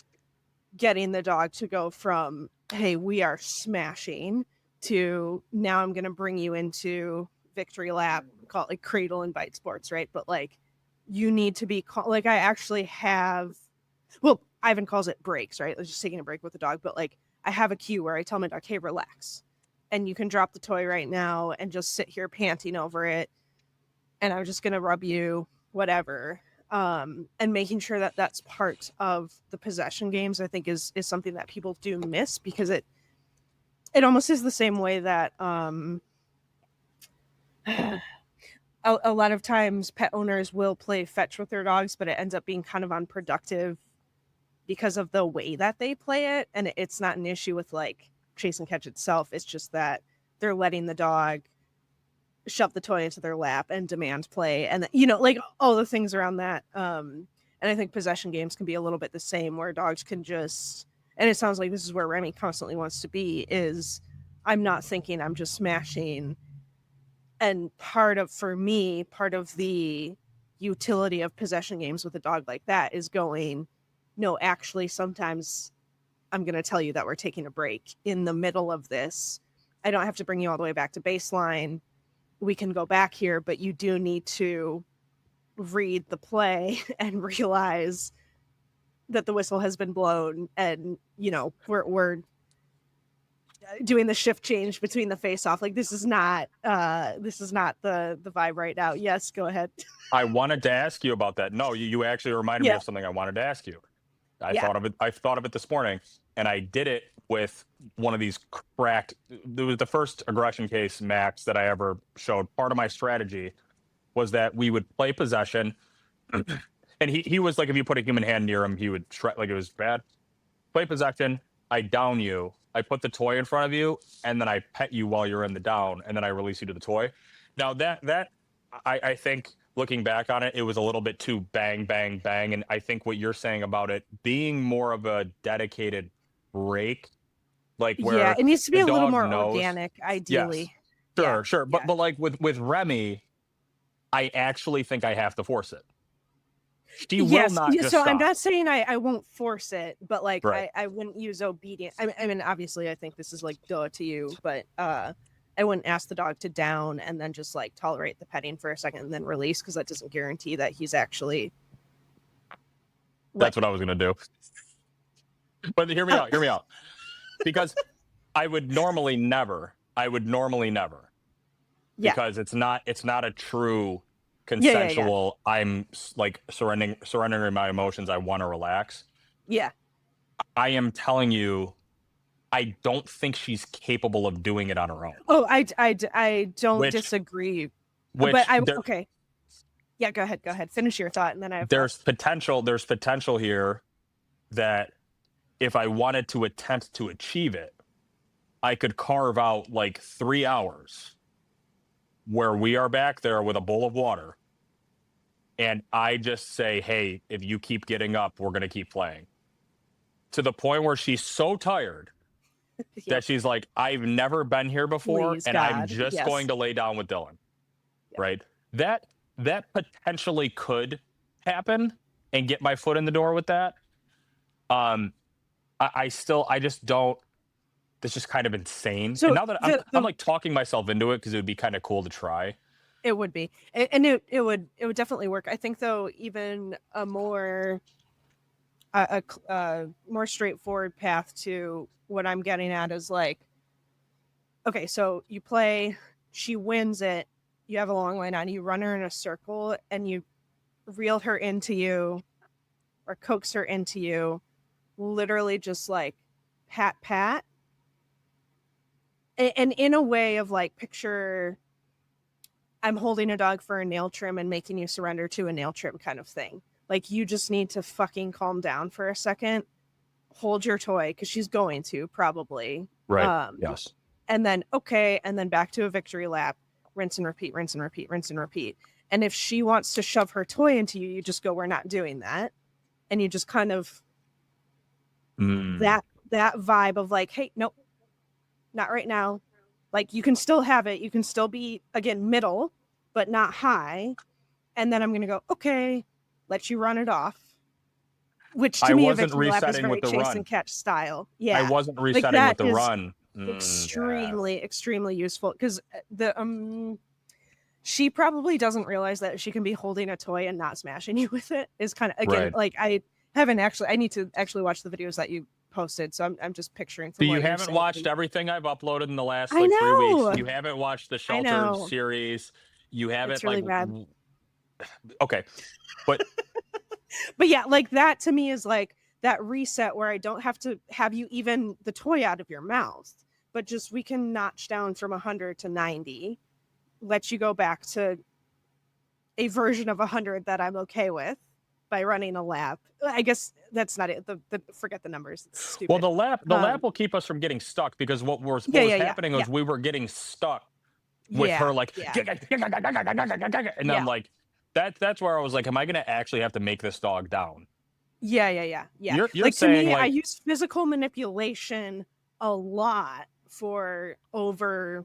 Speaker 1: getting the dog to go from, hey, we are smashing, to now I'm going to bring you into victory lap, call it like cradle and bite sports, right? But like you need to be like, I actually have, well, Ivan calls it breaks, right? Like just taking a break with the dog. But like I have a cue where I tell my dog, hey, relax. And you can drop the toy right now and just sit here panting over it. And I'm just going to rub you, whatever. And making sure that that's part of the possession games, I think is something that people do miss because it almost is the same way that a lot of times pet owners will play fetch with their dogs, but it ends up being kind of unproductive because of the way that they play it. And it's not an issue with like chase and catch itself. It's just that they're letting the dog shove the toy into their lap and demand play, and like all the things around that. And I think possession games can be a little bit the same, where dogs can just, and it sounds like this is where Remy constantly wants to be, is I'm not thinking, I'm just smashing. And part of the utility of possession games with a dog like that is going, no, actually sometimes I'm going to tell you that we're taking a break in the middle of this. I don't have to bring you all the way back to baseline. We can go back here, but you do need to read the play and realize that the whistle has been blown, and we're doing the shift change between the face off. Like this is not the vibe right now. Yes, go ahead.
Speaker 2: I wanted to ask you about that. No, you actually reminded me of something I wanted to ask you. I thought of it this morning, and I did it with one of these cracked. It was the first aggression case, Max, that I ever showed. Part of my strategy was that we would play possession, and he was like, if you put a human hand near him, he would like it was bad. Play possession. I down you. I put the toy in front of you, and then I pet you while you're in the down, and then I release you to the toy. Now that I think, looking back on it, it was a little bit too bang, bang, bang. And I think what you're saying about it being more of a dedicated break, like where
Speaker 1: it needs to be a little more
Speaker 2: knows,
Speaker 1: organic, ideally.
Speaker 2: Yes. Sure. But like with Remy, I actually think I have to force it. She will not just stop.
Speaker 1: I'm not saying I won't force it, but like
Speaker 2: right.
Speaker 1: I wouldn't use obedience. I mean, obviously, I think this is like duh to you, but I wouldn't ask the dog to down and then just like tolerate the petting for a second and then release, because that doesn't guarantee that he's actually
Speaker 2: That's what I was going to do. But hear me out, hear me out. Because I would normally never,
Speaker 1: Yeah.
Speaker 2: because it's not a true
Speaker 1: Yeah.
Speaker 2: consensual, I'm like surrendering my emotions, I want to relax.
Speaker 1: Yeah.
Speaker 2: I am telling you, I don't think she's capable of doing it on her own.
Speaker 1: Oh, I don't
Speaker 2: Which-
Speaker 1: disagree.
Speaker 2: Which
Speaker 1: But okay. Yeah, go ahead. Finish your thought, and then I have
Speaker 2: there's potential here that if I wanted to attempt to achieve it, I could carve out like 3 hours where we are back there with a bowl of water, and I just say, hey, if you keep getting up, we're going to keep playing. To the point where she's so tired that she's like, I've never been here before,
Speaker 1: Please,
Speaker 2: and
Speaker 1: God,
Speaker 2: I'm just
Speaker 1: yes.
Speaker 2: going to lay down with Dylan.
Speaker 1: Yeah.
Speaker 2: Right? That potentially could happen and get my foot in the door with that. I just don't. That's just kind of insane.
Speaker 1: So
Speaker 2: and now that I'm like talking myself into it, because it would be kind of cool to try.
Speaker 1: It would be, and it would definitely work. I think though, even a more more straightforward path to what I'm getting at is like, okay, so you play, she wins it, you have a long line on, you run her in a circle, and you reel her into you or coax her into you, literally just like pat, and in a way of like, picture I'm holding a dog for a nail trim and making you surrender to a nail trim kind of thing. Like, you just need to fucking calm down for a second, hold your toy, because she's going to probably.
Speaker 2: Right. Yes.
Speaker 1: And then, okay, and then back to a victory lap, rinse and repeat, rinse and repeat, rinse and repeat. And if she wants to shove her toy into you, you just go, we're not doing that. And you just kind of that vibe of like, hey, nope, not right now. Like, you can still have it. You can still be, again, middle, but not high. And then I'm going to go, okay, let you run it off. Which to me, a victory lap is very chase and catch style. Yeah.
Speaker 2: I wasn't resetting with the run.
Speaker 1: Extremely useful, because she probably doesn't realize that she can be holding a toy and not smashing you with it. Is kind of, again, like, I need to actually watch the videos that you posted, so I'm just picturing.
Speaker 2: So you haven't watched everything I've uploaded in the last 3 weeks. You haven't watched the shelter series. You haven't. It's really bad. Okay, but
Speaker 1: but yeah, like, that to me is like that reset where I don't have to have you even the toy out of your mouth, but just we can notch down from 100 to 90, let you go back to a version of 100 that I'm okay with by running a lap. I guess that's not it. The forget the numbers. It's stupid.
Speaker 2: Well, the lap will keep us from getting stuck, because what was happening was we were getting stuck with her, like, and I'm like, that's where I was like, am I going to actually have to make this dog down?
Speaker 1: Yeah.
Speaker 2: You're
Speaker 1: like,
Speaker 2: saying,
Speaker 1: to me,
Speaker 2: like,
Speaker 1: I use physical manipulation a lot for I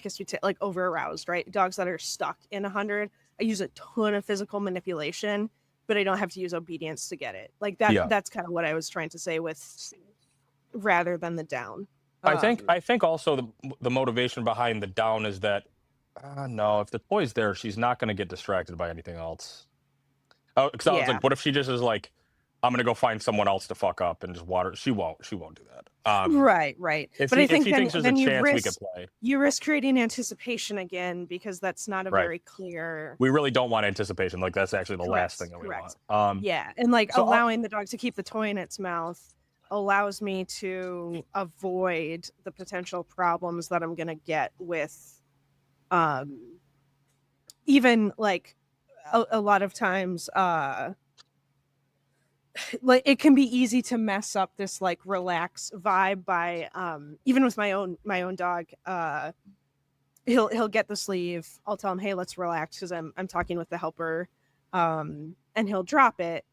Speaker 1: guess you'd say, like, over aroused, right? Dogs that are stuck in 100. I use a ton of physical manipulation, but I don't have to use obedience to get it. Like, that. That's kind of what I was trying to say with, rather than the down.
Speaker 2: I think also the motivation behind the down is that, no, if the toy's there, she's not going to get distracted by anything else. Oh, because I was like, what if she just is like, I'm going to go find someone else to fuck up and just water? She won't do that.
Speaker 1: Right. But I think
Speaker 2: thinks there's a chance we could play.
Speaker 1: You risk creating anticipation again, because that's not a very clear.
Speaker 2: We really don't want anticipation. Like, that's actually the last thing that we want.
Speaker 1: And like, so allowing the dog to keep the toy in its mouth allows me to avoid the potential problems that I'm going to get with, even like a lot of times, like, it can be easy to mess up this like relax vibe by, even with my own dog, he'll get the sleeve. I'll tell him, hey, let's relax, because I'm talking with the helper, and he'll drop it,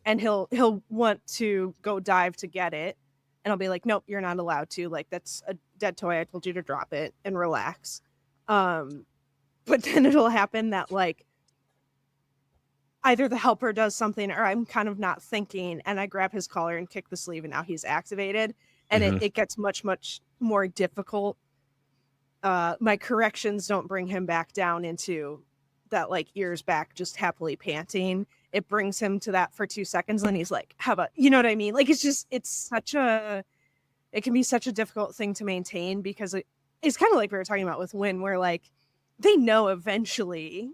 Speaker 1: and he'll want to go dive to get it, and I'll be like, nope, you're not allowed to. Like, that's a dead toy. I told you to drop it and relax. But then it'll happen that, like, either the helper does something or I'm kind of not thinking, and I grab his collar and kick the sleeve, and now he's activated, and it gets much more difficult my corrections don't bring him back down into that like ears back, just happily panting. It brings him to that for 2 seconds, and then he's like, "How about?" You know what I mean? Like it can be such a difficult thing to maintain because it's kind of like we were talking about with Win, where like they know eventually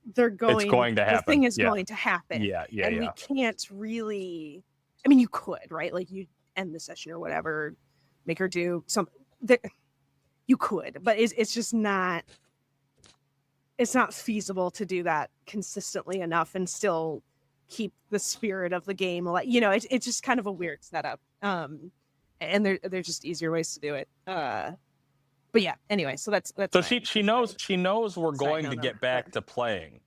Speaker 2: It's going to
Speaker 1: the
Speaker 2: happen.
Speaker 1: thing is
Speaker 2: Yeah.
Speaker 1: going to happen,
Speaker 2: Yeah. Yeah.
Speaker 1: and we
Speaker 2: Yeah.
Speaker 1: can't really. I mean, you could, right? Like you end the session or whatever, make her do some. You could, but it's just not. It's not feasible to do that consistently enough and still keep the spirit of the game alive. You know, it's just kind of a weird setup. And there's just easier ways to do it. But yeah, anyway, so that's
Speaker 2: So
Speaker 1: my,
Speaker 2: she knows we're
Speaker 1: side
Speaker 2: going to
Speaker 1: note on
Speaker 2: get
Speaker 1: that.
Speaker 2: back to playing.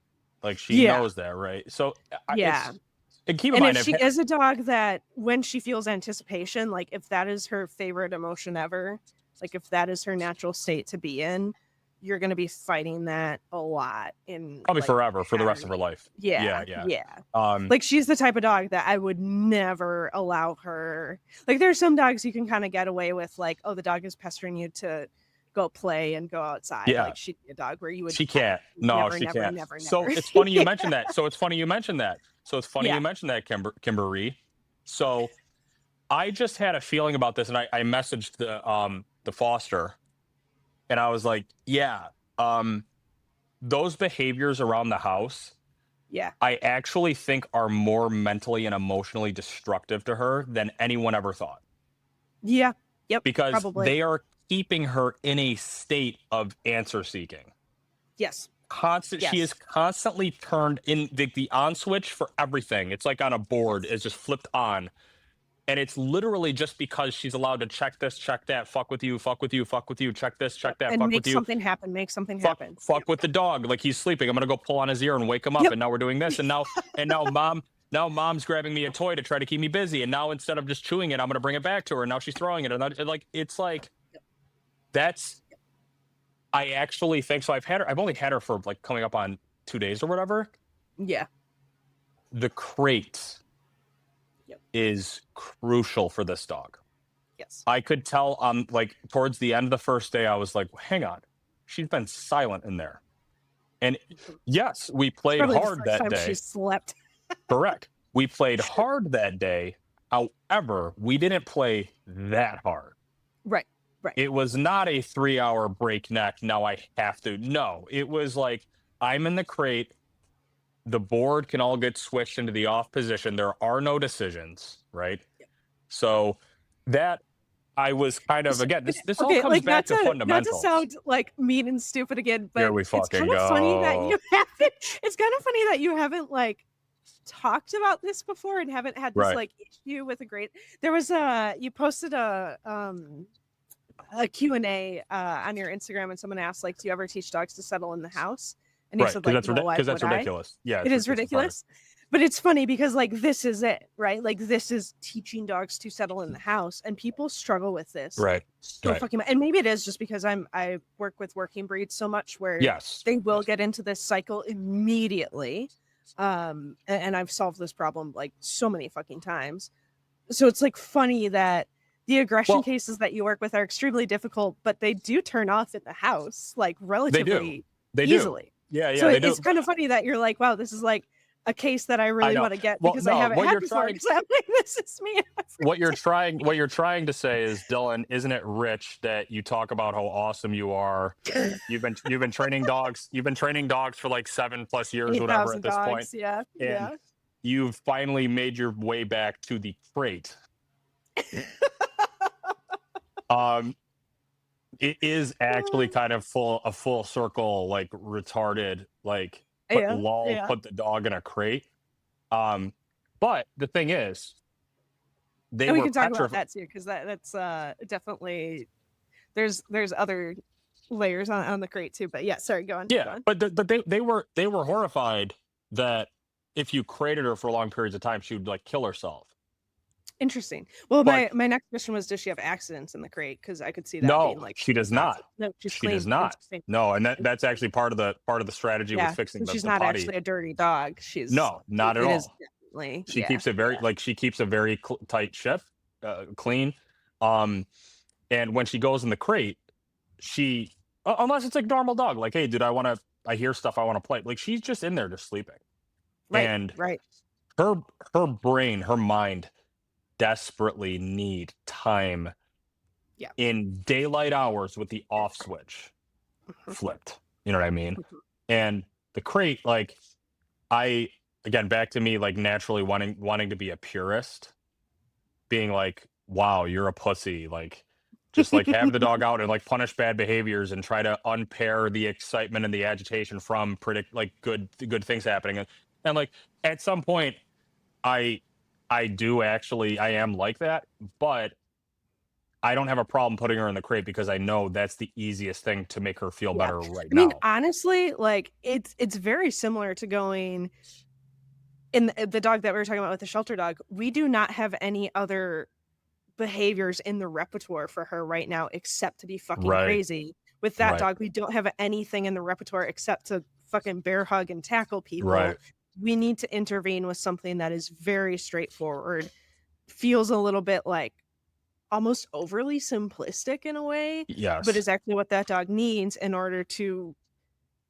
Speaker 2: Like she
Speaker 1: Yeah,
Speaker 2: knows that, right? So
Speaker 1: yeah.
Speaker 2: it's, and keep in
Speaker 1: And if
Speaker 2: mind,
Speaker 1: she is a dog that when she feels anticipation, like if that is her favorite emotion ever, like if that is her natural state to be in, you're going to be fighting that a lot in
Speaker 2: probably
Speaker 1: like
Speaker 2: forever, for the rest of her
Speaker 1: patterning.
Speaker 2: life.
Speaker 1: Yeah,
Speaker 2: Yeah.
Speaker 1: yeah. Like she's the type of dog that I would never allow her. Like there's some dogs you can kind of get away with, like, oh, the dog is pestering you to go play and go outside.
Speaker 2: Yeah.
Speaker 1: Like she'd be a dog where you would
Speaker 2: She can't. No,
Speaker 1: never,
Speaker 2: she
Speaker 1: never,
Speaker 2: can't.
Speaker 1: never,
Speaker 2: So
Speaker 1: never.
Speaker 2: it's funny you
Speaker 1: Yeah.
Speaker 2: mentioned that. So it's funny you mentioned that.
Speaker 1: Yeah.
Speaker 2: Kimberly. So I just had a feeling about this, and I messaged the foster, and I was like, yeah, those behaviors around the house,
Speaker 1: Yeah.
Speaker 2: I actually think are more mentally and emotionally destructive to her than anyone ever thought,
Speaker 1: Yeah. Yep.
Speaker 2: because
Speaker 1: Probably.
Speaker 2: they are keeping her in a state of answer seeking.
Speaker 1: Yes.
Speaker 2: She is
Speaker 1: Yes.
Speaker 2: constantly turned in the on switch for everything. It's like on a board,
Speaker 1: Yes.
Speaker 2: is just flipped on. And it's literally just because she's allowed to check this, check that, fuck with you, fuck with you, fuck with you, check this,
Speaker 1: Yep.
Speaker 2: check that,
Speaker 1: And
Speaker 2: fuck
Speaker 1: make
Speaker 2: with you,
Speaker 1: something happen. Make something happen. Yep.
Speaker 2: fuck with the dog. Like he's sleeping. I'm gonna go pull on his ear and wake him up.
Speaker 1: Yep.
Speaker 2: And now we're doing this. And now mom's grabbing me a toy to try to keep me busy. And now instead of just chewing it, I'm gonna bring it back to her. And now she's throwing it. And like it's like that's, I actually think so. I've only had her for like coming up on 2 days or whatever.
Speaker 1: Yeah.
Speaker 2: The crate
Speaker 1: Yep.
Speaker 2: is crucial for this dog.
Speaker 1: Yes.
Speaker 2: I could tell like towards the end of the first day, I was like, hang on, she's been silent in there. And yes, we played
Speaker 1: Probably
Speaker 2: hard
Speaker 1: the first
Speaker 2: that
Speaker 1: time
Speaker 2: day.
Speaker 1: she slept.
Speaker 2: Correct. We played hard that day. However, we didn't play that hard.
Speaker 1: Right. Right.
Speaker 2: It was not a 3-hour breakneck. Now I have to. No, it was like, I'm in the crate. The board can all get switched into the off position. There are no decisions, right?
Speaker 1: Yep.
Speaker 2: So that I was kind of, again, this all
Speaker 1: Okay,
Speaker 2: comes
Speaker 1: like
Speaker 2: back to
Speaker 1: not to
Speaker 2: fundamentals.
Speaker 1: sound like mean and stupid again,
Speaker 2: Here
Speaker 1: but
Speaker 2: we
Speaker 1: it's
Speaker 2: fucking
Speaker 1: kind of funny that
Speaker 2: go.
Speaker 1: you haven't. It's kind of funny that you haven't like talked about this before and haven't had this
Speaker 2: Right.
Speaker 1: like issue with a great. There was you posted a Q&A on your Instagram, and someone asked like, do you ever teach dogs to settle in the house? And you
Speaker 2: Right.
Speaker 1: said
Speaker 2: Because
Speaker 1: like, no, why
Speaker 2: that's
Speaker 1: would I?
Speaker 2: ridiculous. Yeah.
Speaker 1: It is
Speaker 2: it's retarded.
Speaker 1: ridiculous. But it's funny because like this is it, right? Like this is teaching dogs to settle in the house, and people struggle with this
Speaker 2: Right.
Speaker 1: so
Speaker 2: Right.
Speaker 1: fucking much. And maybe it is just because I work with working breeds so much where
Speaker 2: Yes.
Speaker 1: they will get into this cycle immediately. And I've solved this problem like so many fucking times. So it's like funny that the aggression cases that you work with are extremely difficult, but they do turn off in the house like relatively easily.
Speaker 2: Yeah.
Speaker 1: So
Speaker 2: They do.
Speaker 1: it's kind of funny that you're like, wow, this is like a case that I really
Speaker 2: know.
Speaker 1: want to get
Speaker 2: Well,
Speaker 1: because
Speaker 2: no,
Speaker 1: I haven't
Speaker 2: what
Speaker 1: had
Speaker 2: you're
Speaker 1: before.
Speaker 2: trying-
Speaker 1: Because I'm like, this is me.
Speaker 2: What you're trying to say is, Dylan, isn't it rich that you talk about how awesome you are? You've been training dogs. You've been training dogs for like 7+ years, whatever, at this
Speaker 1: dogs,
Speaker 2: point.
Speaker 1: Yeah.
Speaker 2: And
Speaker 1: Yeah.
Speaker 2: you've finally made your way back to the crate. It is actually kind of a full circle, like retarded, like put the dog in a crate. But the thing is,
Speaker 1: and we can talk about that too, because that's definitely there's other layers on the crate too. But yeah, sorry, go on.
Speaker 2: Yeah,
Speaker 1: go on.
Speaker 2: but they were horrified that if you crated her for long periods of time, she would like kill herself.
Speaker 1: Interesting. Well, my next question was, does she have accidents in the crate? Because I could see that being like,
Speaker 2: she does not.
Speaker 1: No, she's
Speaker 2: she
Speaker 1: clean.
Speaker 2: does not. No, and that's actually part of the strategy with fixing
Speaker 1: so she's
Speaker 2: the
Speaker 1: not
Speaker 2: potty.
Speaker 1: actually a dirty dog. She's
Speaker 2: not at all.
Speaker 1: Definitely,
Speaker 2: she keeps it very she keeps a very tight ship, clean. And when she goes in the crate, she unless it's like normal dog, like, hey, dude, I hear stuff, I want to play. Like she's just in there just sleeping.
Speaker 1: Right,
Speaker 2: And
Speaker 1: right.
Speaker 2: her her brain, her mind desperately need time
Speaker 1: Yeah.
Speaker 2: in daylight hours with the off switch
Speaker 1: Mhm,
Speaker 2: flipped. You know what I mean?
Speaker 1: mhm.
Speaker 2: And the crate, like I again back to me like naturally wanting to be a purist, being like, wow, you're a pussy. Like just like have the dog out and like punish bad behaviors and try to unpair the excitement and the agitation from predict like good things happening. And like at some point I I do actually I am like that, but I don't have a problem putting her in the crate because I know that's the easiest thing to make her feel
Speaker 1: Yeah.
Speaker 2: better right
Speaker 1: I mean,
Speaker 2: now.
Speaker 1: honestly, like, it's very similar to going in the dog that we were talking about with the shelter dog. We do not have any other behaviors in the repertoire for her right now except to be fucking
Speaker 2: Right.
Speaker 1: crazy. With that
Speaker 2: Right.
Speaker 1: dog, we don't have anything in the repertoire except to fucking bear hug and tackle people.
Speaker 2: Right.
Speaker 1: We need to intervene with something that is very straightforward, feels a little bit like almost overly simplistic in a way, but
Speaker 2: Yes.
Speaker 1: is actually what that dog needs in order to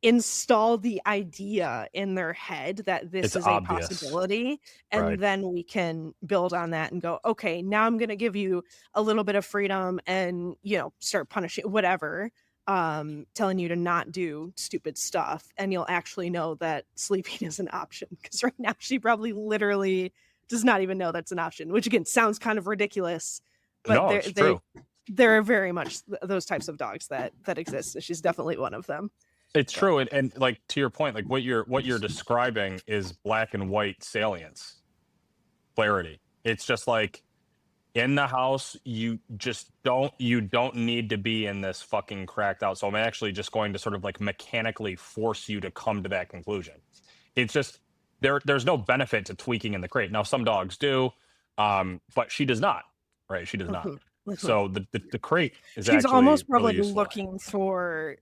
Speaker 1: install the idea in their head that this
Speaker 2: It's
Speaker 1: is a
Speaker 2: obvious.
Speaker 1: possibility, and
Speaker 2: Right.
Speaker 1: then we can build on that and go, "Okay, now I'm gonna give you a little bit of freedom and, start punishing whatever, telling you to not do stupid stuff, and you'll actually know that sleeping is an option. Because right now, she probably literally does not even know that's an option, which again, sounds kind of ridiculous, but
Speaker 2: No, it's true.
Speaker 1: there are very much those types of dogs that exist, so she's definitely one of them,
Speaker 2: It's
Speaker 1: but
Speaker 2: true. And like to your point, like what you're describing is black and white salience, clarity. It's just like in the house, you don't need to be in this fucking cracked out. So I'm actually just going to sort of like mechanically force you to come to that conclusion. It's just there's no benefit to tweaking in the crate. Now some dogs do, but she does not. Right? She does not.
Speaker 1: Mhm, mhm.
Speaker 2: So the crate is
Speaker 1: She's
Speaker 2: actually
Speaker 1: almost
Speaker 2: really
Speaker 1: probably
Speaker 2: useful.
Speaker 1: looking for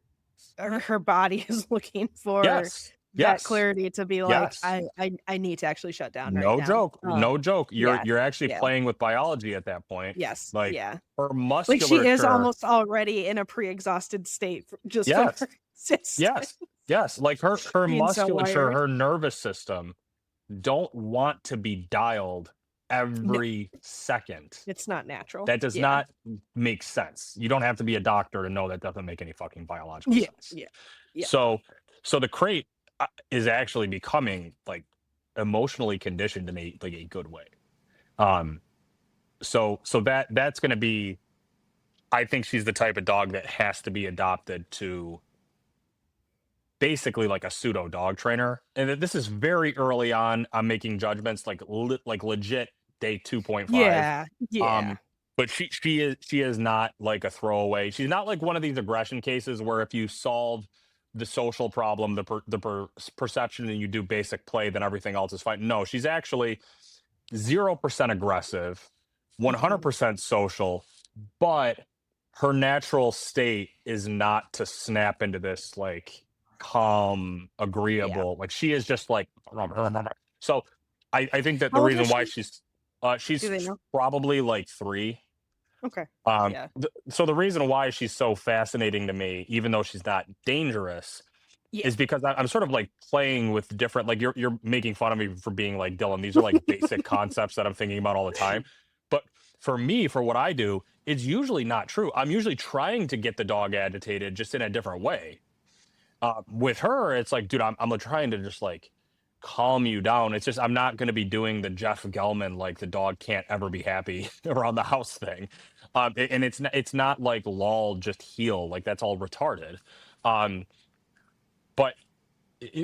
Speaker 1: or her body is looking for
Speaker 2: Yes.
Speaker 1: that
Speaker 2: Yes.
Speaker 1: clarity to be like,
Speaker 2: Yes.
Speaker 1: "I need to actually shut down right
Speaker 2: No
Speaker 1: now."
Speaker 2: joke. No joke. You're
Speaker 1: Yeah,
Speaker 2: you're actually
Speaker 1: yeah,
Speaker 2: playing with biology at that point.
Speaker 1: yes,
Speaker 2: Like
Speaker 1: yeah.
Speaker 2: her
Speaker 1: Like, she is
Speaker 2: musculature.
Speaker 1: almost already in a pre-exhausted state just from her
Speaker 2: Yes.
Speaker 1: existence
Speaker 2: Yes. Yes. Like her
Speaker 1: being so
Speaker 2: musculature,
Speaker 1: wired.
Speaker 2: her nervous system don't want to be dialed
Speaker 1: No,
Speaker 2: every second.
Speaker 1: it's not natural.
Speaker 2: That does
Speaker 1: Yeah.
Speaker 2: not make sense. You don't have to be a doctor to know that doesn't make any fucking biological
Speaker 1: Yeah,
Speaker 2: sense.
Speaker 1: yeah, yeah.
Speaker 2: So so the crate is actually becoming like emotionally conditioned in a good way. Um so that's going to be, I think she's the type of dog that has to be adopted to basically like a pseudo dog trainer. And this is very early on. I'm making judgments like like legit day 2.5.
Speaker 1: Yeah, yeah.
Speaker 2: Um, but she is not like a throwaway. She's not like one of these aggression cases where if you solve the social problem, perception, and you do basic play, then everything else is fine. No, she's actually 0% aggressive,
Speaker 1: Mhm.
Speaker 2: 100% social, but her natural state is not to snap into this like calm,
Speaker 1: Yeah.
Speaker 2: agreeable. Like she is just like so. I think that the
Speaker 1: How old is
Speaker 2: reason why
Speaker 1: she? Do
Speaker 2: she's
Speaker 1: they know?
Speaker 2: probably like 3.
Speaker 1: Okay.
Speaker 2: Um,
Speaker 1: Yeah.
Speaker 2: so the reason why she's so fascinating to me, even though she's not dangerous,
Speaker 1: Yeah.
Speaker 2: is because I'm sort of like playing with different, like you're making fun of me for being like Dylan. These are like basic concepts that I'm thinking about all the time. But for me, for what I do, it's usually not true. I'm usually trying to get the dog agitated just in a different way. With her, it's like, dude, I'm trying to just like calm you down. It's just I'm not going to be doing the Jeff Gelman like the dog can't ever be happy around the house thing. And it's not like lull, just heal. Like that's all retarded. Um, but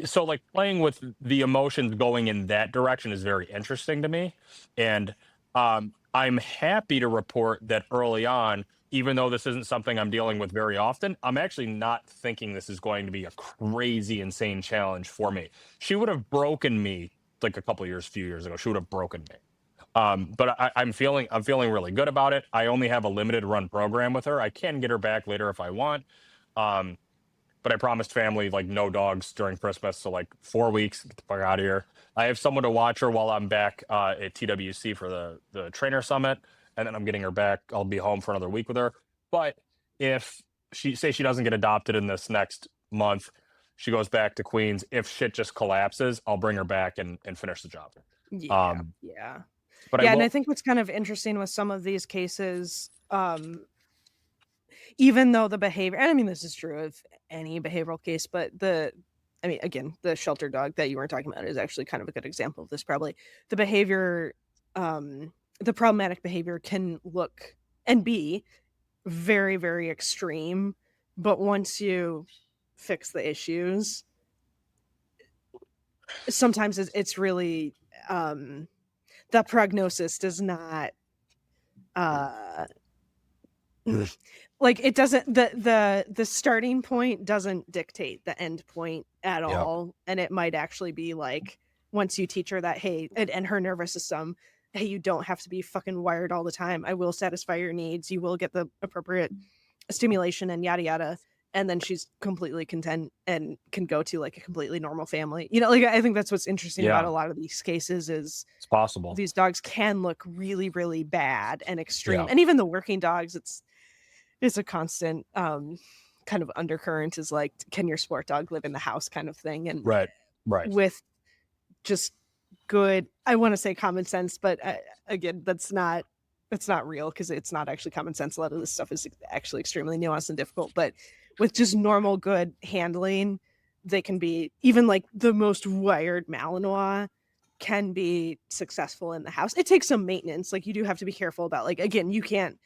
Speaker 2: so like playing with the emotions going in that direction is very interesting to me. And I'm happy to report that early on, even though this isn't something I'm dealing with very often, I'm actually not thinking this is going to be a crazy insane challenge for me. She would have broken me like few years ago. She would have broken me. But I'm feeling really good about it. I only have a limited run program with her. I can get her back later if I want. Um, but I promised family like no dogs during Christmas. So like 4 weeks, get the fuck out of here. I have someone to watch her while I'm back at TWC for the trainer summit, and then I'm getting her back. I'll be home for another week with her. But if she doesn't get adopted in this next month. She goes back to Queens. If shit just collapses, I'll bring her back and finish the job.
Speaker 1: Yeah,
Speaker 2: Um,
Speaker 1: yeah.
Speaker 2: but I
Speaker 1: Yeah, and I
Speaker 2: will.
Speaker 1: think what's kind of interesting with some of these cases, even though the behavior, and I mean, this is true of any behavioral case, but I mean, again, the shelter dog that you were talking about is actually kind of a good example of this, probably. The behavior, the problematic behavior can look and be very, very extreme, but once you fix the issues, sometimes it's really, the prognosis does not, uh like, it doesn't, the starting point doesn't dictate the end point at
Speaker 2: Yeah.
Speaker 1: all, and it might actually be, like, once you teach her that, "Hey," and her nervous system, "Hey, you don't have to be fucking wired all the time. I will satisfy your needs. You will get the appropriate stimulation and yada yada," and then she's completely content and can go to, like, a completely normal family. Like, I think that's what's interesting about
Speaker 2: Yeah.
Speaker 1: a lot of these cases is
Speaker 2: It's possible.
Speaker 1: these dogs can look really, really bad and extreme,
Speaker 2: Yeah.
Speaker 1: and even the working dogs, it's a constant, kind of undercurrent is like, can your sport dog live in the house kind of thing, and
Speaker 2: Right. Right.
Speaker 1: with just good, I wanna say common sense, but, again, that's not real because it's not actually common sense. A lot of this stuff is actually extremely nuanced and difficult, but with just normal good handling, they can be even, like, the most wired Malinois can be successful in the house. It takes some maintenance, like, you do have to be careful about, like, again, you can't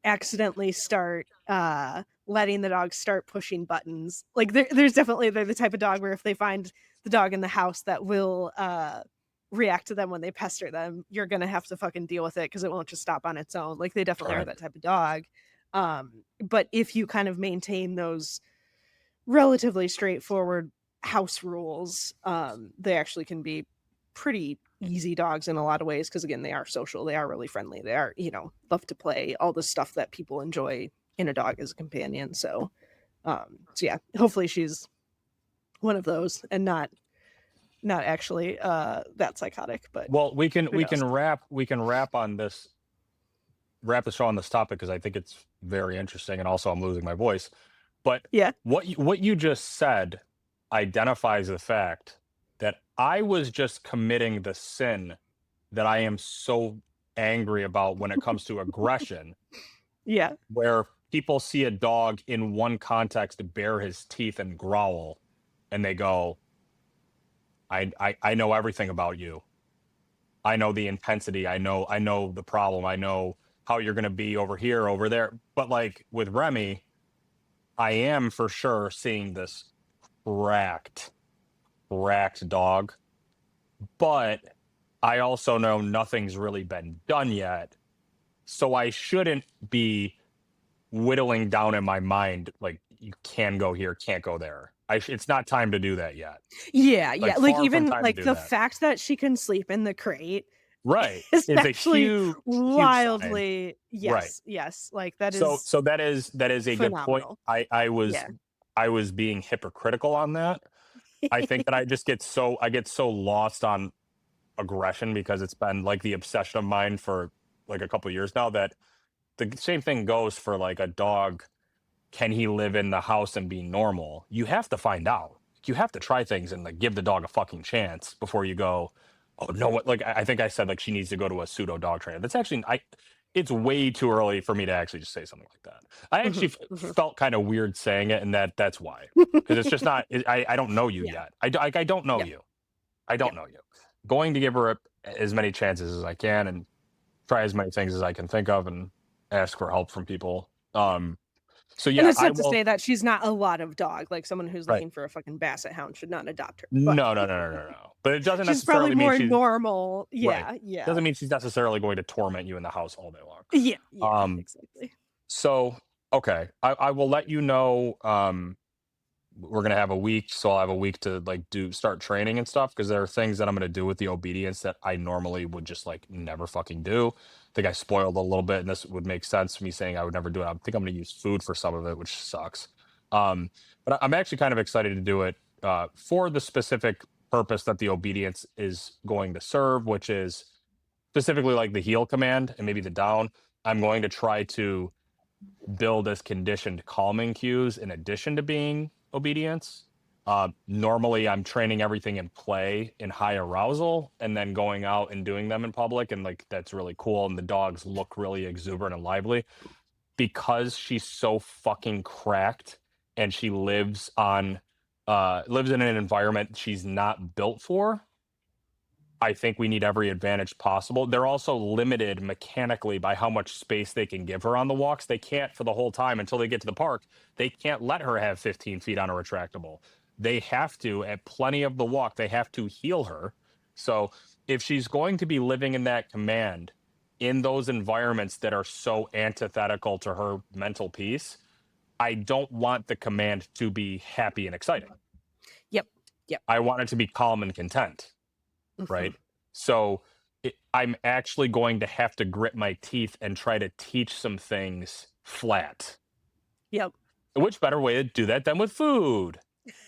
Speaker 1: accidentally start, letting the dog start pushing buttons. Like, there's definitely, they're the type of dog where if they find the dog in the house that will, react to them when they pester them, you're gonna have to fucking deal with it because it won't just stop on its own. Like, they definitely are
Speaker 2: Right.
Speaker 1: that type of dog. But if you kind of maintain those relatively straightforward house rules, they actually can be pretty easy dogs in a lot of ways because again, they are social, they are really friendly, they are, love to play, all the stuff that people enjoy in a dog as a companion. So yeah, hopefully she's one of those and not actually that psychotic, but
Speaker 2: Well, we can
Speaker 1: who knows.
Speaker 2: wrap the show on this topic because I think it's very interesting, and also I'm losing my voice. But
Speaker 1: Yeah.
Speaker 2: what you just said identifies the fact that I was just committing the sin that I am so angry about when it comes to aggression,
Speaker 1: Yeah.
Speaker 2: where people see a dog in one context bare his teeth and growl, and they go, I know everything about you. I know the intensity. I know the problem. I know how you're gonna be over here, over there. But like with Remy, I am for sure seeing this cracked, cracked dog. But I also know nothing's really been done yet. So I shouldn't be whittling down in my mind like you can go here, can't go there. It's not time to do that yet.
Speaker 1: Yeah,
Speaker 2: Like
Speaker 1: yeah, like,
Speaker 2: far from
Speaker 1: even,
Speaker 2: time to
Speaker 1: like,
Speaker 2: do
Speaker 1: the
Speaker 2: that.
Speaker 1: fact that she can sleep in the crate
Speaker 2: Right.
Speaker 1: is
Speaker 2: It's a
Speaker 1: actually
Speaker 2: huge, huge sign.
Speaker 1: wildly,
Speaker 2: Right.
Speaker 1: yes, yes, like, that
Speaker 2: So
Speaker 1: is
Speaker 2: so that is a good point.
Speaker 1: phenomenal.
Speaker 2: I
Speaker 1: Yeah.
Speaker 2: I was being hypocritical on that. I think that I get so lost on aggression because it's been like the obsession of mine for like a couple years now that the same thing goes for like a dog. Can he live in the house and be normal? You have to find out. You have to try things and like give the dog a fucking chance before you go, oh no, what like I think I said like she needs to go to a pseudo dog trainer. That's actually I it's way too early for me to actually just say something like that. I actually
Speaker 1: Mhm, mhm.
Speaker 2: felt kind of weird saying it, and that's why. Because it's just not I don't know you
Speaker 1: Yeah,
Speaker 2: yet. I don't know
Speaker 1: yeah,
Speaker 2: you. I
Speaker 1: yeah,
Speaker 2: don't know you. Going to give her as many chances as I can and try as many things as I can think of and ask for help from people.
Speaker 1: yeah.
Speaker 2: So
Speaker 1: And
Speaker 2: yeah,
Speaker 1: that's
Speaker 2: I
Speaker 1: not to
Speaker 2: will.
Speaker 1: say that she's not a lot of dog, like, someone who's
Speaker 2: Right.
Speaker 1: looking for a fucking basset hound should not adopt her, but
Speaker 2: No, no, no, no, no, no. But it doesn't
Speaker 1: she's probably
Speaker 2: necessarily mean
Speaker 1: more
Speaker 2: she's
Speaker 1: normal.
Speaker 2: right.
Speaker 1: Yeah, yeah.
Speaker 2: Doesn't mean she's necessarily going to torment you in the house all day long.
Speaker 1: Yeah, yeah,
Speaker 2: Um,
Speaker 1: exactly.
Speaker 2: so okay, I will let you know. We're gonna have a week, so I'll have a week to like do start training and stuff because there are things that I'm gonna do with the obedience that I normally would just like never fucking do. I think I spoiled a little bit, and this would make sense me saying I would never do it. I think I'm gonna use food for some of it, which sucks. But I'm actually kind of excited to do it for the specific purpose that the obedience is going to serve, which is specifically like the heel command and maybe the down. I'm going to try to build as conditioned calming cues in addition to being obedience. Normally, I'm training everything in play in high arousal and then going out and doing them in public. And like, that's really cool. And the dogs look really exuberant and lively because she's so fucking cracked and she lives in an environment she's not built for. I think we need every advantage possible. They're also limited mechanically by how much space they can give her on the walks. They can't, for the whole time until they get to the park, they can't let her have 15 feet on a retractable. They have to, at plenty of the walk, they have to heal her. So if she's going to be living in that command in those environments that are so antithetical to her mental peace, I don't want the command to be happy and exciting.
Speaker 1: Yep. Yep.
Speaker 2: I want it to be calm and content.
Speaker 1: Mhm.
Speaker 2: Right. So I'm actually going to have to grit my teeth and try to teach some things flat.
Speaker 1: Yep.
Speaker 2: Which better way to do that than with food?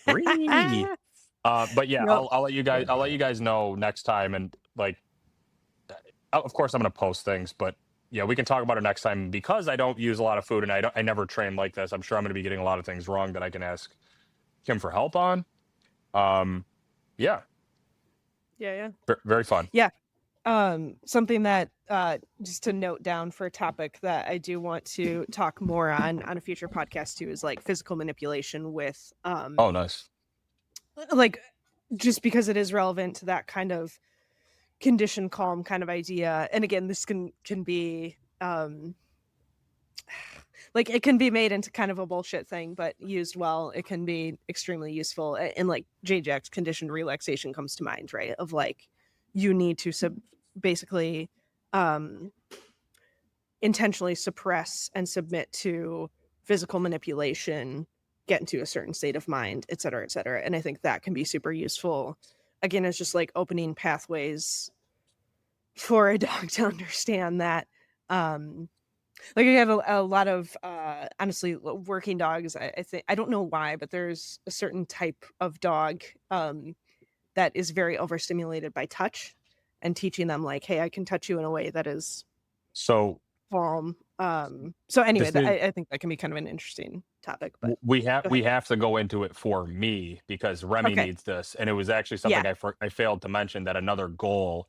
Speaker 2: Free. But yeah,
Speaker 1: Nope.
Speaker 2: I'll let you guys
Speaker 1: Yeah.
Speaker 2: I'll let you guys know next time. And like, of course, I'm gonna post things, but yeah, we can talk about it next time because I don't use a lot of food and I never train like this. I'm sure I'm gonna be getting a lot of things wrong that I can ask Kim for help on. Yeah,
Speaker 1: Yeah.
Speaker 2: very fun.
Speaker 1: Yeah. Something that just to note down for a topic that I do want to talk more on a future podcast too is like physical manipulation with
Speaker 2: Oh, nice.
Speaker 1: like just because it is relevant to that kind of condition calm kind of idea. And again, this can be like it can be made into kind of a bullshit thing, but used well, it can be extremely useful. And like JJack's conditioned relaxation comes to mind, right? Of like you need to basically um intentionally suppress and submit to physical manipulation, get into a certain state of mind, et cetera, et cetera. And I think that can be super useful. Again, it's just like opening pathways for a dog to understand that like I have a lot of honestly working dogs. I think I don't know why, but there's a certain type of dog that is very overstimulated by touch, and teaching them like, hey, I can touch you in a way that is
Speaker 2: So
Speaker 1: calm. So anyway,
Speaker 2: this is
Speaker 1: I think that can be kind of an interesting topic. But
Speaker 2: we have
Speaker 1: go
Speaker 2: we
Speaker 1: ahead.
Speaker 2: have to go into it for me because Remy
Speaker 1: Okay.
Speaker 2: needs this, and it was actually
Speaker 1: Yeah.
Speaker 2: something I failed to mention that another goal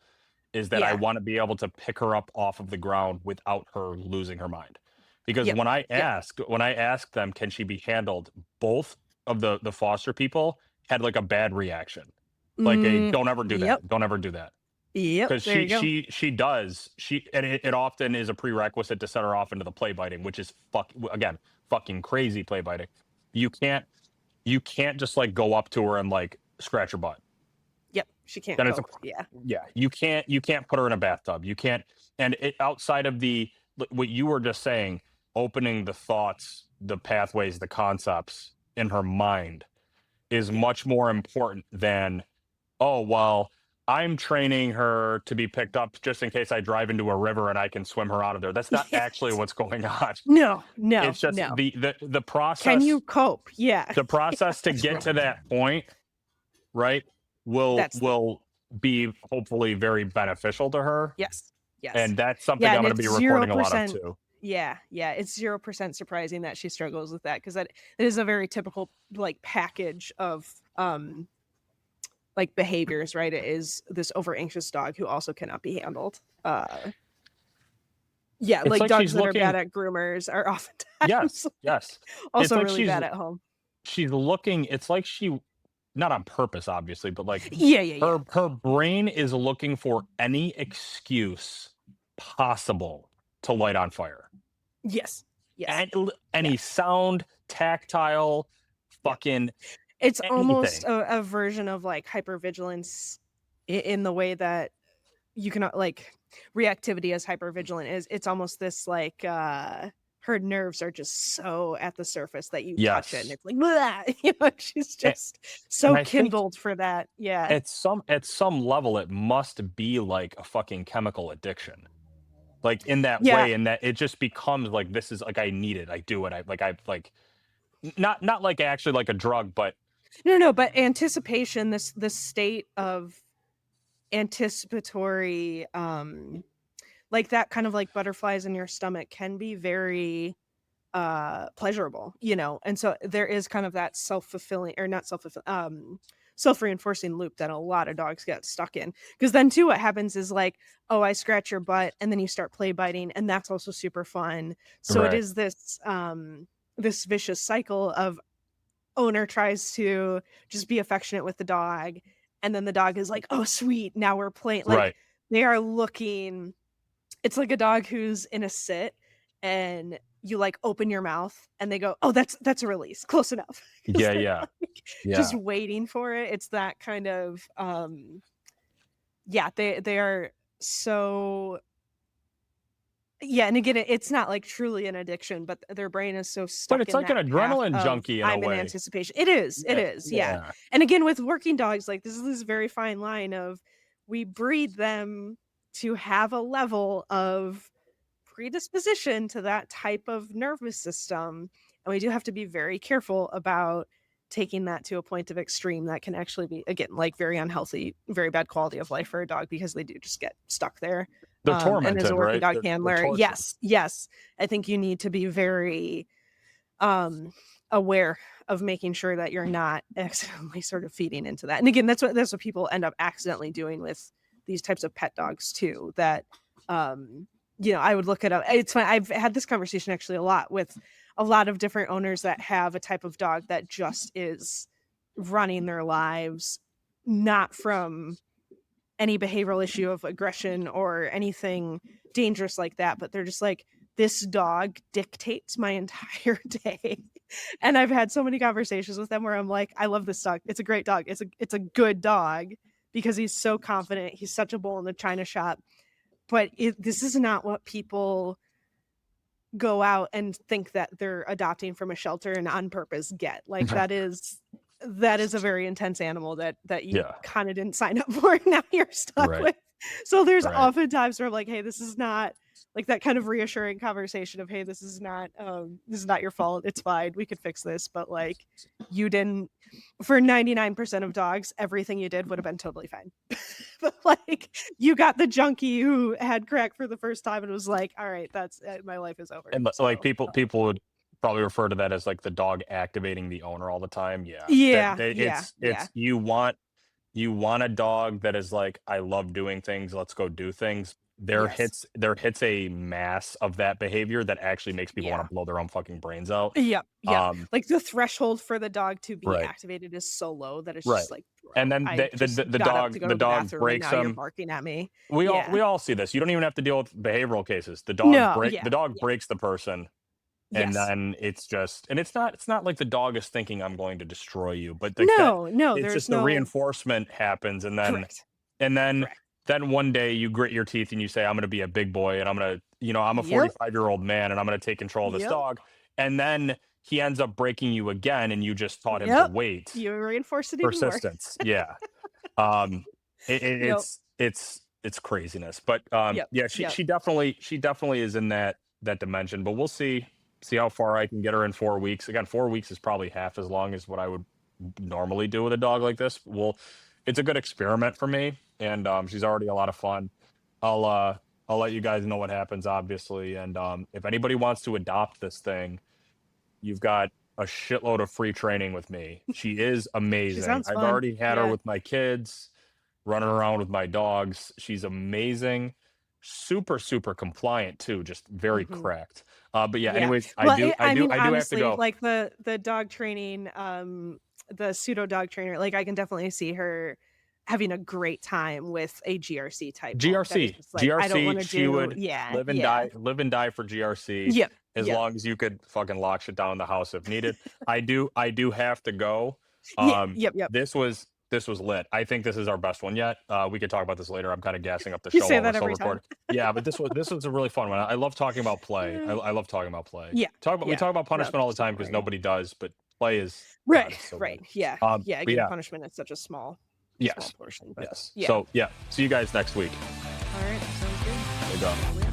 Speaker 2: is that I
Speaker 1: Yeah.
Speaker 2: want to be able to pick her up off of the ground without her losing her mind. Because
Speaker 1: Yep. Yep.
Speaker 2: when I asked them, can she be handled, both of the foster people had like a bad reaction, like a
Speaker 1: Mm,
Speaker 2: don't ever do
Speaker 1: yep.
Speaker 2: that, don't ever do that.
Speaker 1: Yep.
Speaker 2: Because
Speaker 1: There you go.
Speaker 2: she does she and it often is a prerequisite to set her off into the play biting, which is fucking crazy play biting. You can't you can't just like go up to her and like scratch her butt.
Speaker 1: Yep. She can't
Speaker 2: Then it's a
Speaker 1: cope. Yeah.
Speaker 2: yeah, you can't put her in a bathtub. You can't, and it outside of what you were just saying, opening the thoughts, the pathways, the concepts in her mind is
Speaker 1: Yeah.
Speaker 2: much more important than, oh, well, I'm training her to be picked up just in case I drive into a river and I can swim her out of there. That's not actually
Speaker 1: Yes.
Speaker 2: what's going on.
Speaker 1: No. No.
Speaker 2: It's just
Speaker 1: No.
Speaker 2: the
Speaker 1: Can
Speaker 2: process
Speaker 1: you cope? Yeah.
Speaker 2: the process to
Speaker 1: That's
Speaker 2: get
Speaker 1: really
Speaker 2: to that point, right,
Speaker 1: that's the
Speaker 2: will be hopefully very beneficial to her.
Speaker 1: yes. Yes.
Speaker 2: And that's something
Speaker 1: Yeah,
Speaker 2: I'm
Speaker 1: and
Speaker 2: going to
Speaker 1: it's
Speaker 2: be recording a lot of
Speaker 1: 0%.
Speaker 2: too.
Speaker 1: Yeah, yeah, it's 0% surprising that she struggles with that because that it is a very typical like package of like behaviors, right? It is this over anxious dog who also cannot be handled. Yeah,
Speaker 2: It's
Speaker 1: like
Speaker 2: like
Speaker 1: dogs
Speaker 2: she's
Speaker 1: that are bad
Speaker 2: looking,
Speaker 1: at groomers are oftentimes
Speaker 2: yes, yes. It's
Speaker 1: also
Speaker 2: like
Speaker 1: really bad at home.
Speaker 2: she's looking, it's like she, not on purpose obviously, but like
Speaker 1: Yeah, yeah, yeah.
Speaker 2: her brain is looking for any excuse possible to light on fire.
Speaker 1: Yes. Yes.
Speaker 2: And
Speaker 1: Yeah.
Speaker 2: any sound, tactile,
Speaker 1: Yep.
Speaker 2: fucking
Speaker 1: It's almost
Speaker 2: anything.
Speaker 1: a version of like hypervigilance in the way that you cannot like reactivity as hypervigilant is. It's almost this like her nerves are just so at the surface that you touch it and
Speaker 2: Yes.
Speaker 1: it's like blah! You know, she's
Speaker 2: And,
Speaker 1: just
Speaker 2: and
Speaker 1: so
Speaker 2: I think
Speaker 1: kindled for that. Yeah.
Speaker 2: at some level it must be like a fucking chemical addiction. Like in that
Speaker 1: Yeah.
Speaker 2: way, and that it just becomes like, this is like, I need it. I do it. I like, not like actually like a drug, but
Speaker 1: No, but anticipation, this state of anticipatory like that kind of like butterflies in your stomach can be very pleasurable, you know? And so there is kind of that self-fulfilling, or not self-fulfilling, self-reinforcing loop that a lot of dogs get stuck in. Because then too, what happens is like, oh, I scratch your butt, and then you start play biting, and that's also super fun. So it
Speaker 2: Right.
Speaker 1: is this this vicious cycle of owner tries to just be affectionate with the dog, and then the dog is like, oh sweet, now we're playing, like
Speaker 2: Right.
Speaker 1: they are looking, it's like a dog who's in a sit, and you, like, open your mouth, and they go, "Oh, that's a release, close enough," because 'cause
Speaker 2: Yeah.
Speaker 1: they're,
Speaker 2: Yeah.
Speaker 1: like, just
Speaker 2: Yeah.
Speaker 1: waiting for it. It's that kind of, yeah, they are so, yeah, and again, it's not, like, truly an addiction, but their brain is so
Speaker 2: But
Speaker 1: stuck
Speaker 2: it's
Speaker 1: in
Speaker 2: like an
Speaker 1: that path
Speaker 2: adrenaline
Speaker 1: of,
Speaker 2: junkie in a
Speaker 1: "I'm in
Speaker 2: way.
Speaker 1: anticipation." It
Speaker 2: Yeah.
Speaker 1: is, yeah,
Speaker 2: Yeah.
Speaker 1: and again, with working dogs, like, this is this very fine line of, we breed them to have a level of predisposition to that type of nervous system, and we do have to be very careful about taking that to a point of extreme that can actually be, again, like, very unhealthy, very bad quality of life for a dog, because they do just get stuck there.
Speaker 2: They're
Speaker 1: And as a
Speaker 2: tormented,
Speaker 1: working
Speaker 2: right?
Speaker 1: dog
Speaker 2: They're
Speaker 1: handler,
Speaker 2: tortured.
Speaker 1: yes, yes, I think you need to be very, um, aware of making sure that you're not accidentally sort of feeding into that. And again, that's what people end up accidentally doing with these types of pet dogs too. That, um, you know, I would look it up. It's fine. I've had this conversation actually a lot with a lot of different owners that have a type of dog that just is running their lives, not from any behavioral issue of aggression or anything dangerous like that, but they're just like, this dog dictates my entire day. And I've had so many conversations with them where I'm like, I love this dog. It's a great dog. It's a good dog because he's so confident. He's such a bull in the china shop. But this is not what people go out and think that they're adopting from a shelter and on purpose get. Like, that is a very intense animal that you
Speaker 2: Yeah.
Speaker 1: kind of didn't sign up for, and now you're stuck
Speaker 2: Right.
Speaker 1: with. So there's
Speaker 2: Right.
Speaker 1: often times where I'm like, hey, this is not, like, that kind of reassuring conversation of, hey, this is not your fault. It's fine. We could fix this. But like, you didn't, for 99% of dogs, everything you did would have been totally fine. But like, you got the junkie who had crack for the first time and was like, all right, that's my life is over.
Speaker 2: And like
Speaker 1: So
Speaker 2: people would probably refer to that as like the dog activating the owner all the time. Yeah. That
Speaker 1: yeah,
Speaker 2: they
Speaker 1: yeah, yeah.
Speaker 2: it's you want a dog that is like, I love doing things, let's go do things.
Speaker 1: Yes.
Speaker 2: There hits a mass of that behavior that actually makes people want
Speaker 1: Yeah.
Speaker 2: to blow their own fucking brains out.
Speaker 1: Yep, yep.
Speaker 2: Um,
Speaker 1: Like, the threshold for the dog to be
Speaker 2: right,
Speaker 1: activated is so low that it's
Speaker 2: right.
Speaker 1: just like,
Speaker 2: And
Speaker 1: "Bro,
Speaker 2: then
Speaker 1: I just got up to go
Speaker 2: the
Speaker 1: to the
Speaker 2: dog
Speaker 1: bathroom, and
Speaker 2: breaks
Speaker 1: now you're
Speaker 2: them.
Speaker 1: barking at me."
Speaker 2: We
Speaker 1: Yeah.
Speaker 2: all see this. You don't even have to deal with behavioral cases.
Speaker 1: No, yeah,
Speaker 2: The dog
Speaker 1: yeah.
Speaker 2: breaks the person, and
Speaker 1: Yes.
Speaker 2: then it's just, and it's not like the dog is thinking I'm going to destroy you, but like that,
Speaker 1: No, no,
Speaker 2: it's
Speaker 1: there's
Speaker 2: just the
Speaker 1: no.
Speaker 2: reinforcement happens,
Speaker 1: Correct,
Speaker 2: and
Speaker 1: correct.
Speaker 2: then one day you grit your teeth and you say, I'm gonna be a big boy, and I'm gonna, I'm a
Speaker 1: Yep,
Speaker 2: 45-year-old man, and I'm gonna take control of this
Speaker 1: yep,
Speaker 2: dog. And then he ends up breaking you again, and you just taught him to
Speaker 1: yep.
Speaker 2: wait.
Speaker 1: You reinforce it even more.
Speaker 2: Persistence. Yeah. Um,
Speaker 1: Yep,
Speaker 2: it's craziness, but
Speaker 1: yep,
Speaker 2: yeah,
Speaker 1: yep.
Speaker 2: she definitely is in that dimension. But we'll see how far I can get her in 4 weeks. Again, 4 weeks is probably half as long as what I would normally do with a dog like this. Well, it's a good experiment for me, and she's already a lot of fun. I'll uh I'll let you guys know what happens, obviously, and if anybody wants to adopt this thing, you've got a shitload of free training with me. She is
Speaker 1: She
Speaker 2: amazing.
Speaker 1: sounds
Speaker 2: I've
Speaker 1: fun.
Speaker 2: already had her
Speaker 1: Yeah.
Speaker 2: with my kids, running around with my dogs. She's amazing. Super, super compliant too, just very
Speaker 1: Mhm.
Speaker 2: cracked. But yeah,
Speaker 1: Yeah.
Speaker 2: anyways,
Speaker 1: Well, I mean,
Speaker 2: I do have to
Speaker 1: honestly,
Speaker 2: go.
Speaker 1: like, the dog training, the pseudo dog trainer, like, I can definitely see her having a great time with a GRC type dog that is just like, I don't
Speaker 2: GRC,
Speaker 1: wanna
Speaker 2: she
Speaker 1: do,
Speaker 2: would
Speaker 1: yeah, yeah.
Speaker 2: live and die for GRC
Speaker 1: Yep,
Speaker 2: as
Speaker 1: yep.
Speaker 2: long as you could fucking lock shit down in the house if needed. I do have to go.
Speaker 1: Yeah, yep, yep.
Speaker 2: This was lit. I think this is our best one yet. We could talk about this later. I'm kind of gassing up the
Speaker 1: You
Speaker 2: show
Speaker 1: say
Speaker 2: while we're
Speaker 1: that
Speaker 2: still
Speaker 1: every time.
Speaker 2: recording. Yeah, but this was a really fun one. I love talking about play. I love talking about play.
Speaker 1: Yeah,
Speaker 2: We
Speaker 1: yeah.
Speaker 2: talk about
Speaker 1: No,
Speaker 2: punishment all the time
Speaker 1: super
Speaker 2: because
Speaker 1: boring.
Speaker 2: nobody does, but play is,
Speaker 1: Right,
Speaker 2: God, it's so
Speaker 1: right,
Speaker 2: good.
Speaker 1: yeah, yeah,
Speaker 2: But
Speaker 1: again,
Speaker 2: yeah,
Speaker 1: punishment is such a small
Speaker 2: yes,
Speaker 1: portion, but
Speaker 2: yes.
Speaker 1: yeah.
Speaker 2: So yeah, see you guys next week.
Speaker 1: Alright, sounds good.
Speaker 2: There you go.
Speaker 1: Yeah.